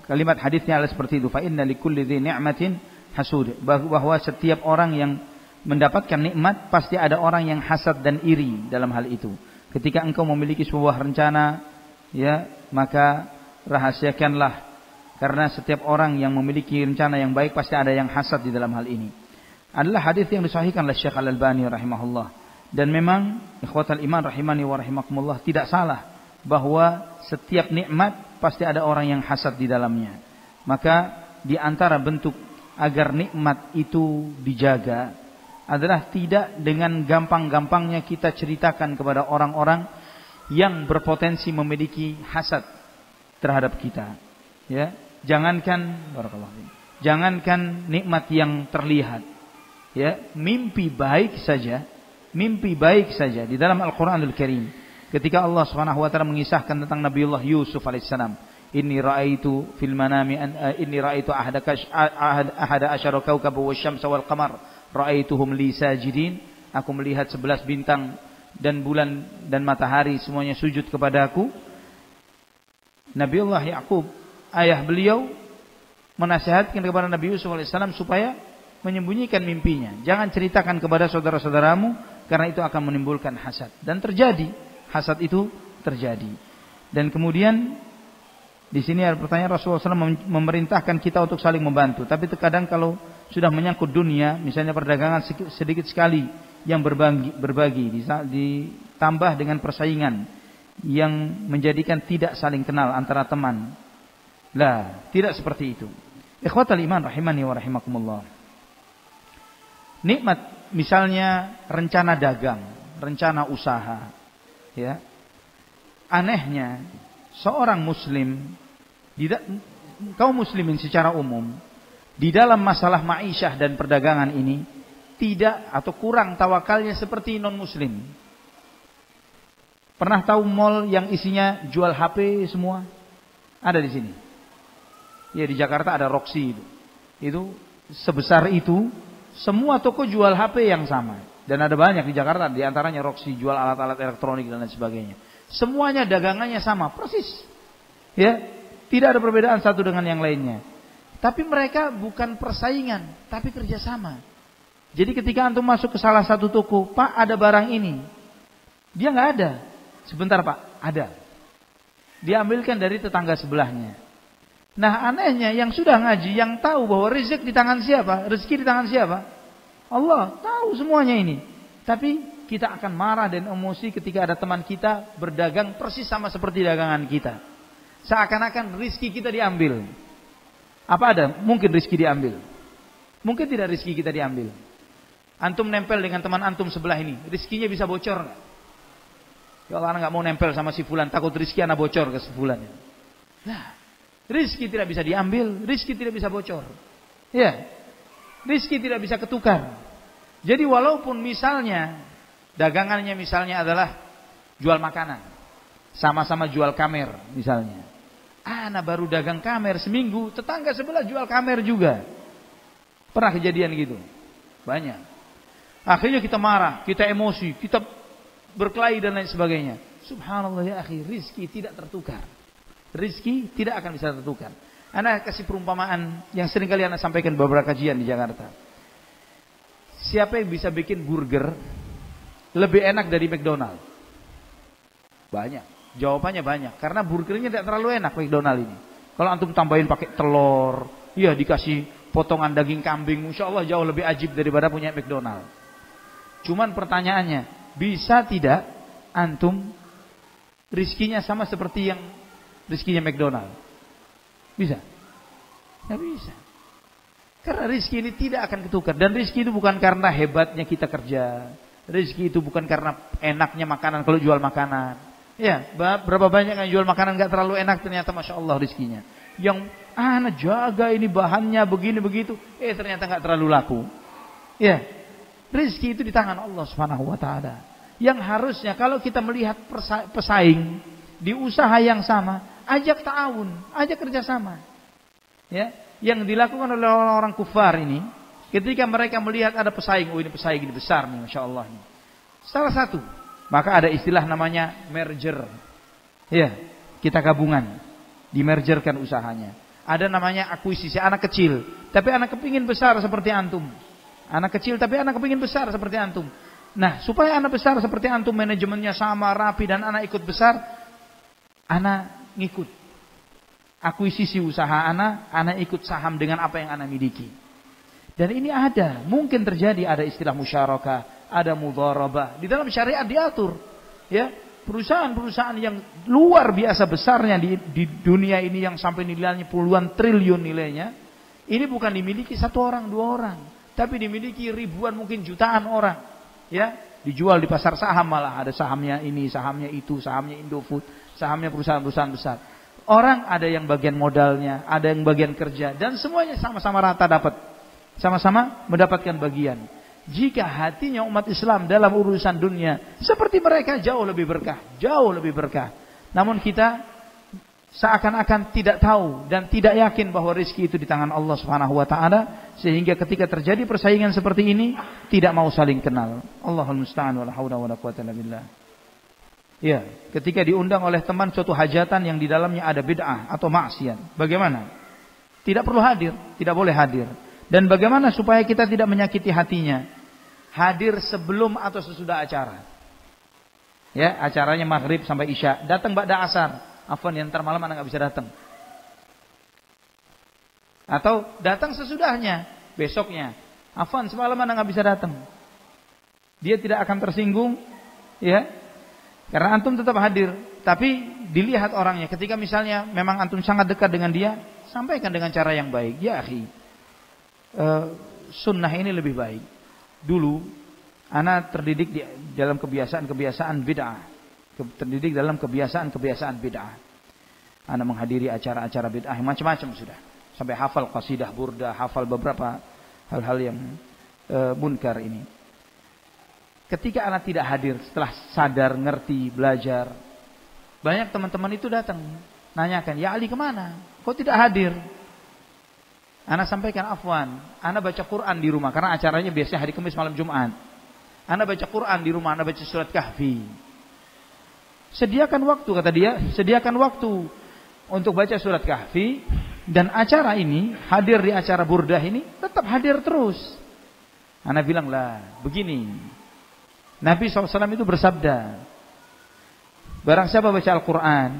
Kalimat hadisnya adalah seperti itu, fa inna likulli dhi ni'matin hasud, bahwa setiap orang yang mendapatkan nikmat pasti ada orang yang hasad dan iri dalam hal itu. Ketika engkau memiliki sebuah rencana, ya, maka rahasiakanlah, karena setiap orang yang memiliki rencana yang baik pasti ada yang hasad di dalam hal ini. Adalah hadis yang disahihkan oleh Syekh Al-Albani rahimahullah. Dan memang ikhwatal iman rahimani wa rahimakumullah, tidak salah bahwa setiap nikmat pasti ada orang yang hasad di dalamnya. Maka di antara bentuk agar nikmat itu dijaga adalah tidak dengan gampang-gampangnya kita ceritakan kepada orang-orang yang berpotensi memiliki hasad terhadap kita. Ya, jangankan nikmat yang terlihat, ya, mimpi baik saja di dalam Al-Qur'anul Karim. Ketika Allah Subhanahu wa taala mengisahkan tentang Nabiullah Yusuf alaihissalam, inni ra'aitu fil manami inni ra'aitu ahada asyara kawkaba wasyamsa wal qamar ra'aituhum li sajidin. Aku melihat 11 bintang dan bulan dan matahari semuanya sujud kepadaku. Nabiullah Yaqub, ayah beliau, menasihatkan kepada Nabi Yusuf alaihissalam supaya menyembunyikan mimpinya. Jangan ceritakan kepada saudara-saudaramu, karena itu akan menimbulkan hasad. Dan terjadi, hasad itu terjadi. Dan kemudian di sini ada pertanyaan, Rasulullah SAW memerintahkan kita untuk saling membantu. Tapi terkadang kalau sudah menyangkut dunia, misalnya perdagangan sedikit sekali yang berbagi ditambah dengan persaingan yang menjadikan tidak saling kenal antara teman. Lah, tidak seperti itu. Ikhwatal iman rahimani wa rahimakumullah. Nikmat misalnya rencana dagang, rencana usaha, ya. Anehnya seorang muslim, kaum muslimin secara umum, di dalam masalah ma'isyah dan perdagangan ini tidak atau kurang tawakalnya seperti non muslim. Pernah tahu mall yang isinya jual HP semua? Ada di sini. Ya, di Jakarta ada Roxy itu. Itu sebesar itu, semua toko jual HP yang sama. Dan ada banyak di Jakarta, di antaranya Roxy, jual alat-alat elektronik dan lain sebagainya. Semuanya dagangannya sama, persis. Ya, tidak ada perbedaan satu dengan yang lainnya. Tapi mereka bukan persaingan, tapi kerjasama. Jadi ketika antum masuk ke salah satu toko, Pak ada barang ini, dia nggak ada. Sebentar Pak, ada. Diambilkan dari tetangga sebelahnya. Nah anehnya yang sudah ngaji, yang tahu bahwa rezeki di tangan siapa, rezeki di tangan siapa, Allah tahu semuanya ini. Tapi kita akan marah dan emosi ketika ada teman kita berdagang persis sama seperti dagangan kita. Seakan-akan rezeki kita diambil. Apa ada? Mungkin rezeki diambil. Mungkin tidak rezeki kita diambil. Antum nempel dengan teman antum sebelah ini, rezekinya bisa bocor nggak? Ya Allah, anak nggak mau nempel sama si fulan, takut rezeki anak bocor ke si fulan. Nah, rezeki tidak bisa diambil, rezeki tidak bisa bocor. Ya, rezeki tidak bisa ketukar. Jadi walaupun misalnya dagangannya misalnya adalah jual makanan, sama-sama jual kamer misalnya. Anak baru dagang kamer seminggu, tetangga sebelah jual kamer juga. Pernah kejadian gitu? Banyak. Akhirnya kita marah, kita emosi, kita berkelahi dan lain sebagainya. Subhanallah ya akhi, rizki tidak tertukar. Rizki tidak akan bisa tertukar. Anak kasih perumpamaan yang sering kali anak sampaikan beberapa kajian di Jakarta. Siapa yang bisa bikin burger lebih enak dari McDonald? Banyak. Jawabannya banyak. Karena burgernya tidak terlalu enak McDonald ini. Kalau antum tambahin pakai telur, ya dikasih potongan daging kambing, Masya Allah jauh lebih ajib daripada punya McDonald. Cuman pertanyaannya, bisa tidak antum rizkinya sama seperti yang rizkinya McDonald? Bisa? Nggak bisa. Karena rizki ini tidak akan ketukar. Dan rizki itu bukan karena hebatnya kita kerja. Rizki itu bukan karena enaknya makanan kalau jual makanan. Ya, berapa banyak yang jual makanan gak terlalu enak ternyata Masya Allah rizkinya. Yang anak jaga ini bahannya begini begitu, ternyata gak terlalu laku. Ya, rizki itu di tangan Allah Subhanahu Wa Taala. Yang harusnya kalau kita melihat pesaing di usaha yang sama, ajak ta'awun, ajak kerjasama. Ya, yang dilakukan oleh orang-orang kufar ini, ketika mereka melihat ada pesaing, ini pesaing ini besar nih, Masya Allah nih. Salah satu, maka ada istilah namanya merger. Ya, kita gabungan, dimergerkan usahanya. Ada namanya akuisisi, anak kecil, tapi anak kepingin besar seperti antum. Anak kecil tapi anak kepingin besar seperti antum. Nah, supaya anak besar seperti antum, manajemennya sama, rapi, dan anak ikut besar, anak ngikut. Akuisisi usaha anak ikut saham dengan apa yang anak miliki. Dan ini ada, mungkin terjadi, ada istilah musyarakah, ada mudharabah. Di dalam syariat diatur. Ya, perusahaan-perusahaan yang luar biasa besarnya di dunia ini yang sampai nilainya puluhan triliun nilainya, ini bukan dimiliki satu orang, dua orang, tapi dimiliki ribuan, mungkin jutaan orang. Ya, dijual di pasar saham, malah ada sahamnya ini, sahamnya itu, sahamnya Indofood, sahamnya perusahaan-perusahaan besar. Orang ada yang bagian modalnya, ada yang bagian kerja, dan semuanya sama-sama rata dapat, sama-sama mendapatkan bagian. Jika hatinya umat Islam dalam urusan dunia seperti mereka, jauh lebih berkah, jauh lebih berkah. Namun kita seakan-akan tidak tahu dan tidak yakin bahwa rezeki itu di tangan Allah Subhanahu Wa Taala, sehingga ketika terjadi persaingan seperti ini tidak mau saling kenal. Allahul musta'an, wala haula wala quwwata illa billah. Ya, ketika diundang oleh teman suatu hajatan yang di dalamnya ada bid'ah atau maksiat, bagaimana? Tidak perlu hadir, tidak boleh hadir. Dan bagaimana supaya kita tidak menyakiti hatinya? Hadir sebelum atau sesudah acara. Ya, acaranya maghrib sampai isya, datang ba'da asar. Afwan, yang ntar malam anak nggak bisa datang. Atau datang sesudahnya, besoknya. Afwan, semalam anak nggak bisa datang. Dia tidak akan tersinggung, ya. Karena antum tetap hadir, tapi dilihat orangnya. Ketika misalnya memang antum sangat dekat dengan dia, sampaikan dengan cara yang baik. Ya akhi, sunnah ini lebih baik. Dulu, ana terdidik di dalam kebiasaan-kebiasaan bid'ah. Terdidik dalam kebiasaan-kebiasaan bid'ah. Ana menghadiri acara-acara bid'ah macam-macam sudah. Sampai hafal qasidah burdah, hafal beberapa hal-hal yang munkar ini. Ketika anak tidak hadir, setelah sadar, ngerti, belajar, banyak teman-teman itu datang, nanyakan, ya Ali kemana? Kok tidak hadir? Anak sampaikan, afwan, anak baca Quran di rumah, karena acaranya biasanya hari Kamis malam Jumat. Anak baca Quran di rumah, anak baca surat Kahfi. Sediakan waktu, kata dia, sediakan waktu untuk baca surat Kahfi, dan acara ini, hadir di acara burdah ini, tetap hadir terus. Anak bilang, lah, begini, Nabi SAW itu bersabda, barang siapa baca Al-Quran,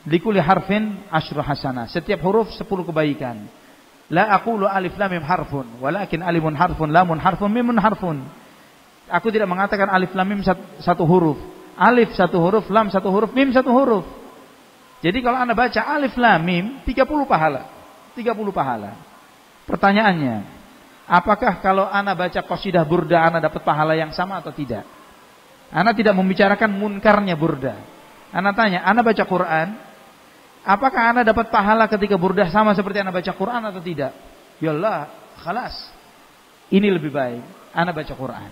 likulli harfin asyru hasanah, setiap huruf 10 kebaikan. La aqulu alif lam mim harfun, walakin alimun harfun, lamun harfun, mimun harfun. Aku tidak mengatakan alif lam mim satu huruf. Alif satu huruf, lam satu huruf, mim satu huruf. Jadi kalau Anda baca alif lam mim, 30 pahala. 30 pahala. Pertanyaannya, apakah kalau Anda baca qasidah burda Anda dapat pahala yang sama atau tidak? Ana tidak membicarakan munkarnya burda. Ana tanya, Ana baca Quran, apakah Ana dapat pahala ketika burda sama seperti Ana baca Quran atau tidak? Yallah, khalas. Ini lebih baik, Ana baca Quran.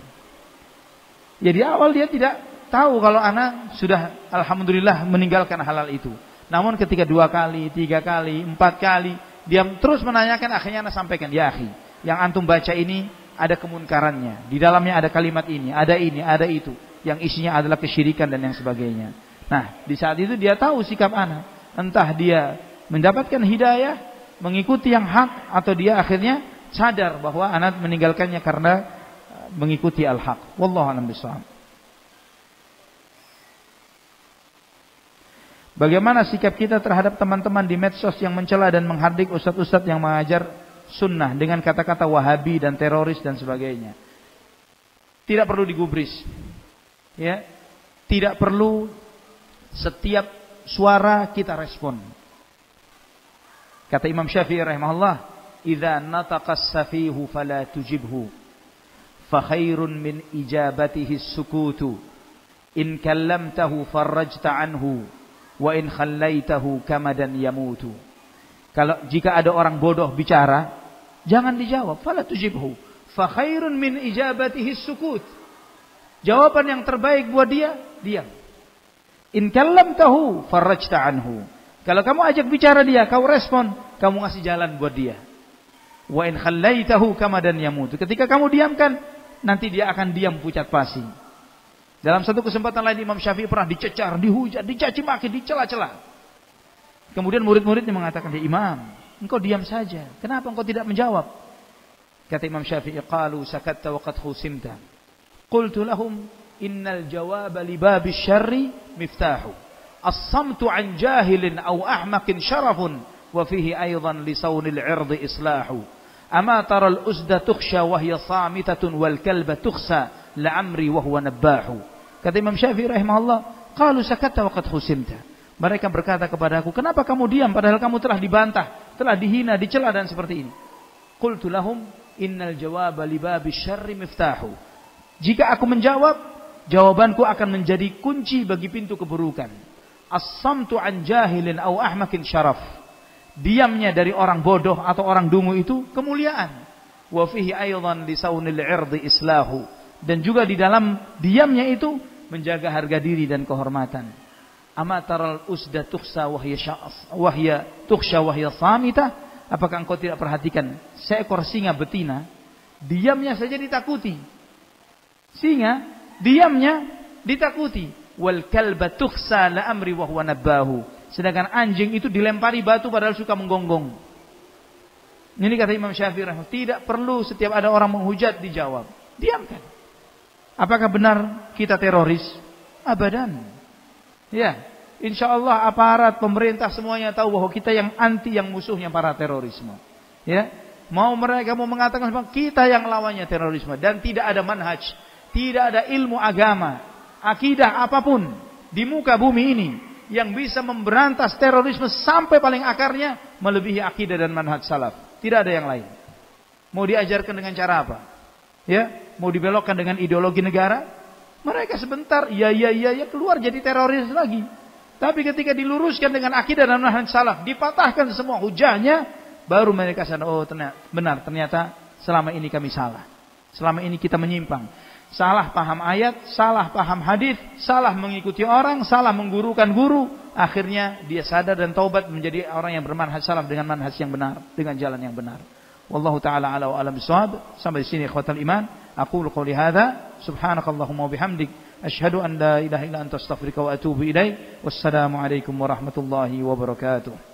Jadi awal dia tidak tahu kalau Ana sudah alhamdulillah meninggalkan halal itu. Namun ketika 2 kali, 3 kali, 4 kali, dia terus menanyakan, akhirnya Ana sampaikan, ya akhi, yang antum baca ini ada kemunkarannya. Di dalamnya ada kalimat ini, ada itu. Yang isinya adalah kesyirikan dan yang sebagainya. Nah, di saat itu dia tahu sikap ana. Entah dia mendapatkan hidayah, mengikuti yang hak, atau dia akhirnya sadar bahwa ana meninggalkannya karena mengikuti al-haq. Wallahu a'lam bishawab. Bagaimana sikap kita terhadap teman-teman di medsos yang mencela dan menghardik ustadz-ustadz yang mengajar sunnah dengan kata-kata wahabi dan teroris dan sebagainya. Tidak perlu digubris. Ya. Tidak perlu setiap suara kita respon. Kata Imam Syafi'i rahimahullah, "Idza nataqa as-safihu fala tujibhu, fa khairun min ijabatihi as-sukutu. In kallamtahu farajta anhu, wa in khallaitahu kamadan yamutu." Kalau jika ada orang bodoh bicara, jangan dijawab, fala tujibhu, fa khairun min ijabatihi as-sukut. Jawaban yang terbaik buat dia, diam. In kallamtahu farajta anhu. Kalau kamu ajak bicara dia, kau respon, kamu ngasih jalan buat dia. Wa in khallaitahu kamadan yamutu. Ketika kamu diamkan, nanti dia akan diam pucat pasi. Dalam satu kesempatan lain Imam Syafi'i pernah dicecar, dihujat, dicaci maki, dicela-cela. Kemudian murid-muridnya mengatakan, "Ya Imam, engkau diam saja. Kenapa engkau tidak menjawab?" Kata Imam Syafi'i, "Qalu sakatta wa qad khusimta. Qultu lahum innal jawaba li babi syarri miftahu. As-samtu an jahilin aw ahmaqin syarafun wa fihi aidan li sawnil 'irdi islahu. Ama taral usda tukhsha wa hiya samitatun wal kalba tukhsa la'amri wa huwa nabbahu." Kata Imam Syafi'i rahimahullah, "Qalu sakatta wa qad khusimta." Mereka berkata kepadaku, "Kenapa kamu diam padahal kamu telah dibantah, telah dihina, dicela dan seperti ini?" Qultu lahum innal jawaba li babi syarri miftahu. Jika aku menjawab, jawabanku akan menjadi kunci bagi pintu keburukan. As-samtu an jahilin aw ahmakin syaraf. Diamnya dari orang bodoh atau orang dungu itu kemuliaan. Wa fihi aidan li sawnil 'irdi islahu. Dan juga di dalam diamnya itu menjaga harga diri dan kehormatan. Ama taral usda tukhsa wa hiya tukhsha wa hiya samita. Apakah engkau tidak perhatikan seekor singa betina diamnya saja ditakuti? Singa diamnya ditakuti. Wal kalba tukhsa la amri wa huwa nabbahu. Sedangkan anjing itu dilempari batu padahal suka menggonggong. Ini kata Imam Syafi'i rahimahullah, tidak perlu setiap ada orang menghujat dijawab. Diamkan. Apakah benar kita teroris? Abadan. Ya, insyaallah aparat pemerintah semuanya tahu bahwa kita yang anti, yang musuhnya para terorisme. Ya, mereka mau mengatakan kita yang lawannya terorisme dan tidak ada manhaj, tidak ada ilmu agama, akidah apapun di muka bumi ini yang bisa memberantas terorisme sampai paling akarnya melebihi akidah dan manhaj salaf. Tidak ada yang lain. Mau diajarkan dengan cara apa? Ya, mau dibelokkan dengan ideologi negara? Mereka sebentar ya keluar jadi teroris lagi. Tapi ketika diluruskan dengan akidah dan manhaj salaf, dipatahkan semua hujahnya, baru mereka sadar, oh ternyata selama ini kami salah. Selama ini kita menyimpang. Salah paham ayat, salah paham hadis, salah mengikuti orang, salah menggurukan guru. Akhirnya dia sadar dan taubat menjadi orang yang bermanhaj salaf dengan manhaj yang benar, dengan jalan yang benar. Wallahu taala ala wa alam bisawab. Sampai di sini ikhwatal iman. Aqulu qouli hadza, subhanakallahumma wa bihamdik, asyhadu an la ilaha illa anta astaghfiruka wa atubu ilaik. Wassalamu alaikum warahmatullahi wabarakatuh.